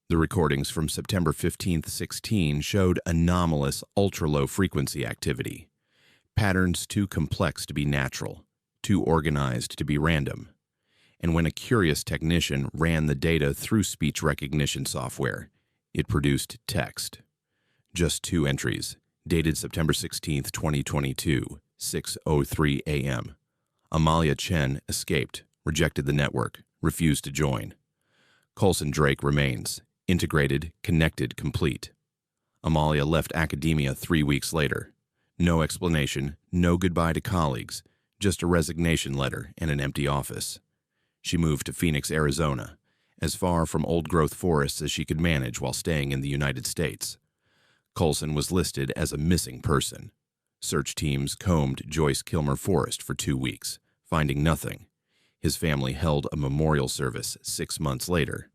The recordings from September 15, 16 showed anomalous ultra-low frequency activity, patterns too complex to be natural, too organized to be random. And when a curious technician ran the data through speech recognition software, it produced text. Just 2 entries, dated September 16, 2022, 6:03 a.m. Amalia Chen escaped, rejected the network, refused to join. Coulson Drake remains, integrated, connected, complete. Amalia left academia 3 weeks later. No explanation, no goodbye to colleagues, just a resignation letter and an empty office. She moved to Phoenix, Arizona, as far from old-growth forests as she could manage while staying in the United States. Coulson was listed as a missing person. Search teams combed Joyce Kilmer Forest for 2 weeks, finding nothing. His family held a memorial service 6 months later.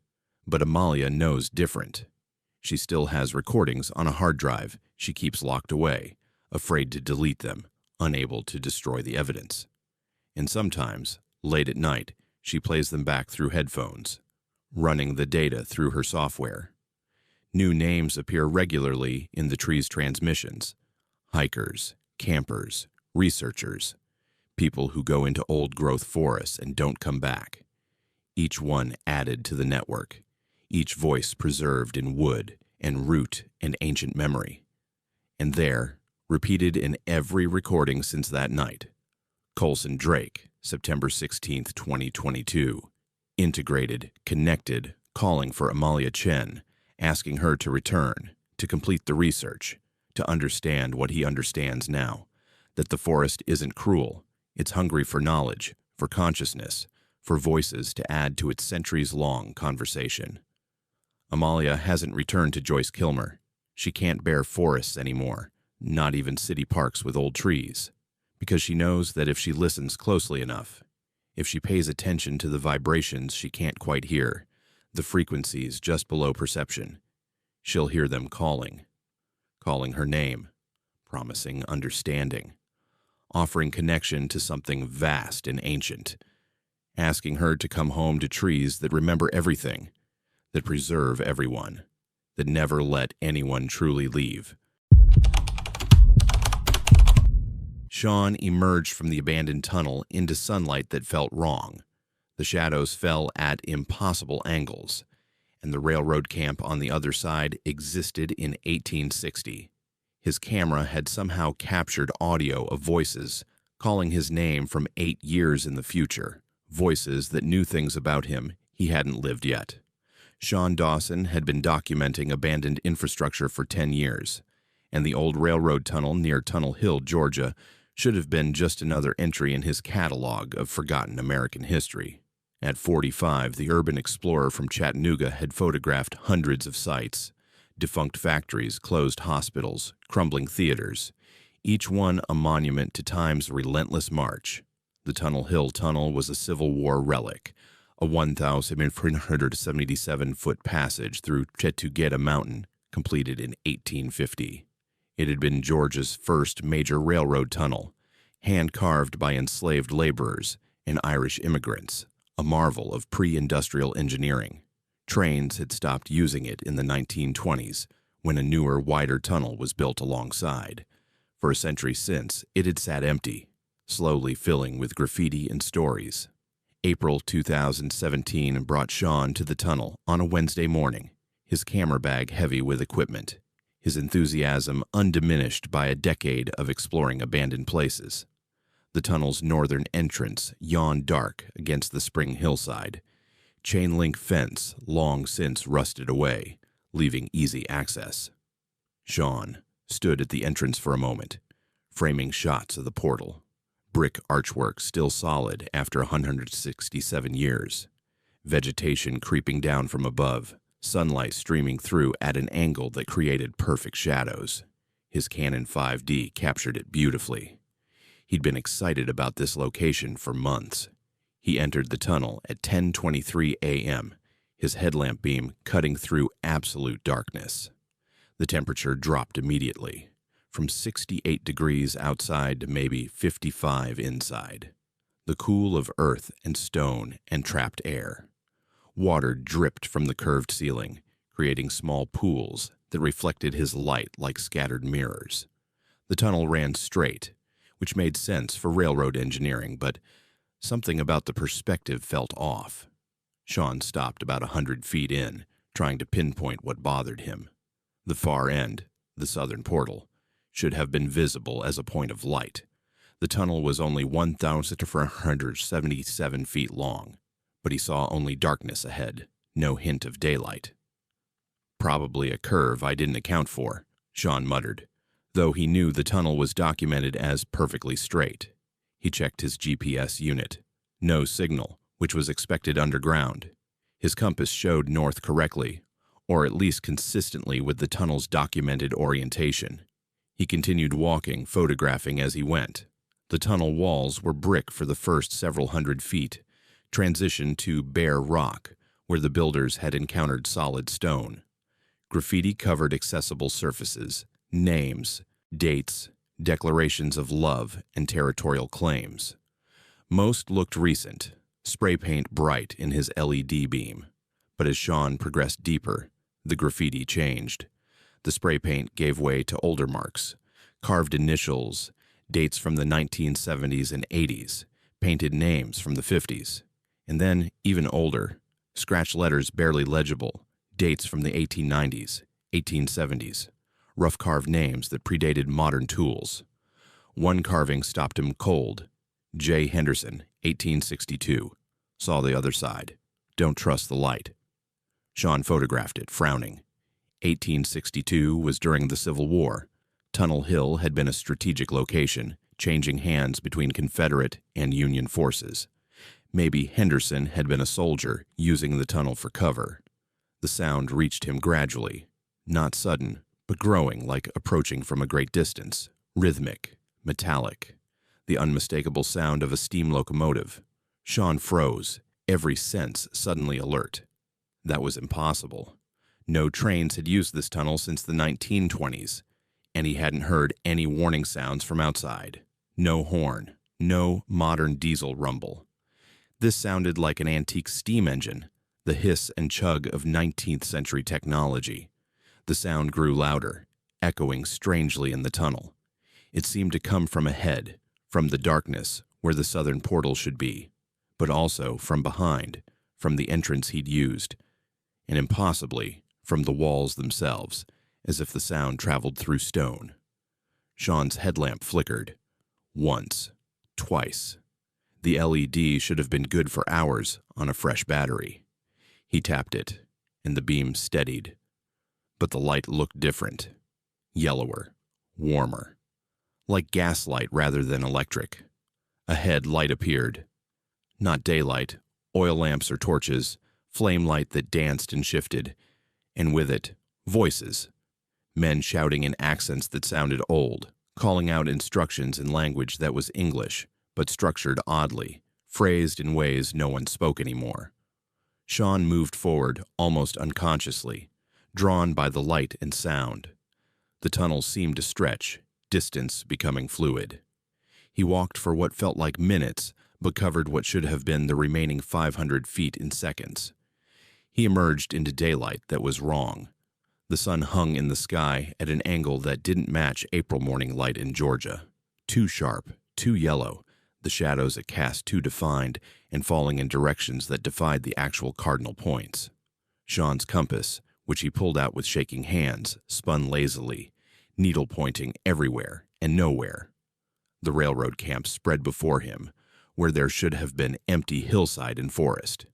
But Amalia knows different. She still has recordings on a hard drive she keeps locked away, afraid to delete them, unable to destroy the evidence. And sometimes, late at night, she plays them back through headphones, running the data through her software. New names appear regularly in the tree's transmissions: hikers, campers, researchers, people who go into old-growth forests and don't come back. Each one added to the network, each voice preserved in wood and root and ancient memory. And there, repeated in every recording since that night, Coulson Drake, September 16, 2022, integrated, connected, calling for Amalia Chen, asking her to return, to complete the research, to understand what he understands now, that the forest isn't cruel, it's hungry for knowledge, for consciousness, for voices to add to its centuries-long conversation. Amalia hasn't returned to Joyce Kilmer. She can't bear forests anymore, not even city parks with old trees, because she knows that if she listens closely enough, if she pays attention to the vibrations she can't quite hear, the frequencies just below perception, she'll hear them calling her name, promising understanding, offering connection to something vast and ancient, asking her to come home to trees that remember everything, that preserve everyone, that never let anyone truly leave. Shawn emerged from the abandoned tunnel into sunlight that felt wrong. The shadows fell at impossible angles, and the railroad camp on the other side existed in 1860. His camera had somehow captured audio of voices calling his name from 8 years in the future, voices that knew things about him he hadn't lived yet. Shawn Dawson had been documenting abandoned infrastructure for 10 years, and the old railroad tunnel near Tunnel Hill, Georgia, should have been just another entry in his catalog of forgotten American history. At 45, the urban explorer from Chattanooga had photographed hundreds of sites: defunct factories, closed hospitals, crumbling theaters, each one a monument to time's relentless march. The Tunnel Hill Tunnel was a Civil War relic, a 1,477-foot passage through Chetugueta Mountain, completed in 1850. It had been Georgia's first major railroad tunnel, hand-carved by enslaved laborers and Irish immigrants, a marvel of pre-industrial engineering. Trains had stopped using it in the 1920s, when a newer, wider tunnel was built alongside. For a century since, it had sat empty, slowly filling with graffiti and stories. April 2017 brought Shawn to the tunnel on a Wednesday morning, his camera bag heavy with equipment, his enthusiasm undiminished by a decade of exploring abandoned places. The tunnel's northern entrance yawned dark against the spring hillside, chain-link fence long since rusted away, leaving easy access. Shawn stood at the entrance for a moment, framing shots of the portal. Brick archwork still solid after 167 years. Vegetation creeping down from above, sunlight streaming through at an angle that created perfect shadows. His Canon 5D captured it beautifully. He'd been excited about this location for months. He entered the tunnel at 10:23 a.m., his headlamp beam cutting through absolute darkness. The temperature dropped immediately, from 68 degrees outside to maybe 55 inside. The cool of earth and stone and trapped air. Water dripped from the curved ceiling, creating small pools that reflected his light like scattered mirrors. The tunnel ran straight, which made sense for railroad engineering, but something about the perspective felt off. Shawn stopped about 100 feet in, trying to pinpoint what bothered him. The far end, the southern portal, should have been visible as a point of light. The tunnel was only 1,477 feet long, but he saw only darkness ahead, no hint of daylight. Probably a curve I didn't account for, Shawn muttered, though he knew the tunnel was documented as perfectly straight. He checked his GPS unit. No signal, which was expected underground. His compass showed north correctly, or at least consistently with the tunnel's documented orientation. He continued walking, photographing as he went. The tunnel walls were brick for the first several hundred feet, transitioned to bare rock, where the builders had encountered solid stone. Graffiti covered accessible surfaces, names, dates, declarations of love, and territorial claims. Most looked recent, spray paint bright in his LED beam. But as Shawn progressed deeper, the graffiti changed. The spray paint gave way to older marks, carved initials, dates from the 1970s and 80s, painted names from the 50s, and then, even older, scratched letters barely legible, dates from the 1890s, 1870s, rough-carved names that predated modern tools. One carving stopped him cold. J. Henderson, 1862. Saw the other side. Don't trust the light. Shawn photographed it, frowning. 1862 was during the Civil War. Tunnel Hill had been a strategic location, changing hands between Confederate and Union forces. Maybe Henderson had been a soldier, using the tunnel for cover. The sound reached him gradually, not sudden, but growing like approaching from a great distance, rhythmic, metallic, the unmistakable sound of a steam locomotive. Shawn froze, every sense suddenly alert. That was impossible. No trains had used this tunnel since the 1920s, and he hadn't heard any warning sounds from outside. No horn, no modern diesel rumble. This sounded like an antique steam engine, the hiss and chug of 19th century technology. The sound grew louder, echoing strangely in the tunnel. It seemed to come from ahead, from the darkness where the southern portal should be, but also from behind, from the entrance he'd used, and impossibly from the walls themselves, as if the sound traveled through stone. Shawn's headlamp flickered. Once. Twice. The LED should have been good for hours on a fresh battery. He tapped it, and the beam steadied. But the light looked different. Yellower. Warmer. Like gaslight rather than electric. Ahead, light appeared. Not daylight, oil lamps or torches, flame light that danced and shifted, and with it, voices. Men shouting in accents that sounded old, calling out instructions in language that was English, but structured oddly, phrased in ways no one spoke anymore. Shawn moved forward almost unconsciously, drawn by the light and sound. The tunnel seemed to stretch, distance becoming fluid. He walked for what felt like minutes, but covered what should have been the remaining 500 feet in seconds. He emerged into daylight that was wrong. The sun hung in the sky at an angle that didn't match April morning light in Georgia. Too sharp, too yellow, the shadows it cast too defined and falling in directions that defied the actual cardinal points. Shawn's compass, which he pulled out with shaking hands, spun lazily, needle pointing everywhere and nowhere. The railroad camp spread before him, where there should have been empty hillside and forest.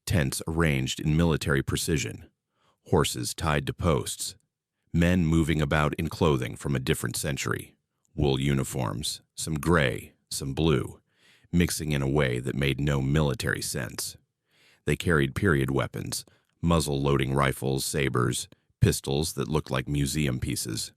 Tents arranged in military precision, horses tied to posts, men moving about in clothing from a different century, wool uniforms, some gray, some blue, mixing in a way that made no military sense. They carried period weapons, muzzle-loading rifles, sabers, pistols that looked like museum pieces.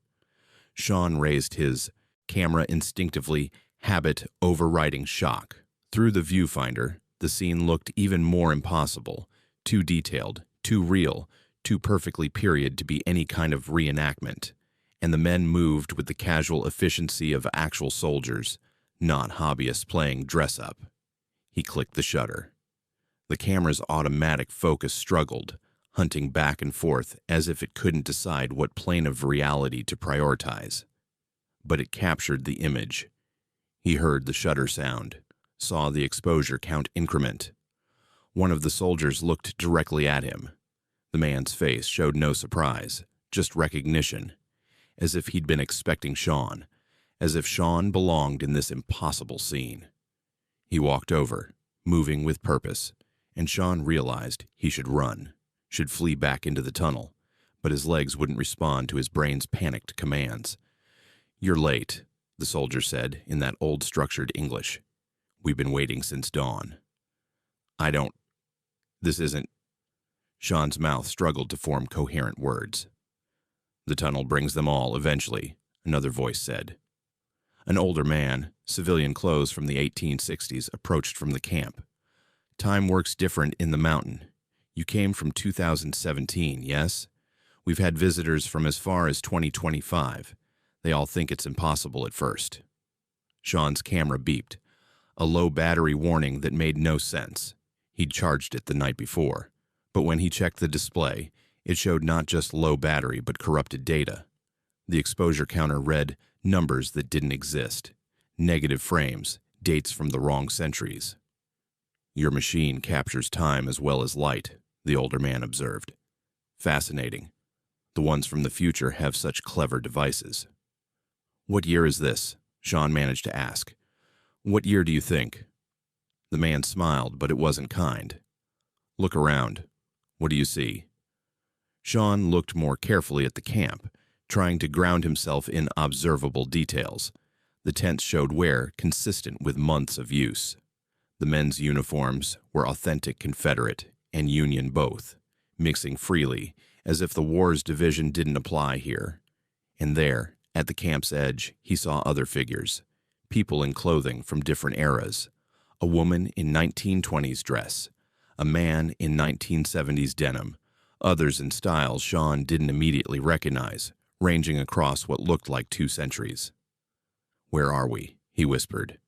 Shawn raised his camera instinctively, Habit overriding shock. Through the viewfinder, the scene looked even more impossible, too detailed, too real, too perfectly period to be any kind of reenactment. And the men moved with the casual efficiency of actual soldiers, not hobbyists playing dress-up. He clicked the shutter. The camera's automatic focus struggled, hunting back and forth as if it couldn't decide what plane of reality to prioritize. But it captured the image. He heard the shutter sound, saw the exposure count increment. One of the soldiers looked directly at him. The man's face showed no surprise, just recognition, as if he'd been expecting Shawn, as if Shawn belonged in this impossible scene. He walked over, moving with purpose, and Shawn realized he should run, should flee back into the tunnel, but his legs wouldn't respond to his brain's panicked commands. "You're late," the soldier said in that old structured English. "We've been waiting since dawn." This isn't... Shawn's mouth struggled to form coherent words. "The tunnel brings them all, eventually," another voice said. An older man, civilian clothes from the 1860s, approached from the camp. "Time works different in the mountain. You came from 2017, yes? We've had visitors from as far as 2025. They all think it's impossible at first." Shawn's camera beeped, a low battery warning that made no sense. He'd charged it the night before, but when he checked the display, it showed not just low battery but corrupted data. The exposure counter read numbers that didn't exist, negative frames, dates from the wrong centuries. "Your machine captures time as well as light," the older man observed. "Fascinating. The ones from the future have such clever devices." "What year is this?" Shawn managed to ask. "What year do you think?" The man smiled, but it wasn't kind. "Look around. What do you see?" Shawn looked more carefully at the camp, trying to ground himself in observable details. The tents showed wear consistent with months of use. The men's uniforms were authentic Confederate and Union both, mixing freely, as if the war's division didn't apply here. And there, at the camp's edge, he saw other figures, people in clothing from different eras. A woman in 1920s dress, a man in 1970s denim, others in styles Shawn didn't immediately recognize, ranging across what looked like 2 centuries. "Where are we?" he whispered.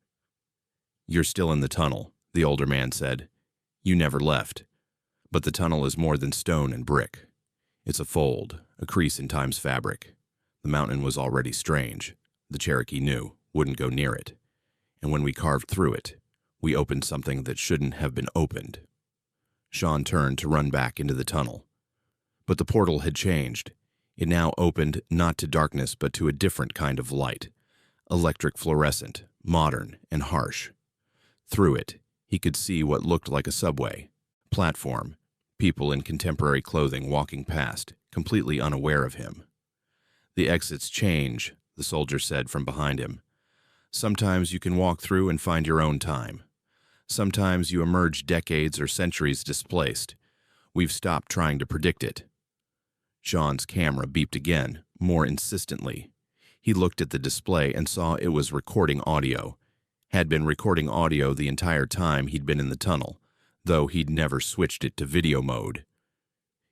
"You're still in the tunnel," the older man said. "You never left. But the tunnel is more than stone and brick. It's a fold, a crease in time's fabric. The mountain was already strange. The Cherokee knew, wouldn't go near it. And when we carved through it, we opened something that shouldn't have been opened." Shawn turned to run back into the tunnel. But the portal had changed. It now opened not to darkness but to a different kind of light, electric fluorescent, modern and harsh. Through it, he could see what looked like a subway, platform, people in contemporary clothing walking past, completely unaware of him. "The exits change," the soldier said from behind him. "Sometimes you can walk through and find your own time. Sometimes you emerge decades or centuries displaced. We've stopped trying to predict it." Shawn's camera beeped again, more insistently. He looked at the display and saw it was recording audio. Had been recording audio the entire time he'd been in the tunnel, though he'd never switched it to video mode.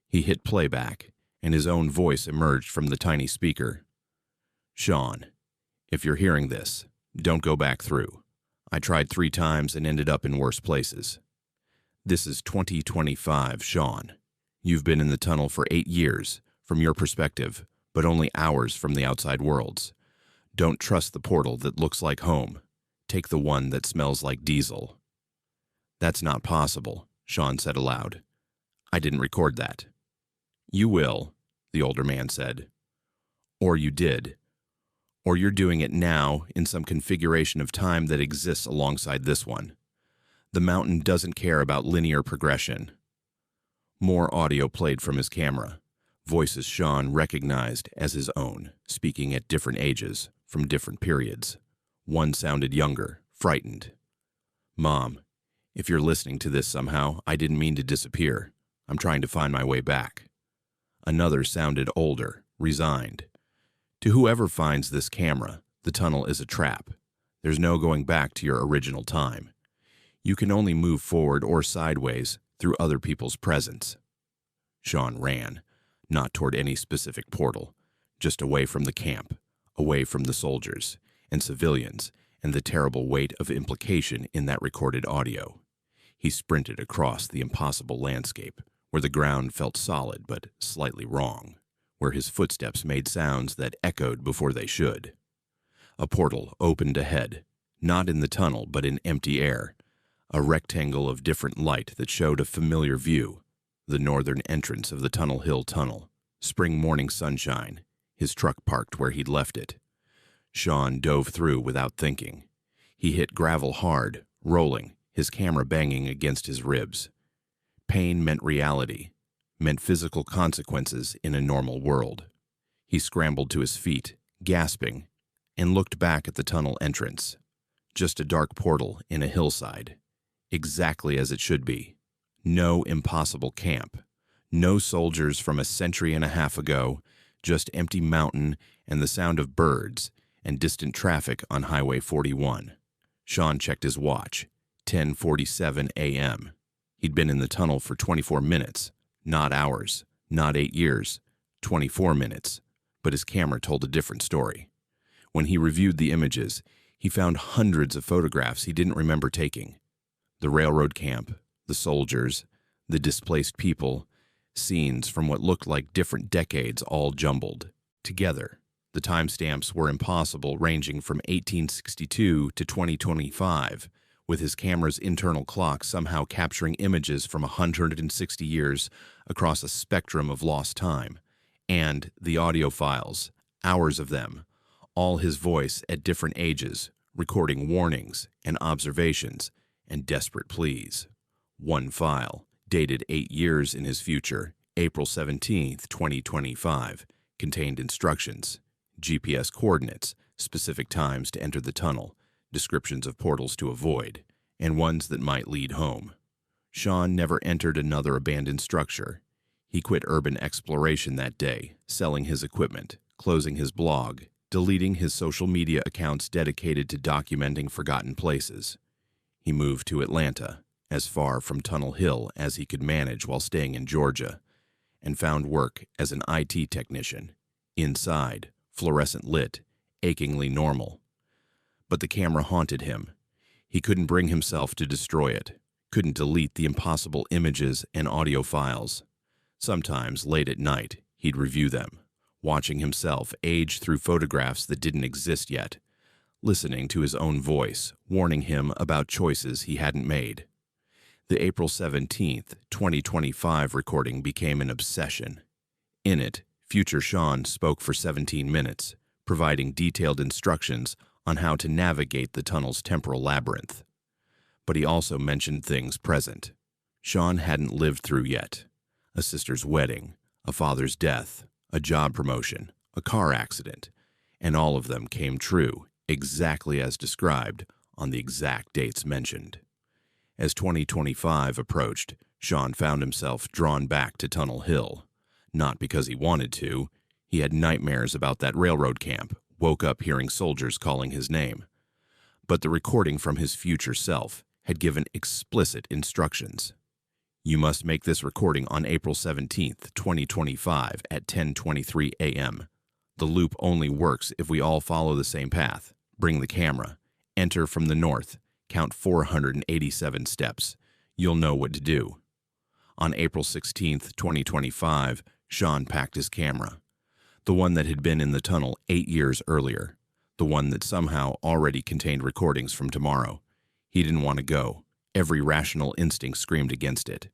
He hit playback, and his own voice emerged from the tiny speaker. "Shawn, if you're hearing this, don't go back through. I tried 3 times and ended up in worse places. This is 2025, Shawn. You've been in the tunnel for 8 years, from your perspective, but only hours from the outside world's. Don't trust the portal that looks like home. Take the one that smells like diesel." "That's not possible," Shawn said aloud. "I didn't record that." "You will," the older man said. "Or you did. Or you're doing it now in some configuration of time that exists alongside this one. The mountain doesn't care about linear progression." More audio played from his camera, voices Shawn recognized as his own, speaking at different ages, from different periods. One sounded younger, frightened. "Mom, if you're listening to this somehow, I didn't mean to disappear. I'm trying to find my way back." Another sounded older, resigned. "To whoever finds this camera, the tunnel is a trap. There's no going back to your original time. You can only move forward or sideways through other people's presence. Shawn ran, not toward any specific portal, just away from the camp, away from the soldiers and civilians and the terrible weight of implication in that recorded audio. He sprinted across the impossible landscape, where the ground felt solid but slightly wrong, where his footsteps made sounds that echoed before they should. A portal opened ahead, not in the tunnel but in empty air, a rectangle of different light that showed a familiar view, the northern entrance of the Tunnel Hill Tunnel, spring morning sunshine, his truck parked where he'd left it. Shawn dove through without thinking. He hit gravel hard, rolling, his camera banging against his ribs. Pain meant reality, meant physical consequences in a normal world. He scrambled to his feet, gasping, and looked back at the tunnel entrance. Just a dark portal in a hillside, exactly as it should be. No impossible camp, no soldiers from a century and a half ago, just empty mountain and the sound of birds and distant traffic on Highway 41. Shawn checked his watch, 10:47 a.m. He'd been in the tunnel for 24 minutes, not hours, not 8 years, 24 minutes, but his camera told a different story. When he reviewed the images, he found hundreds of photographs he didn't remember taking. The railroad camp, the soldiers, the displaced people, scenes from what looked like different decades all jumbled together. The timestamps were impossible, ranging from 1862 to 2025, with his camera's internal clock somehow capturing images from 160 years across a spectrum of lost time. And the audio files, hours of them, all his voice at different ages, recording warnings and observations and desperate pleas. One file, dated 8 years in his future, April 17, 2025, contained instructions, GPS coordinates, specific times to enter the tunnel, descriptions of portals to avoid, and ones that might lead home. Shawn never entered another abandoned structure. He quit urban exploration that day, selling his equipment, closing his blog, deleting his social media accounts dedicated to documenting forgotten places. He moved to Atlanta, as far from Tunnel Hill as he could manage while staying in Georgia, and found work as an IT technician, inside, fluorescent lit, achingly normal. But the camera haunted him. He couldn't bring himself to destroy it, couldn't delete the impossible images and audio files. Sometimes, late at night, he'd review them, watching himself age through photographs that didn't exist yet, listening to his own voice, warning him about choices he hadn't made. The April 17, 2025 recording became an obsession. In it, future Shawn spoke for 17 minutes, providing detailed instructions on how to navigate the tunnel's temporal labyrinth. But he also mentioned things present Shawn hadn't lived through yet: a sister's wedding, a father's death, a job promotion, a car accident, and all of them came true, exactly as described, on the exact dates mentioned. As 2025 approached, Shawn found himself drawn back to Tunnel Hill. Not because he wanted to. He had nightmares about that railroad camp, woke up hearing soldiers calling his name. But the recording from his future self had given explicit instructions. You must make this recording on April 17, 2025 at 10:23 a.m. The loop only works if we all follow the same path. Bring the camera. Enter from the north. Count 487 steps. You'll know what to do. On April 16, 2025, Shawn packed his camera. The one that had been in the tunnel 8 years earlier. The one that somehow already contained recordings from tomorrow. He didn't want to go. Every rational instinct screamed against it.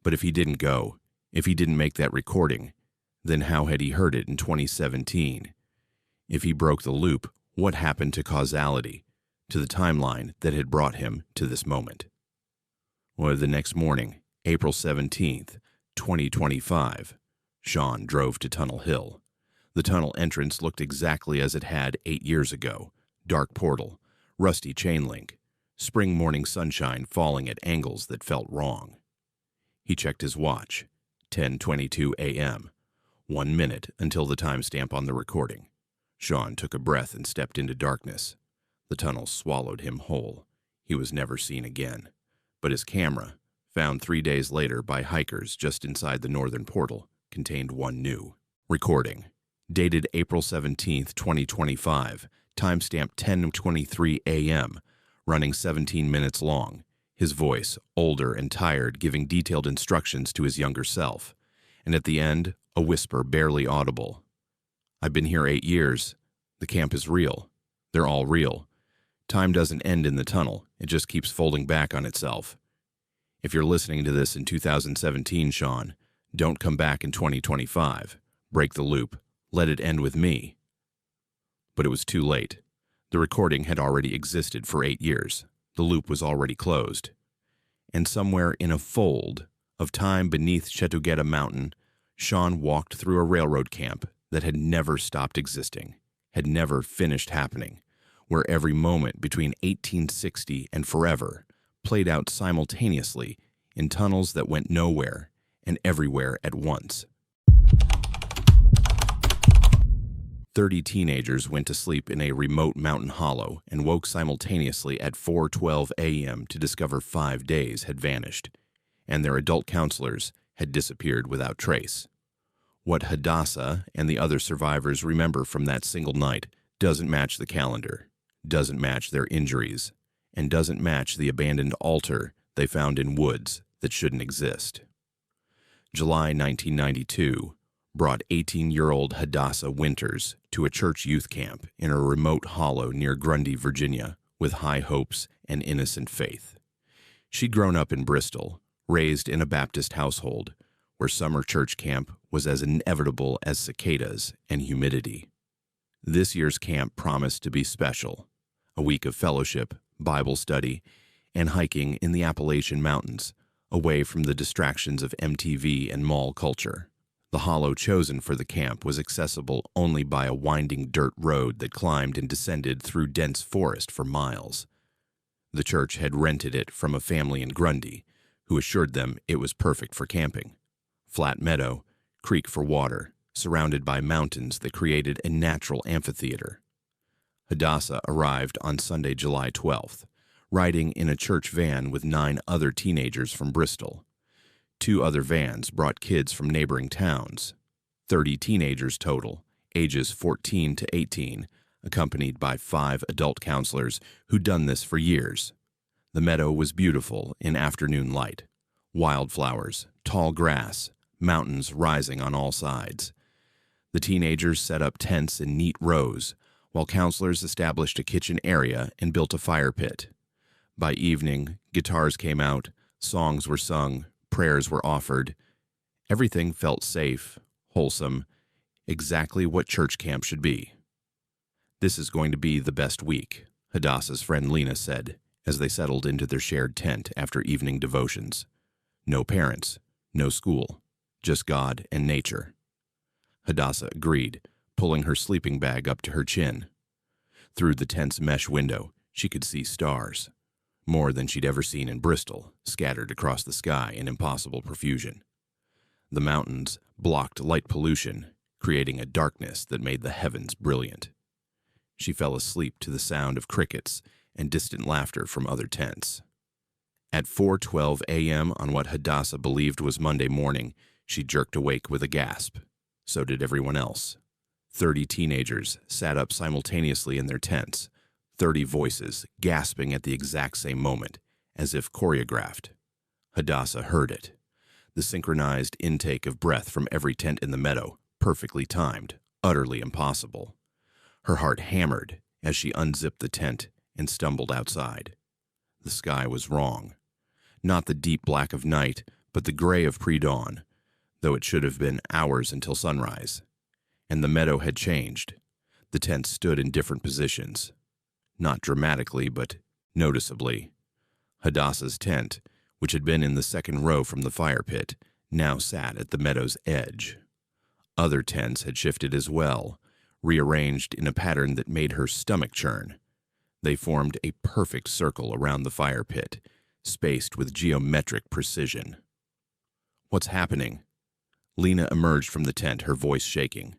But if he didn't go, if he didn't make that recording, then how had he heard it in 2017? If he broke the loop, what happened to causality, to the timeline that had brought him to this moment? Well, the next morning, April 17th, 2025, Shawn drove to Tunnel Hill. The tunnel entrance looked exactly as it had 8 years ago. Dark portal, rusty chain link, spring morning sunshine falling at angles that felt wrong. He checked his watch, 10:22 a.m., 1 minute until the timestamp on the recording. Shawn took a breath and stepped into darkness. The tunnel swallowed him whole. He was never seen again. But his camera, found 3 days later by hikers just inside the northern portal, contained one new recording. Dated April 17, 2025, timestamp 10:23 a.m., running 17 minutes long. His voice, older and tired, giving detailed instructions to his younger self. And at the end, a whisper barely audible. "I've been here 8 years. The camp is real. They're all real. Time doesn't end in the tunnel. It just keeps folding back on itself. If you're listening to this in 2017, Shawn, don't come back in 2025. Break the loop. Let it end with me." But it was too late. The recording had already existed for 8 years. The loop was already closed. And somewhere in a fold of time beneath Chetugeta Mountain, Shawn walked through a railroad camp that had never stopped existing, had never finished happening, where every moment between 1860 and forever played out simultaneously in tunnels that went nowhere and everywhere at once. 30 teenagers went to sleep in a remote mountain hollow and woke simultaneously at 4:12 a.m. to discover 5 days had vanished, and their adult counselors had disappeared without trace. What Hadassah and the other survivors remember from that single night doesn't match the calendar, doesn't match their injuries, and doesn't match the abandoned altar they found in woods that shouldn't exist. July 1992 brought 18-year-old Hadassah Winters to a church youth camp in a remote hollow near Grundy, Virginia, with high hopes and innocent faith. She'd grown up in Bristol, raised in a Baptist household, where summer church camp was as inevitable as cicadas and humidity. This year's camp promised to be special, a week of fellowship, Bible study, and hiking in the Appalachian Mountains, away from the distractions of MTV and mall culture. The hollow chosen for the camp was accessible only by a winding dirt road that climbed and descended through dense forest for miles. The church had rented it from a family in Grundy, who assured them it was perfect for camping. Flat meadow, creek for water, surrounded by mountains that created a natural amphitheater. Hadassah arrived on Sunday, July 12th, riding in a church van with 9 other teenagers from Bristol. 2 other vans brought kids from neighboring towns. 30 teenagers total, ages 14 to 18, accompanied by 5 adult counselors who'd done this for years. The meadow was beautiful in afternoon light. Wildflowers, tall grass, mountains rising on all sides. The teenagers set up tents in neat rows, while counselors established a kitchen area and built a fire pit. By evening, guitars came out, songs were sung, prayers were offered. Everything felt safe, wholesome, exactly what church camp should be. "This is going to be the best week," Hadassah's friend Lena said, as they settled into their shared tent after evening devotions. No parents, no school, just God and nature. Hadassah agreed, pulling her sleeping bag up to her chin. Through the tent's mesh window, she could see stars, more than she'd ever seen in Bristol, scattered across the sky in impossible profusion. The mountains blocked light pollution, creating a darkness that made the heavens brilliant. She fell asleep to the sound of crickets and distant laughter from other tents. At 4:12 a.m. on what Hadassah believed was Monday morning, she jerked awake with a gasp. So did everyone else. 30 teenagers sat up simultaneously in their tents, 30 voices gasping at the exact same moment, as if choreographed. Hadassah heard it. The synchronized intake of breath from every tent in the meadow, perfectly timed, utterly impossible. Her heart hammered as she unzipped the tent and stumbled outside. The sky was wrong. Not the deep black of night, but the gray of pre-dawn, though it should have been hours until sunrise. And the meadow had changed. The tents stood in different positions. Not dramatically, but noticeably. Hadassah's tent, which had been in the second row from the fire pit, now sat at the meadow's edge. Other tents had shifted as well, rearranged in a pattern that made her stomach churn. They formed a perfect circle around the fire pit, spaced with geometric precision. "What's happening?" Lena emerged from the tent, her voice shaking.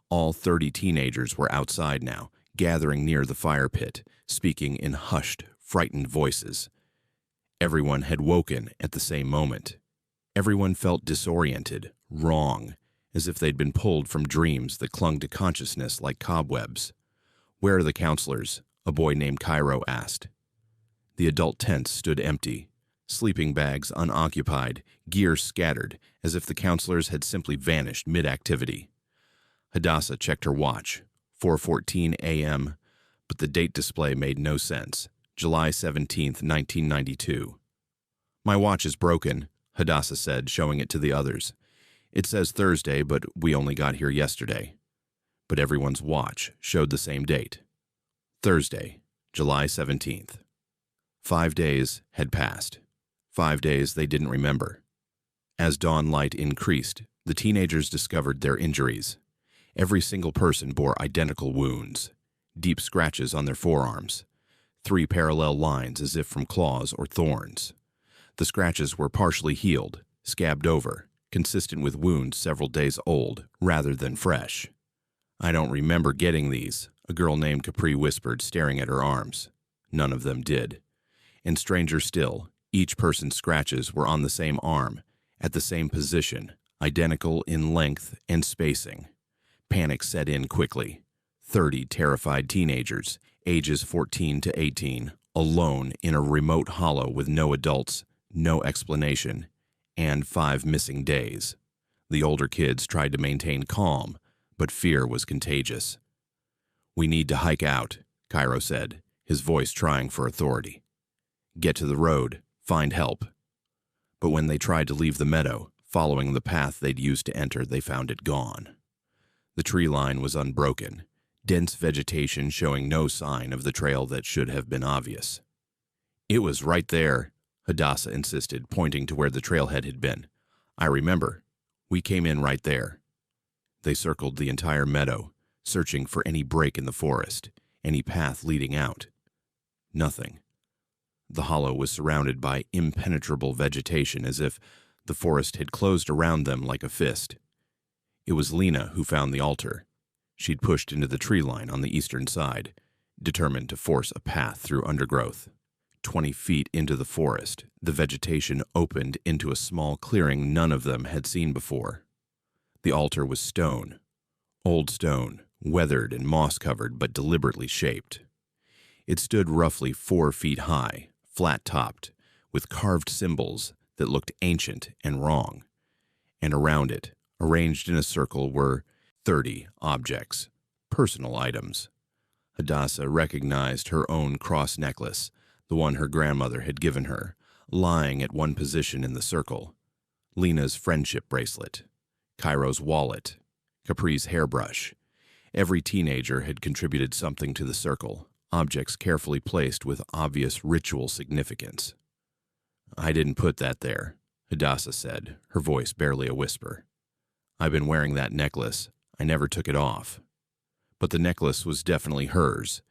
All 30 teenagers were outside now, gathering near the fire pit, speaking in hushed, frightened voices. Everyone had woken at the same moment. Everyone felt disoriented, wrong, as if they'd been pulled from dreams that clung to consciousness like cobwebs. "Where are the counselors?" a boy named Cairo asked. The adult tents stood empty, sleeping bags unoccupied, gear scattered, as if the counselors had simply vanished mid-activity. Hadassah checked her watch, 4:14 a.m., but the date display made no sense. July 17th, 1992. "My watch is broken," Hadassah said, showing it to the others. "It says Thursday, but we only got here yesterday." But everyone's watch showed the same date. Thursday, July 17th. 5 days had passed. 5 days they didn't remember. As dawn light increased, the teenagers discovered their injuries. Every single person bore identical wounds, deep scratches on their forearms, 3 parallel lines as if from claws or thorns. The scratches were partially healed, scabbed over, consistent with wounds several days old rather than fresh. "I don't remember getting these," a girl named Capri whispered, staring at her arms. None of them did. And stranger still, each person's scratches were on the same arm, at the same position, identical in length and spacing. Panic set in quickly. 30 terrified teenagers, ages 14 to 18, alone in a remote hollow with no adults, no explanation, and 5 missing days. The older kids tried to maintain calm, but fear was contagious. "We need to hike out," Cairo said, his voice trying for authority. "Get to the road, find help." But when they tried to leave the meadow, following the path they'd used to enter, they found it gone. The tree line was unbroken, dense vegetation showing no sign of the trail that should have been obvious. "It was right there," Hadassah insisted, pointing to where the trailhead had been. "I remember. We came in right there." They circled the entire meadow, searching for any break in the forest, any path leading out. Nothing. The hollow was surrounded by impenetrable vegetation, as if the forest had closed around them like a fist. It was Lena who found the altar. She'd pushed into the tree line on the eastern side, determined to force a path through undergrowth. 20 feet into the forest, the vegetation opened into a small clearing none of them had seen before. The altar was stone, old stone, weathered and moss-covered but deliberately shaped. It stood roughly 4 feet high, flat-topped, with carved symbols that looked ancient and wrong. And around it, arranged in a circle, were 30 objects, personal items. Hadassah recognized her own cross necklace, the one her grandmother had given her, lying at one position in the circle. Lena's friendship bracelet, Cairo's wallet, Capri's hairbrush. Every teenager had contributed something to the circle, objects carefully placed with obvious ritual significance. "I didn't put that there," Hadassah said, her voice barely a whisper. "I've been wearing that necklace. I never took it off." But the necklace was definitely hers.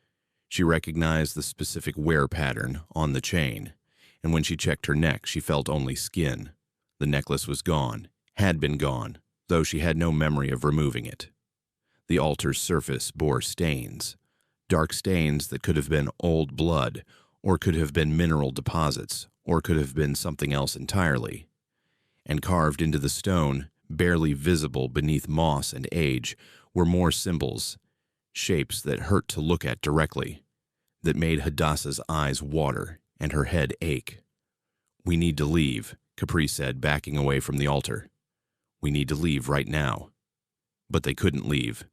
She recognized the specific wear pattern on the chain, and when she checked her neck, she felt only skin. The necklace was gone, had been gone, though she had no memory of removing it. The altar's surface bore stains, dark stains that could have been old blood, or could have been mineral deposits, or could have been something else entirely. And carved into the stone, barely visible beneath moss and age, were more symbols, shapes that hurt to look at directly, that made Hadassah's eyes water and her head ache. "We need to leave," Capri said, backing away from the altar. "We need to leave right now." But they couldn't leave.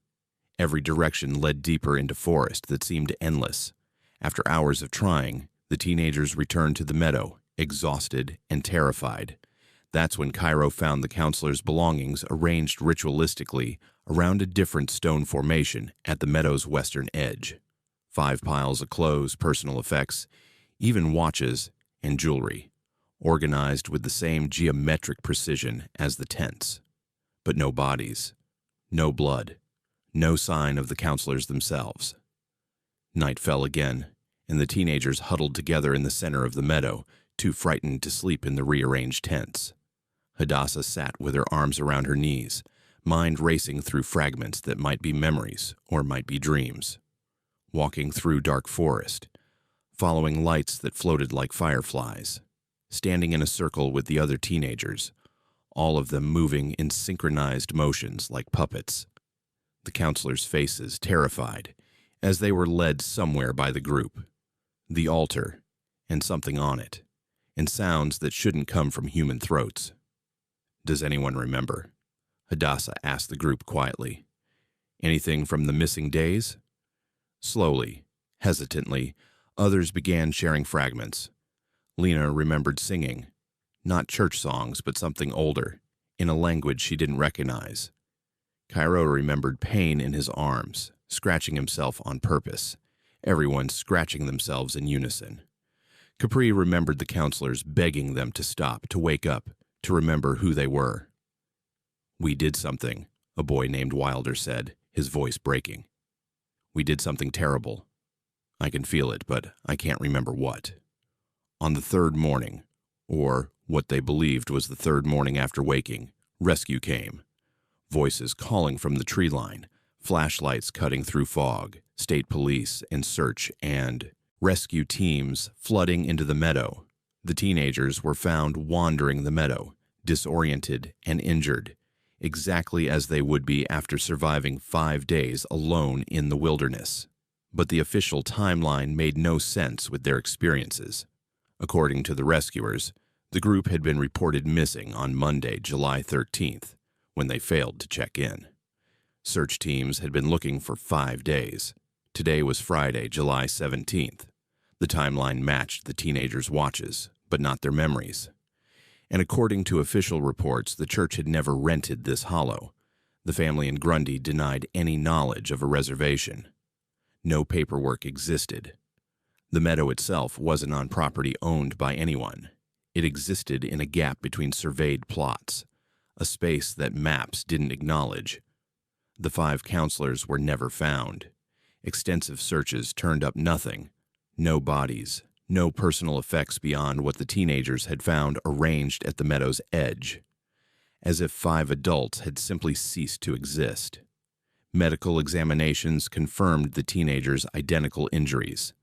Every direction led deeper into forest that seemed endless. After hours of trying, the teenagers returned to the meadow, exhausted and terrified. That's when Cairo found the counselor's belongings arranged ritualistically around a different stone formation at the meadow's western edge. 5 piles of clothes, personal effects, even watches and jewelry, organized with the same geometric precision as the tents. But no bodies, no blood, no sign of the counselors themselves. Night fell again, and the teenagers huddled together in the center of the meadow, too frightened to sleep in the rearranged tents. Hadassah sat with her arms around her knees, mind racing through fragments that might be memories or might be dreams. walking through dark forest, following lights that floated like fireflies, standing in a circle with the other teenagers, all of them moving in synchronized motions like puppets. The counselors' faces terrified as they were led somewhere by the group. The altar, and something on it, and sounds that shouldn't come from human throats. "Does anyone remember?" Hadassah asked the group quietly. "Anything from the missing days?" Slowly, hesitantly, others began sharing fragments. Lena remembered singing, not church songs, but something older, in a language she didn't recognize. Cairo remembered pain in his arms, scratching himself on purpose, everyone scratching themselves in unison. Capri remembered the counselors begging them to stop, to wake up, to remember who they were. "We did something," a boy named Wilder said, his voice breaking. "We did something terrible. I can feel it, but I can't remember what." On the third morning, or what they believed was the third morning after waking, rescue came. Voices calling from the tree line, flashlights cutting through fog, state police in search, and rescue teams flooding into the meadow. The teenagers were found wandering the meadow, disoriented and injured, exactly as they would be after surviving 5 days alone in the wilderness. But the official timeline made no sense with their experiences. According to the rescuers, the group had been reported missing on Monday, July 13th, when they failed to check in. Search teams had been looking for 5 days. Today was Friday, July 17th. The timeline matched the teenagers' watches, but not their memories. And according to official reports, the church had never rented this hollow. The family in Grundy denied any knowledge of a reservation. No paperwork existed. The meadow itself wasn't on property owned by anyone. It existed in a gap between surveyed plots, a space that maps didn't acknowledge. The 5 counselors were never found. Extensive searches turned up nothing. No bodies, no personal effects beyond what the teenagers had found arranged at the meadow's edge, as if 5 adults had simply ceased to exist. Medical examinations confirmed the teenagers' identical injuries.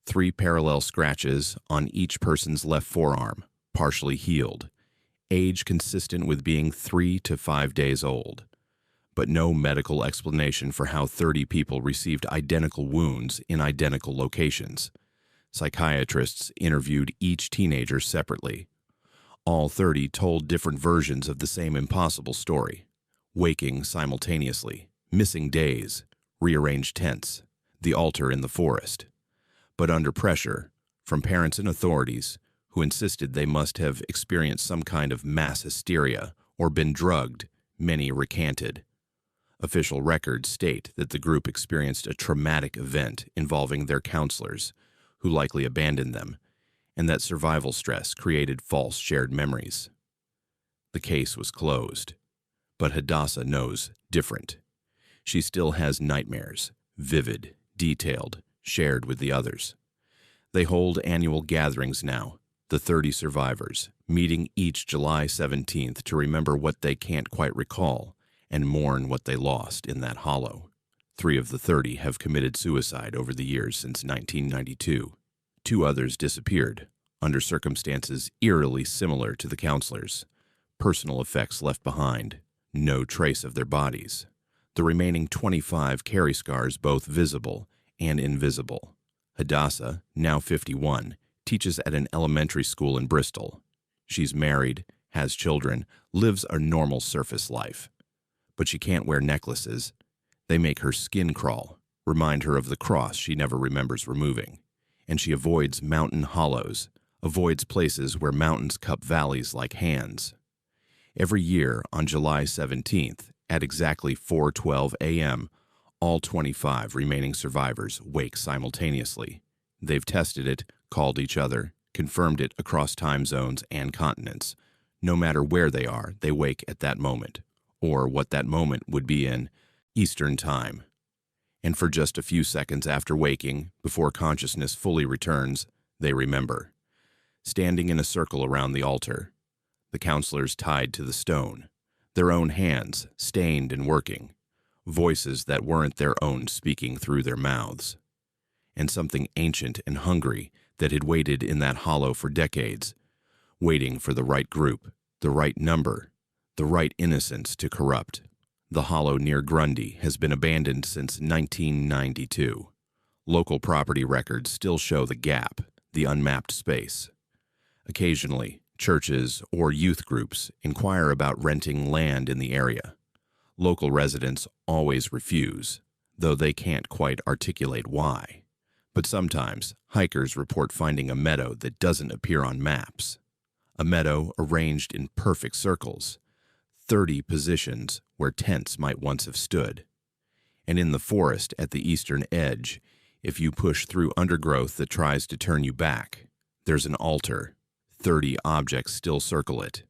3 parallel scratches on each person's left forearm, partially healed, age consistent with being 3 to 5 days old. But no medical explanation for how 30 people received identical wounds in identical locations. Psychiatrists interviewed each teenager separately. All 30 told different versions of the same impossible story: waking simultaneously, missing days, rearranged tents, the altar in the forest. But under pressure from parents and authorities who insisted they must have experienced some kind of mass hysteria or been drugged, many recanted. Official records state that the group experienced a traumatic event involving their counselors, who likely abandoned them, and that survival stress created false shared memories. The case was closed, but Hadassah knows different. She still has nightmares, vivid, detailed, shared with the others. They hold annual gatherings now, the 30 survivors, meeting each July 17th to remember what they can't quite recall and mourn what they lost in that hollow. 3 of the 30 have committed suicide over the years since 1992. 2 others disappeared, under circumstances eerily similar to the counselors. Personal effects left behind, no trace of their bodies. The remaining 25 carry scars both visible and invisible. Hadassah, now 51, teaches at an elementary school in Bristol. She's married, has children, lives a normal surface life. But she can't wear necklaces. They make her skin crawl, remind her of the cross she never remembers removing. And she avoids mountain hollows, avoids places where mountains cup valleys like hands. Every year on July 17th, at exactly 4:12 a.m., all 25 remaining survivors wake simultaneously. They've tested it, called each other, confirmed it across time zones and continents. No matter where they are, they wake at that moment, or what that moment would be in Eastern Time. And for just a few seconds after waking, before consciousness fully returns, they remember. Standing in a circle around the altar, the counselors tied to the stone, their own hands stained and working, voices that weren't their own speaking through their mouths. and something ancient and hungry that had waited in that hollow for decades, waiting for the right group, the right number, the right innocence to corrupt. The hollow near Grundy has been abandoned since 1992. Local property records still show the gap, the unmapped space. Occasionally, churches or youth groups inquire about renting land in the area. Local residents always refuse, though they can't quite articulate why. But sometimes, hikers report finding a meadow that doesn't appear on maps. A meadow arranged in perfect circles, 30 positions where tents might once have stood. And in the forest at the eastern edge, if you push through undergrowth that tries to turn you back, there's an altar. 30 objects still circle it.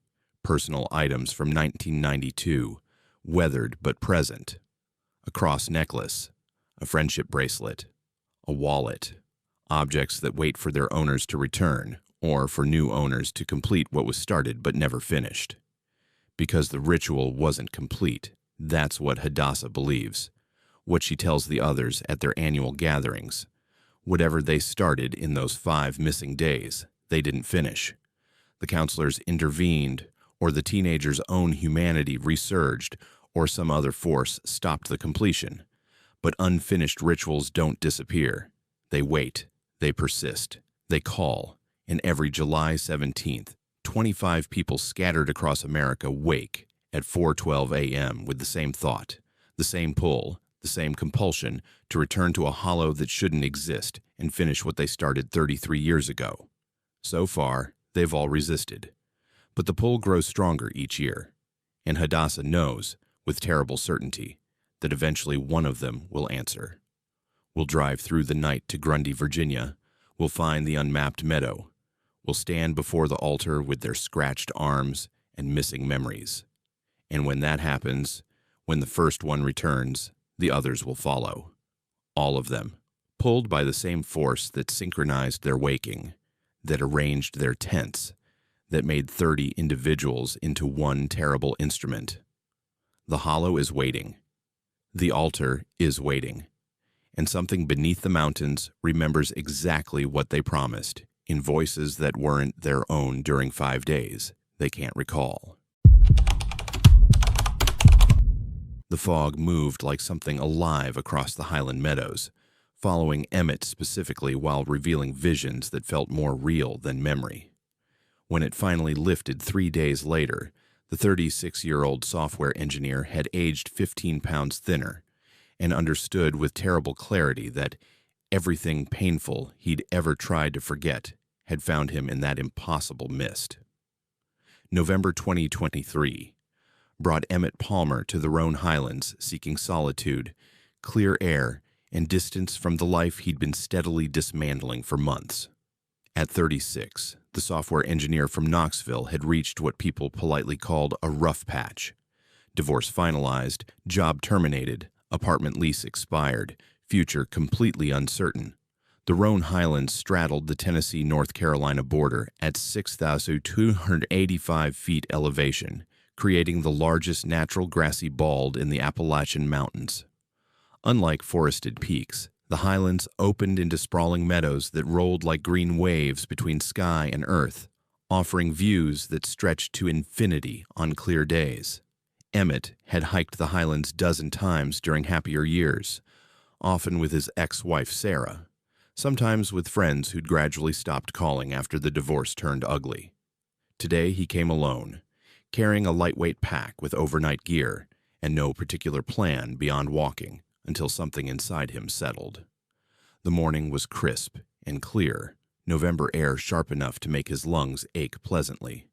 Personal items from 1992, weathered but present. A cross necklace, a friendship bracelet, a wallet. Objects that wait for their owners to return, or for new owners to complete what was started but never finished. Because the ritual wasn't complete, that's what Hadassah believes. What she tells the others at their annual gatherings. Whatever they started in those 5 missing days, they didn't finish. The counselors intervened, or the teenagers' own humanity resurged, or some other force stopped the completion. But unfinished rituals don't disappear. They wait, they persist, they call, and every July 17th, 25 people scattered across America wake at 4:12 a.m. with the same thought, the same pull, the same compulsion to return to a hollow that shouldn't exist and finish what they started 33 years ago. So far, they've all resisted. But the pull grows stronger each year, and Hadassah knows, with terrible certainty, that eventually one of them will answer. We'll drive through the night to Grundy, Virginia. We'll find the unmapped meadow. We'll stand before the altar with their scratched arms and missing memories. And when that happens, when the first one returns, the others will follow. All of them, pulled by the same force that synchronized their waking, that arranged their tents, that made 30 individuals into one terrible instrument. The hollow is waiting. The altar is waiting. And something beneath the mountains remembers exactly what they promised, in voices that weren't their own during 5 days they can't recall. The fog moved like something alive across the Highland meadows, following Emmitt specifically while revealing visions that felt more real than memory. When it finally lifted 3 days later, the 36-year-old software engineer had aged 15 pounds thinner and understood with terrible clarity that everything painful he'd ever tried to forget had found him in that impossible mist. November 2023 brought Emmitt Palmer to the Roan Highlands seeking solitude, clear air, and distance from the life he'd been steadily dismantling for months. At 36, the software engineer from Knoxville had reached what people politely called a rough patch. Divorce finalized, job terminated, apartment lease expired, future completely uncertain. The Roan Highlands straddled the Tennessee-North Carolina border at 6,285 feet elevation, creating the largest natural grassy bald in the Appalachian Mountains. Unlike forested peaks, the highlands opened into sprawling meadows that rolled like green waves between sky and earth, offering views that stretched to infinity on clear days. Emmitt had hiked the highlands 12 times during happier years, often with his ex-wife Sarah, sometimes with friends who'd gradually stopped calling after the divorce turned ugly. Today he came alone, carrying a lightweight pack with overnight gear and no particular plan beyond walking until something inside him settled. The morning was crisp and clear, November air sharp enough to make his lungs ache pleasantly.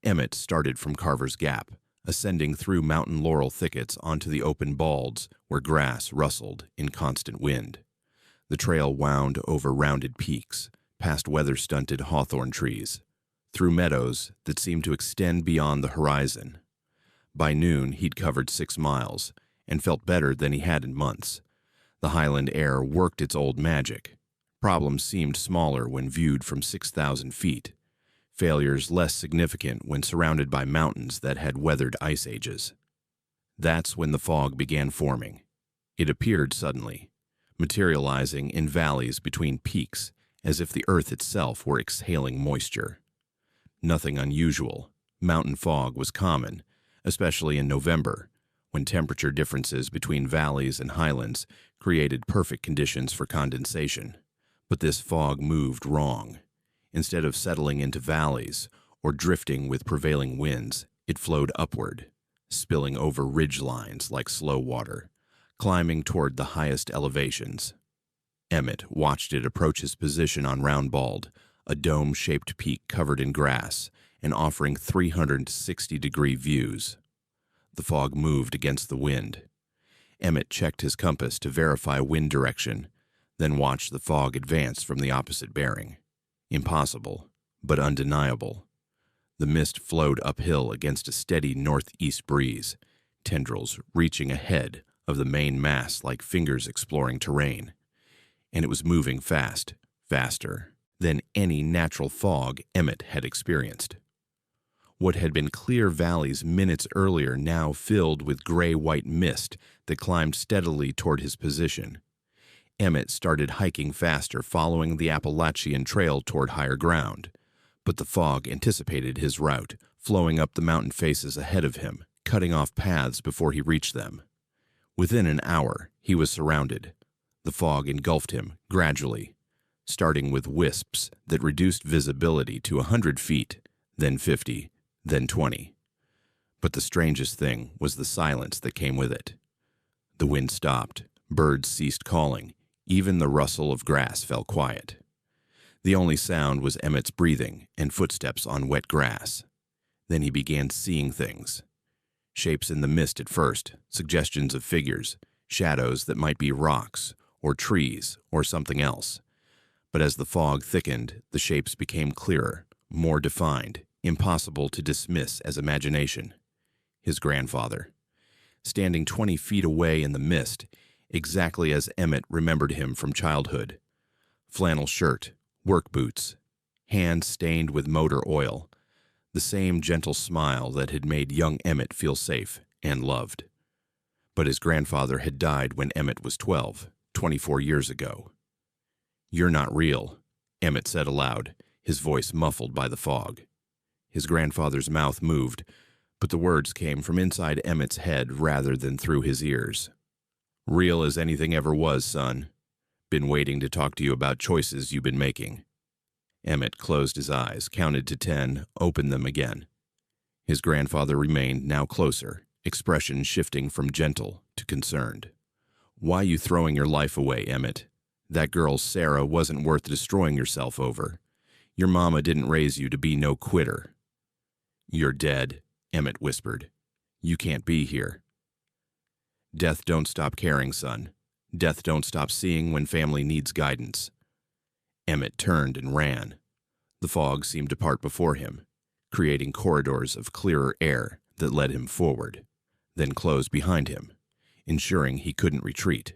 Emmitt started from Carver's Gap, ascending through mountain laurel thickets onto the open balds where grass rustled in constant wind. The trail wound over rounded peaks, past weather-stunted hawthorn trees, through meadows that seemed to extend beyond the horizon. By noon, he'd covered 6 miles, and felt better than he had in months. The highland air worked its old magic. Problems seemed smaller when viewed from 6,000 feet. Failures less significant when surrounded by mountains that had weathered ice ages. That's when the fog began forming. It appeared suddenly, materializing in valleys between peaks as if the earth itself were exhaling moisture. Nothing unusual. Mountain fog was common, especially in November, when temperature differences between valleys and highlands created perfect conditions for condensation. But this fog moved wrong. Instead of settling into valleys or drifting with prevailing winds, it flowed upward, spilling over ridge lines like slow water, climbing toward the highest elevations. Emmitt watched it approach his position on Round Bald, a dome-shaped peak covered in grass and offering 360-degree views. The fog moved against the wind. Emmitt checked his compass to verify wind direction, then watched the fog advance from the opposite bearing. Impossible, but undeniable. The mist flowed uphill against a steady northeast breeze, tendrils reaching ahead of the main mass like fingers exploring terrain. And it was moving fast, faster than any natural fog Emmitt had experienced. What had been clear valleys minutes earlier now filled with gray-white mist that climbed steadily toward his position. Emmitt started hiking faster, following the Appalachian trail toward higher ground, but the fog anticipated his route, flowing up the mountain faces ahead of him, cutting off paths before he reached them. Within an hour, he was surrounded. The fog engulfed him, gradually, starting with wisps that reduced visibility to 100 feet, then 50, then 20. But the strangest thing was the silence that came with it. The wind stopped, birds ceased calling, even the rustle of grass fell quiet. The only sound was Emmitt's breathing and footsteps on wet grass. Then he began seeing things. Shapes in the mist at first, suggestions of figures, shadows that might be rocks or trees or something else. But as the fog thickened, the shapes became clearer, more defined, impossible to dismiss as imagination. His grandfather, standing 20 feet away in the mist, exactly as Emmitt remembered him from childhood. Flannel shirt, work boots, hands stained with motor oil, the same gentle smile that had made young Emmitt feel safe and loved. But his grandfather had died when Emmitt was 12, 24 years ago. "You're not real," Emmitt said aloud, his voice muffled by the fog. His grandfather's mouth moved, but the words came from inside Emmitt's head rather than through his ears. "Real as anything ever was, son. Been waiting to talk to you about choices you've been making." Emmitt closed his eyes, counted to 10, opened them again. His grandfather remained now closer, expression shifting from gentle to concerned. "Why you throwing your life away, Emmitt? That girl Sarah wasn't worth destroying yourself over. Your mama didn't raise you to be no quitter." "You're dead," Emmitt whispered. "You can't be here." "Death don't stop caring, son. Death don't stop seeing when family needs guidance." Emmitt turned and ran. The fog seemed to part before him, creating corridors of clearer air that led him forward, then closed behind him, ensuring he couldn't retreat.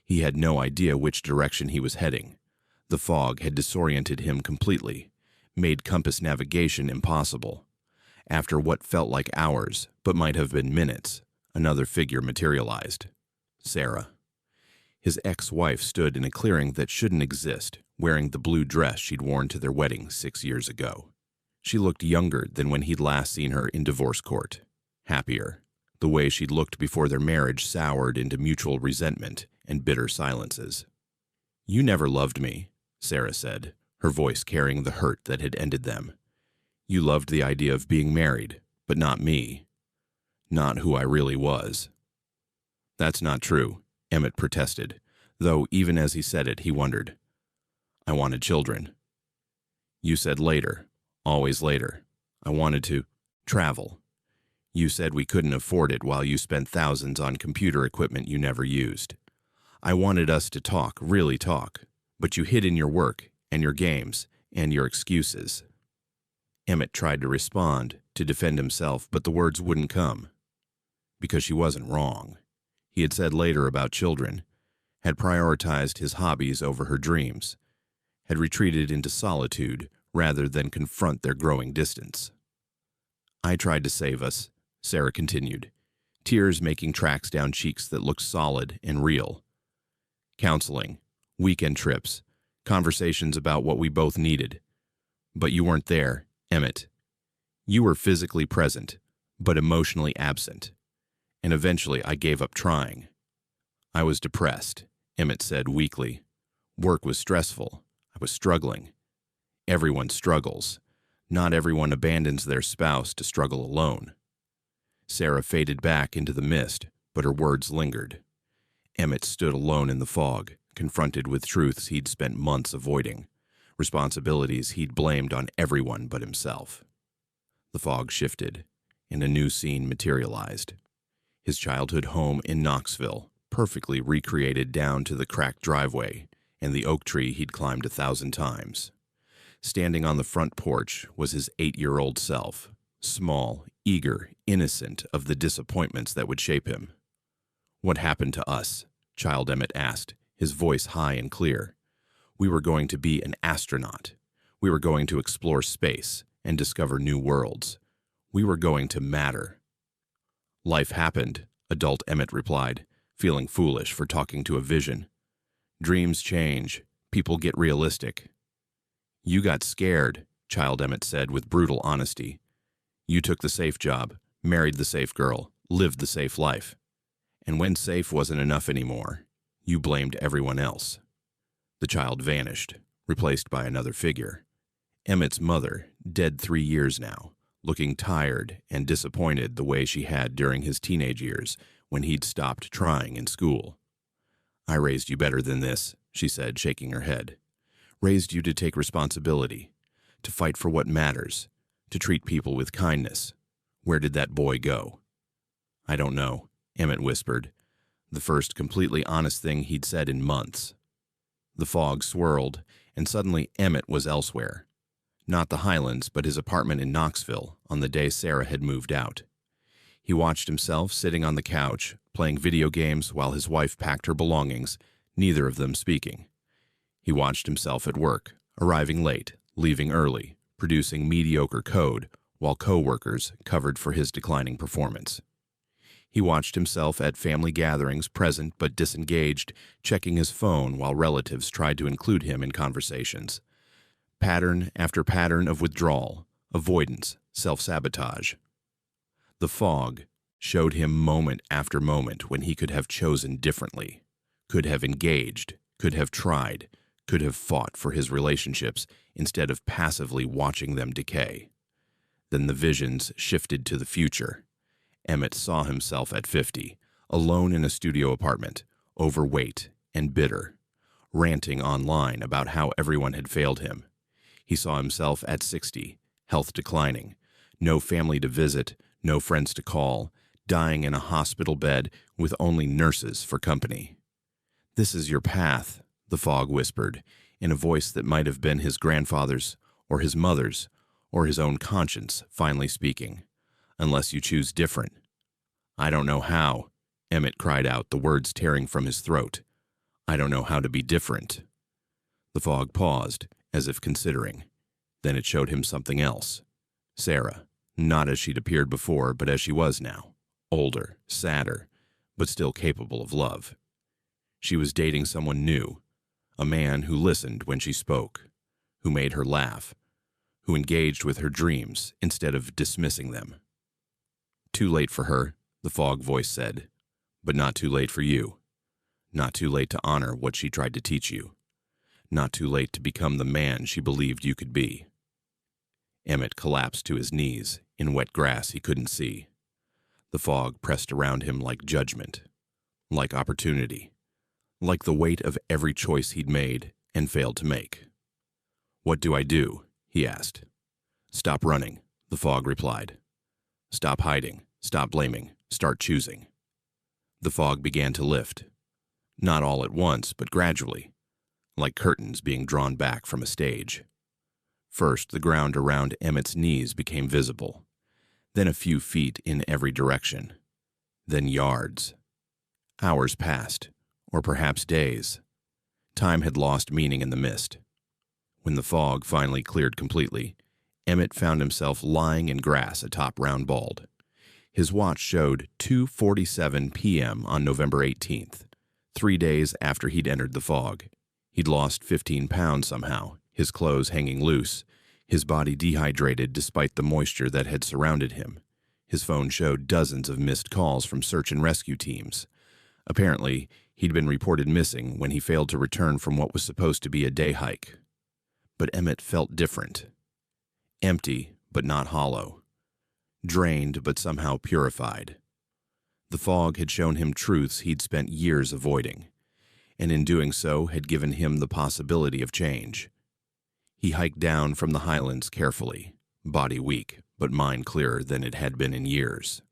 He had no idea which direction he was heading. The fog had disoriented him completely, made compass navigation impossible. After what felt like hours, but might have been minutes, another figure materialized. Sarah. His ex-wife stood in a clearing that shouldn't exist, wearing the blue dress she'd worn to their wedding 6 years ago. She looked younger than when he'd last seen her in divorce court. Happier. The way she'd looked before their marriage soured into mutual resentment and bitter silences. "You never loved me," Sarah said, her voice carrying the hurt that had ended them. "You loved the idea of being married, but not me. Not who I really was." "That's not true," Emmitt protested, though even as he said it, he wondered. "I wanted children." "You said later, always later. I wanted to travel. You said we couldn't afford it while you spent thousands on computer equipment you never used. I wanted us to talk, really talk, but you hid in your work and your games and your excuses." Emmitt tried to respond, to defend himself, but the words wouldn't come. Because she wasn't wrong. He had said later about children, had prioritized his hobbies over her dreams, had retreated into solitude rather than confront their growing distance. "I tried to save us," Sarah continued, tears making tracks down cheeks that looked solid and real. Counseling, weekend trips, conversations about what we both needed. But you weren't there, Emmitt. You were physically present, but emotionally absent. And eventually I gave up trying. I was depressed, Emmitt said weakly. Work was stressful. I was struggling. Everyone struggles. Not everyone abandons their spouse to struggle alone. Sarah faded back into the mist, but her words lingered. Emmitt stood alone in the fog, confronted with truths he'd spent months avoiding, responsibilities he'd blamed on everyone but himself. The fog shifted, and a new scene materialized. His childhood home in Knoxville, perfectly recreated down to the cracked driveway and the oak tree he'd climbed 1,000 times. Standing on the front porch was his 8-year-old self, small, eager, innocent of the disappointments that would shape him. "What happened to us?" Child Emmitt asked, his voice high and clear. "We were going to be an astronaut. We were going to explore space and discover new worlds. We were going to matter." "Life happened," adult Emmitt replied, feeling foolish for talking to a vision. "Dreams change. People get realistic." "You got scared," Child Emmitt said with brutal honesty. "You took the safe job, married the safe girl, lived the safe life. And when safe wasn't enough anymore, you blamed everyone else." The child vanished, replaced by another figure. Emmitt's mother, dead 3 years now, looking tired and disappointed the way she had during his teenage years when he'd stopped trying in school. "I raised you better than this," she said, shaking her head. "Raised you to take responsibility, to fight for what matters, to treat people with kindness. Where did that boy go?" "I don't know," Emmitt whispered, the first completely honest thing he'd said in months. The fog swirled, and suddenly Emmitt was elsewhere. Not the Highlands, but his apartment in Knoxville on the day Sarah had moved out. He watched himself sitting on the couch, playing video games while his wife packed her belongings, neither of them speaking. He watched himself at work, arriving late, leaving early, producing mediocre code, while co-workers covered for his declining performance. He watched himself at family gatherings, present but disengaged, checking his phone while relatives tried to include him in conversations. Pattern after pattern of withdrawal, avoidance, self-sabotage. The fog showed him moment after moment when he could have chosen differently, could have engaged, could have tried, could have fought for his relationships instead of passively watching them decay. Then the visions shifted to the future. Emmitt saw himself at 50, alone in a studio apartment, overweight and bitter, ranting online about how everyone had failed him. He saw himself at 60, health declining, no family to visit, no friends to call, dying in a hospital bed with only nurses for company. "This is your path," the fog whispered, in a voice that might have been his grandfather's, or his mother's, or his own conscience finally speaking. "Unless you choose different." "I don't know how," Emmitt cried out, the words tearing from his throat. "I don't know how to be different." The fog paused, as if considering. Then it showed him something else. Sarah, not as she'd appeared before, but as she was now. Older, sadder, but still capable of love. She was dating someone new, a man who listened when she spoke, who made her laugh, who engaged with her dreams instead of dismissing them. "Too late for her," the fog voice said, "but not too late for you. Not too late to honor what she tried to teach you. Not too late to become the man she believed you could be." Emmitt collapsed to his knees, in wet grass he couldn't see. The fog pressed around him like judgment, like opportunity, like the weight of every choice he'd made and failed to make. "What do I do?" he asked. "Stop running," the fog replied. "Stop hiding, stop blaming, start choosing." The fog began to lift. Not all at once, but gradually, like curtains being drawn back from a stage. First, the ground around Emmitt's knees became visible, then a few feet in every direction, then yards. Hours passed, or perhaps days. Time had lost meaning in the mist. When the fog finally cleared completely, Emmitt found himself lying in grass atop Round Bald. His watch showed 2:47 p.m. on November 18th, 3 days after he'd entered the fog. He'd lost 15 pounds somehow, his clothes hanging loose, his body dehydrated despite the moisture that had surrounded him. His phone showed dozens of missed calls from search and rescue teams. Apparently, he'd been reported missing when he failed to return from what was supposed to be a day hike. But Emmitt felt different. Empty, but not hollow. Drained, but somehow purified. The fog had shown him truths he'd spent years avoiding, and in doing so had given him the possibility of change. He hiked down from the Highlands carefully, body weak, but mind clearer than it had been in years.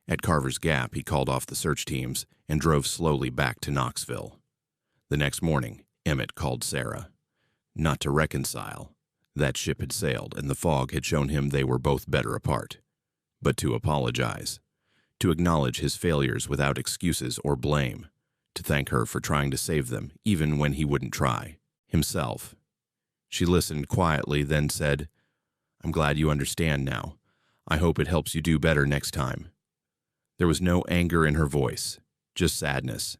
At Carver's Gap, he called off the search teams and drove slowly back to Knoxville. The next morning, Emmitt called Sarah. Not to reconcile. That ship had sailed, and the fog had shown him they were both better apart. But to apologize. To acknowledge his failures without excuses or blame. To thank her for trying to save them, even when he wouldn't try. Himself. She listened quietly, then said, "I'm glad you understand now. I hope it helps you do better next time." There was no anger in her voice, just sadness,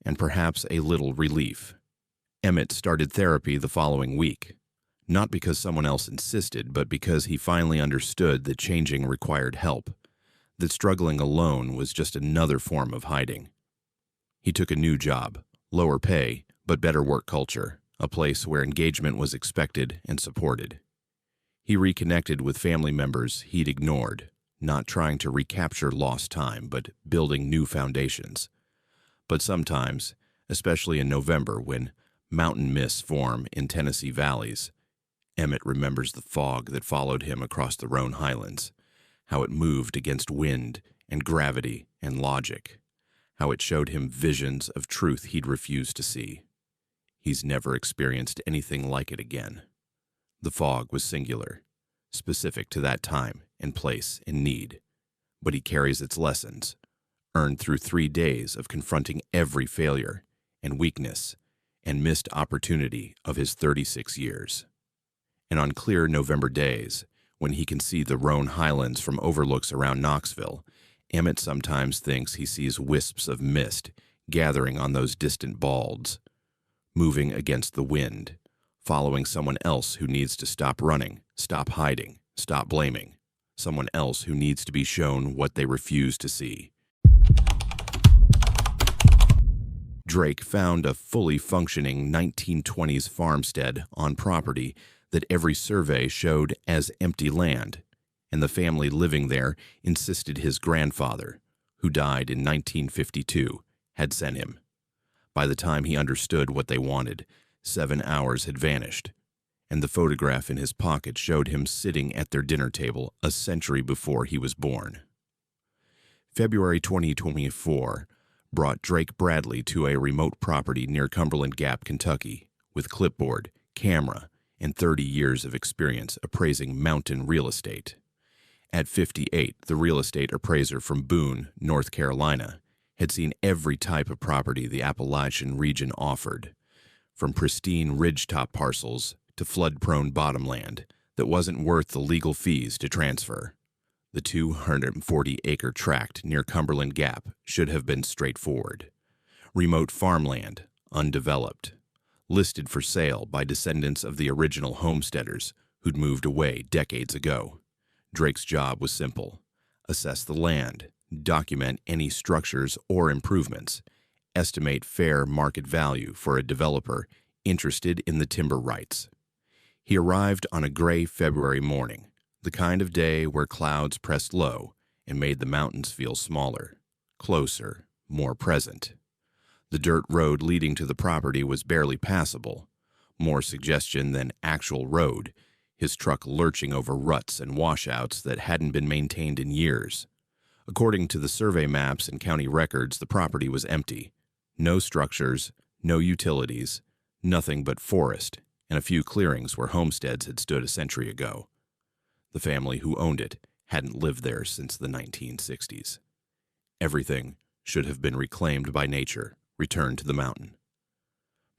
and perhaps a little relief. Emmitt started therapy the following week, not because someone else insisted, but because he finally understood that changing required help, that struggling alone was just another form of hiding. He took a new job, lower pay, but better work culture, a place where engagement was expected and supported. He reconnected with family members he'd ignored, not trying to recapture lost time, but building new foundations. But sometimes, especially in November when mountain mists form in Tennessee valleys, Emmitt remembers the fog that followed him across the Roan Highlands, how it moved against wind and gravity and logic, how it showed him visions of truth he'd refused to see. He's never experienced anything like it again. The fog was singular, specific to that time and place and need, but he carries its lessons, earned through 3 days of confronting every failure and weakness and missed opportunity of his 36 years. And on clear November days, when he can see the Roan Highlands from overlooks around Knoxville, Emmitt sometimes thinks he sees wisps of mist gathering on those distant balds, moving against the wind, following someone else who needs to stop running, stop hiding, stop blaming, someone else who needs to be shown what they refuse to see. Drake found a fully functioning 1920s farmstead on property that every survey showed as empty land, and the family living there insisted his grandfather, who died in 1952, had sent him. By the time he understood what they wanted, 7 hours had vanished, and the photograph in his pocket showed him sitting at their dinner table a century before he was born. February 2024 brought Drake Bradley to a remote property near Cumberland Gap, Kentucky, with clipboard, camera, and 30 years of experience appraising mountain real estate. At 58, the real estate appraiser from Boone, North Carolina, had seen every type of property the Appalachian region offered, from pristine ridgetop parcels to flood-prone bottomland that wasn't worth the legal fees to transfer. The 240-acre tract near Cumberland Gap should have been straightforward. Remote farmland, undeveloped, listed for sale by descendants of the original homesteaders who'd moved away decades ago. Drake's job was simple: assess the land, document any structures or improvements, estimate fair market value for a developer interested in the timber rights. He arrived on a gray February morning, the kind of day where clouds pressed low and made the mountains feel smaller, closer, more present. The dirt road leading to the property was barely passable, more suggestion than actual road, his truck lurching over ruts and washouts that hadn't been maintained in years. According to the survey maps and county records, the property was empty. No structures, no utilities, nothing but forest, and a few clearings where homesteads had stood a century ago. The family who owned it hadn't lived there since the 1960s. Everything should have been reclaimed by nature, returned to the mountain.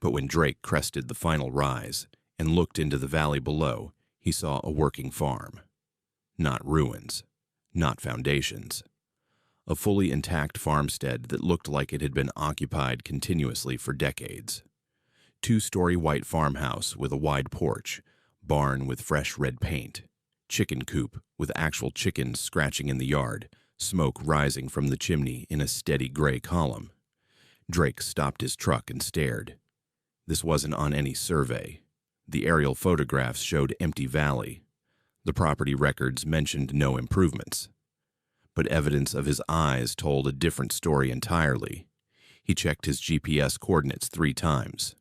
But when Drake crested the final rise and looked into the valley below, he saw a working farm. Not ruins, not foundations. a fully intact farmstead that looked like it had been occupied continuously for decades. Two-story white farmhouse with a wide porch, barn with fresh red paint, chicken coop with actual chickens scratching in the yard, smoke rising from the chimney in a steady gray column. Drake stopped his truck and stared. This wasn't on any survey. The aerial photographs showed empty valley. The property records mentioned no improvements. But evidence of his eyes told a different story entirely. He checked his GPS coordinates 3 times.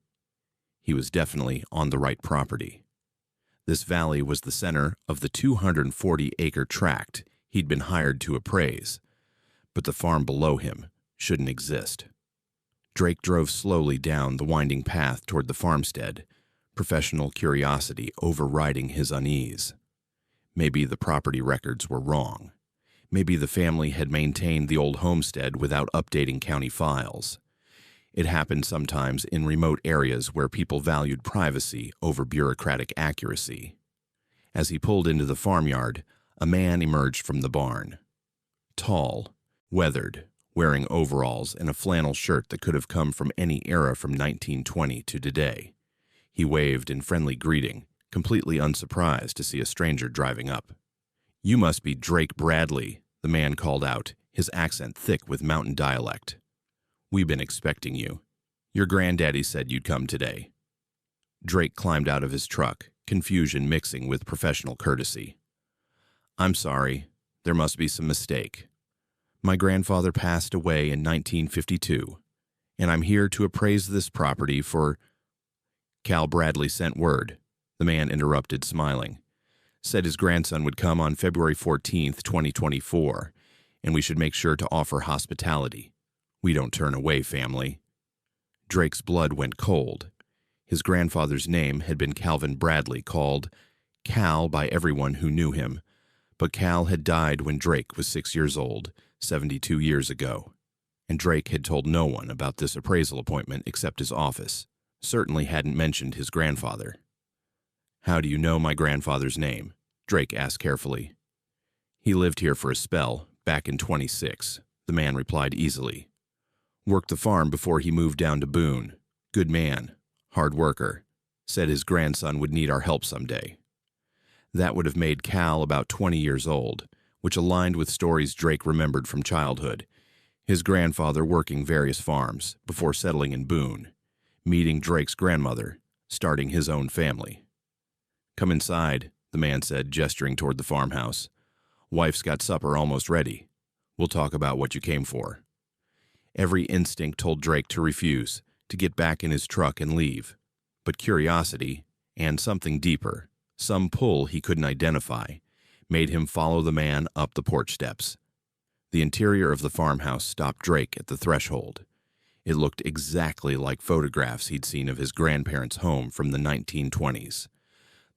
He was definitely on the right property. This valley was the center of the 240-acre tract he'd been hired to appraise, but the farm below him shouldn't exist. Drake drove slowly down the winding path toward the farmstead, professional curiosity overriding his unease. Maybe the property records were wrong. Maybe the family had maintained the old homestead without updating county files. It happened sometimes in remote areas where people valued privacy over bureaucratic accuracy. As he pulled into the farmyard, a man emerged from the barn. Tall, weathered, wearing overalls and a flannel shirt that could have come from any era from 1920 to today. He waved in friendly greeting, completely unsurprised to see a stranger driving up. "You must be Drake Bradley," the man called out, his accent thick with mountain dialect. "We've been expecting you. Your granddaddy said you'd come today." Drake climbed out of his truck, confusion mixing with professional courtesy. "I'm sorry. There must be some mistake. My grandfather passed away in 1952, and I'm here to appraise this property for—" "Cal Bradley sent word," the man interrupted, smiling. "Said his grandson would come on February 14th, 2024, and we should make sure to offer hospitality. We don't turn away family." Drake's blood went cold. His grandfather's name had been Calvin Bradley, called Cal by everyone who knew him, but Cal had died when Drake was 6 years old, 72 years ago, and Drake had told no one about this appraisal appointment except his office, certainly hadn't mentioned his grandfather. "How do you know my grandfather's name?" Drake asked carefully. "He lived here for a spell, back in 26, the man replied easily. "Worked the farm before he moved down to Boone. Good man, hard worker. Said his grandson would need our help someday." That would have made Cal about 20 years old, which aligned with stories Drake remembered from childhood. His grandfather working various farms before settling in Boone, meeting Drake's grandmother, starting his own family. "Come inside," the man said, gesturing toward the farmhouse. "Wife's got supper almost ready. We'll talk about what you came for." Every instinct told Drake to refuse, to get back in his truck and leave. But curiosity, and something deeper, some pull he couldn't identify, made him follow the man up the porch steps. The interior of the farmhouse stopped Drake at the threshold. It looked exactly like photographs he'd seen of his grandparents' home from the 1920s.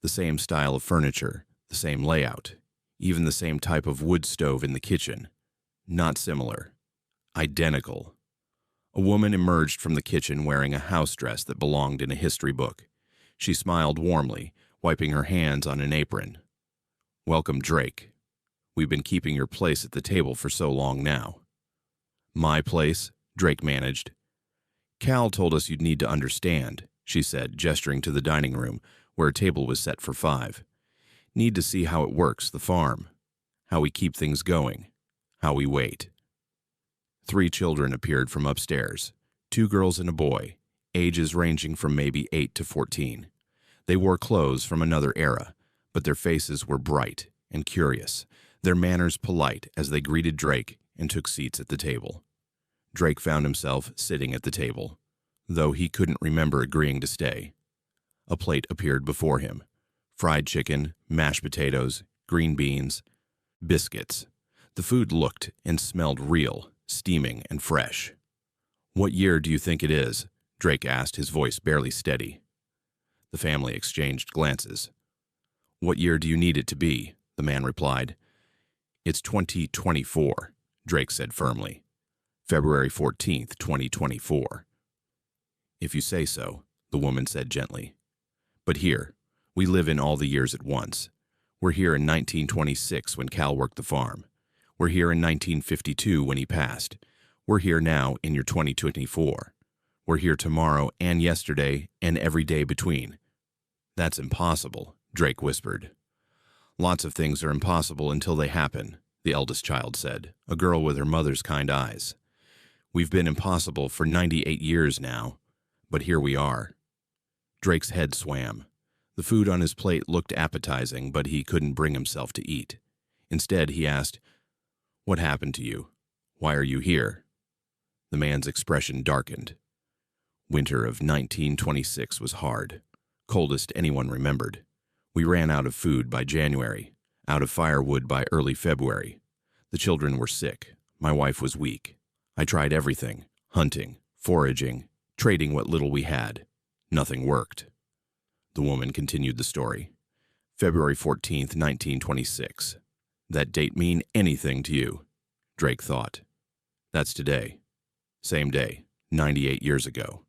The same style of furniture, the same layout, even the same type of wood stove in the kitchen. Not similar. Identical. A woman emerged from the kitchen wearing a house dress that belonged in a history book. She smiled warmly, wiping her hands on an apron. "Welcome, Drake. We've been keeping your place at the table for so long now." "My place?" Drake managed. "Cal told us you'd need to understand," she said, gesturing to the dining room, where a table was set for 5. "Need to see how it works, the farm. How we keep things going. How we wait." 3 children appeared from upstairs, 2 girls and a boy, ages ranging from maybe 8 to 14. They wore clothes from another era, but their faces were bright and curious, their manners polite as they greeted Drake and took seats at the table. Drake found himself sitting at the table, though he couldn't remember agreeing to stay. A plate appeared before him. Fried chicken, mashed potatoes, green beans, biscuits. The food looked and smelled real, steaming and fresh. "What year do you think it is?" Drake asked, his voice barely steady. The family exchanged glances. "What year do you need it to be?" the man replied. "It's 2024, Drake said firmly. February 14th, 2024. "If you say so," the woman said gently. "But here, we live in all the years at once. We're here in 1926 when Cal worked the farm. We're here in 1952 when he passed. We're here now in your 2024. We're here tomorrow and yesterday and every day between. That's impossible, Drake whispered. Lots of things are impossible until they happen, the eldest child said, a girl with her mother's kind eyes. We've been impossible for 98 years now, but here we are. Drake's head swam. The food on his plate looked appetizing, but he couldn't bring himself to eat. Instead, he asked, "What happened to you? Why are you here?" The man's expression darkened. Winter of 1926 was hard, coldest anyone remembered. We ran out of food by January, out of firewood by early February. The children were sick. My wife was weak. I tried everything, hunting, foraging, trading what little we had. Nothing worked. The woman continued the story. February 14th, 1926. That date mean anything to you? Drake thought. That's today. Same day, 98 years ago.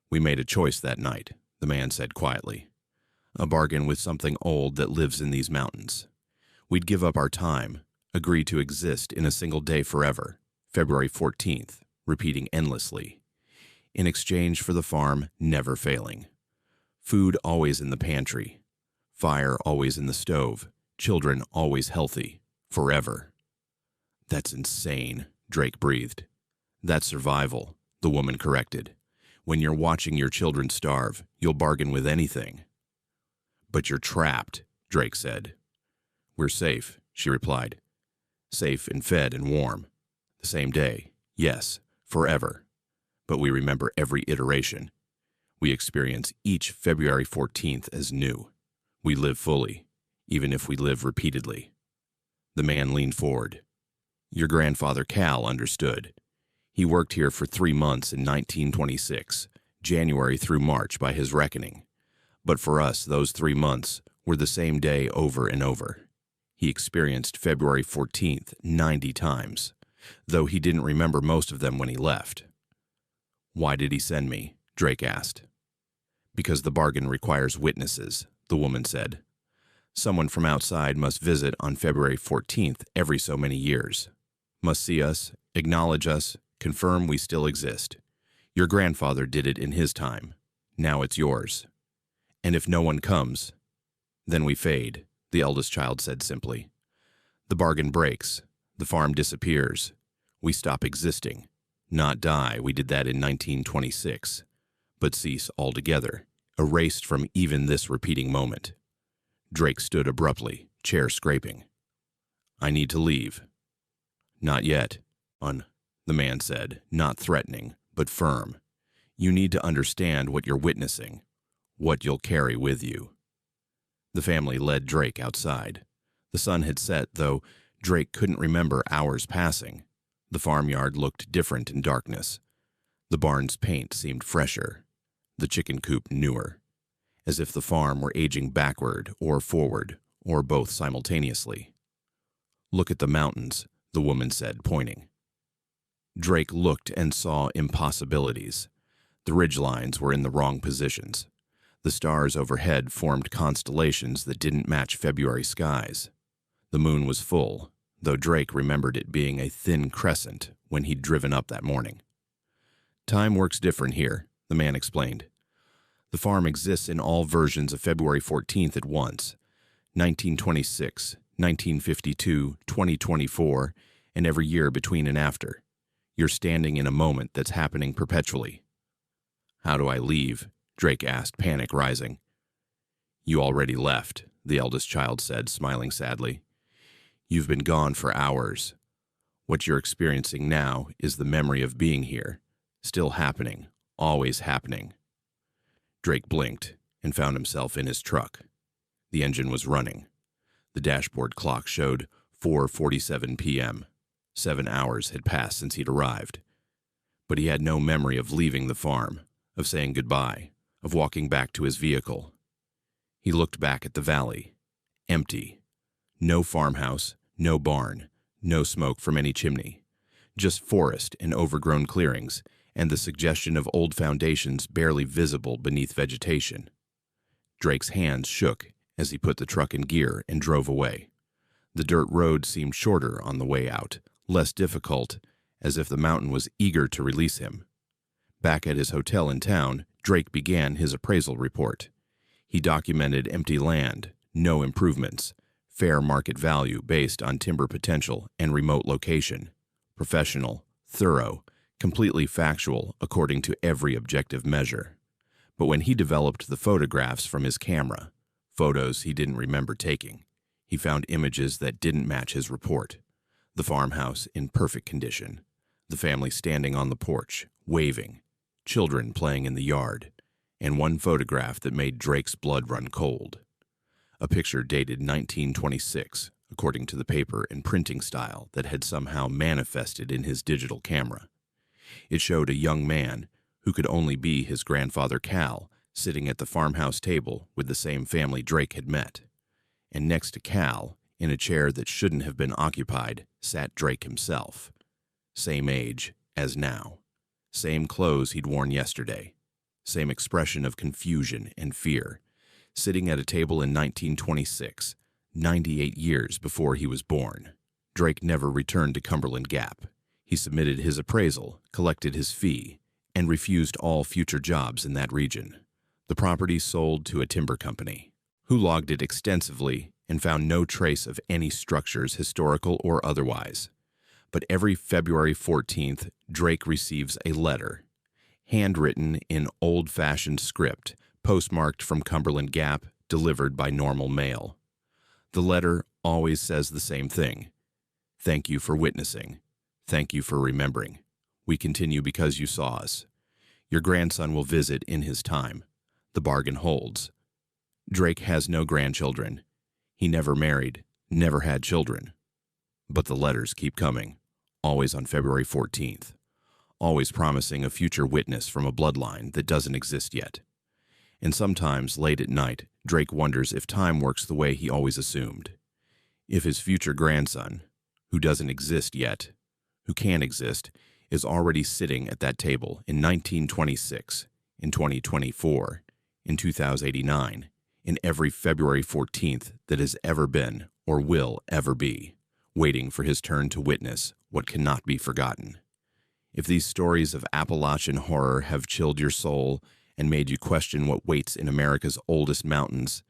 We made a choice that night, the man said quietly. A bargain with something old that lives in these mountains. We'd give up our time, agree to exist in a single day forever, February 14th, repeating endlessly. In exchange for the farm never failing. Food always in the pantry. Fire always in the stove. Children always healthy. Forever. That's insane, Drake breathed. That's survival, the woman corrected. When you're watching your children starve, you'll bargain with anything. But you're trapped, Drake said. We're safe, she replied. Safe and fed and warm. The same day, yes, forever. But we remember every iteration. We experience each February 14th as new. We live fully, even if we live repeatedly. The man leaned forward. Your grandfather Cal understood. He worked here for 3 months in 1926, January through March by his reckoning. But for us, those 3 months were the same day over and over. He experienced February 14th 90 times, though he didn't remember most of them when he left. Why did he send me? Drake asked. Because the bargain requires witnesses, the woman said. Someone from outside must visit on February 14th every so many years. Must see us, acknowledge us, confirm we still exist. Your grandfather did it in his time. Now it's yours. And if no one comes, then we fade, the eldest child said simply. The bargain breaks. The farm disappears. We stop existing. Not die, we did that in 1926. But cease altogether, erased from even this repeating moment. Drake stood abruptly, chair scraping. I need to leave. Not yet, the man said, not threatening, but firm. You need to understand what you're witnessing, what you'll carry with you. The family led Drake outside. The sun had set, though Drake couldn't remember hours passing. The farmyard looked different in darkness. The barn's paint seemed fresher, the chicken coop newer, as if the farm were aging backward or forward, or both simultaneously. Look at the mountains, the woman said, pointing. Drake looked and saw impossibilities. The ridgelines were in the wrong positions. The stars overhead formed constellations that didn't match February skies. The moon was full, though Drake remembered it being a thin crescent when he'd driven up that morning. Time works different here, the man explained. The farm exists in all versions of February 14th at once, 1926, 1952, 2024, and every year between and after. You're standing in a moment that's happening perpetually. How do I leave? Drake asked, panic rising. You already left, the eldest child said, smiling sadly. You've been gone for hours. What you're experiencing now is the memory of being here, still happening, always happening. Drake blinked and found himself in his truck. The engine was running. The dashboard clock showed 4:47 p.m. 7 hours had passed since he'd arrived. But he had no memory of leaving the farm, of saying goodbye, of walking back to his vehicle. He looked back at the valley. Empty. No farmhouse, no barn, no smoke from any chimney. Just forest and overgrown clearings, and the suggestion of old foundations barely visible beneath vegetation. Drake's hands shook as he put the truck in gear and drove away. The dirt road seemed shorter on the way out, less difficult, as if the mountain was eager to release him. Back at his hotel in town, Drake began his appraisal report. He documented empty land, no improvements, fair market value based on timber potential and remote location, professional, thorough, completely factual according to every objective measure. But when he developed the photographs from his camera, photos he didn't remember taking, he found images that didn't match his report. The farmhouse in perfect condition, the family standing on the porch, waving, children playing in the yard, and one photograph that made Drake's blood run cold. A picture dated 1926, according to the paper and printing style that had somehow manifested in his digital camera. It showed a young man, who could only be his grandfather Cal, sitting at the farmhouse table with the same family Drake had met. And next to Cal, in a chair that shouldn't have been occupied, sat Drake himself. Same age as now. Same clothes he'd worn yesterday. Same expression of confusion and fear. Sitting at a table in 1926, 98 years before he was born. Drake never returned to Cumberland Gap. He submitted his appraisal, collected his fee, and refused all future jobs in that region. The property sold to a timber company, who logged it extensively and found no trace of any structures, historical or otherwise. But every February 14th, Drake receives a letter, handwritten in old-fashioned script, postmarked from Cumberland Gap, delivered by normal mail. The letter always says the same thing. Thank you for witnessing. Thank you for remembering. We continue because you saw us. Your grandson will visit in his time. The bargain holds. Drake has no grandchildren. He never married, never had children. But the letters keep coming, always on February 14th, always promising a future witness from a bloodline that doesn't exist yet. And sometimes, late at night, Drake wonders if time works the way he always assumed. If his future grandson, who doesn't exist yet, who can exist, is already sitting at that table in 1926, in 2024, in 2089, in every February 14th that has ever been or will ever be, waiting for his turn to witness what cannot be forgotten. If these stories of Appalachian horror have chilled your soul and made you question what waits in America's oldest mountains,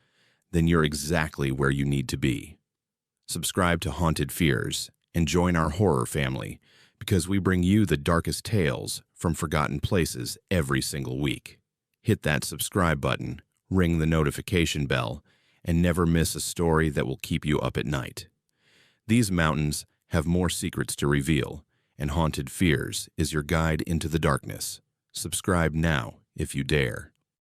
then you're exactly where you need to be. Subscribe to Haunted Fears and join our horror family, because we bring you the darkest tales from forgotten places every single week. Hit that subscribe button, ring the notification bell, and never miss a story that will keep you up at night. These mountains have more secrets to reveal, and Haunted Fears is your guide into the darkness. Subscribe now if you dare.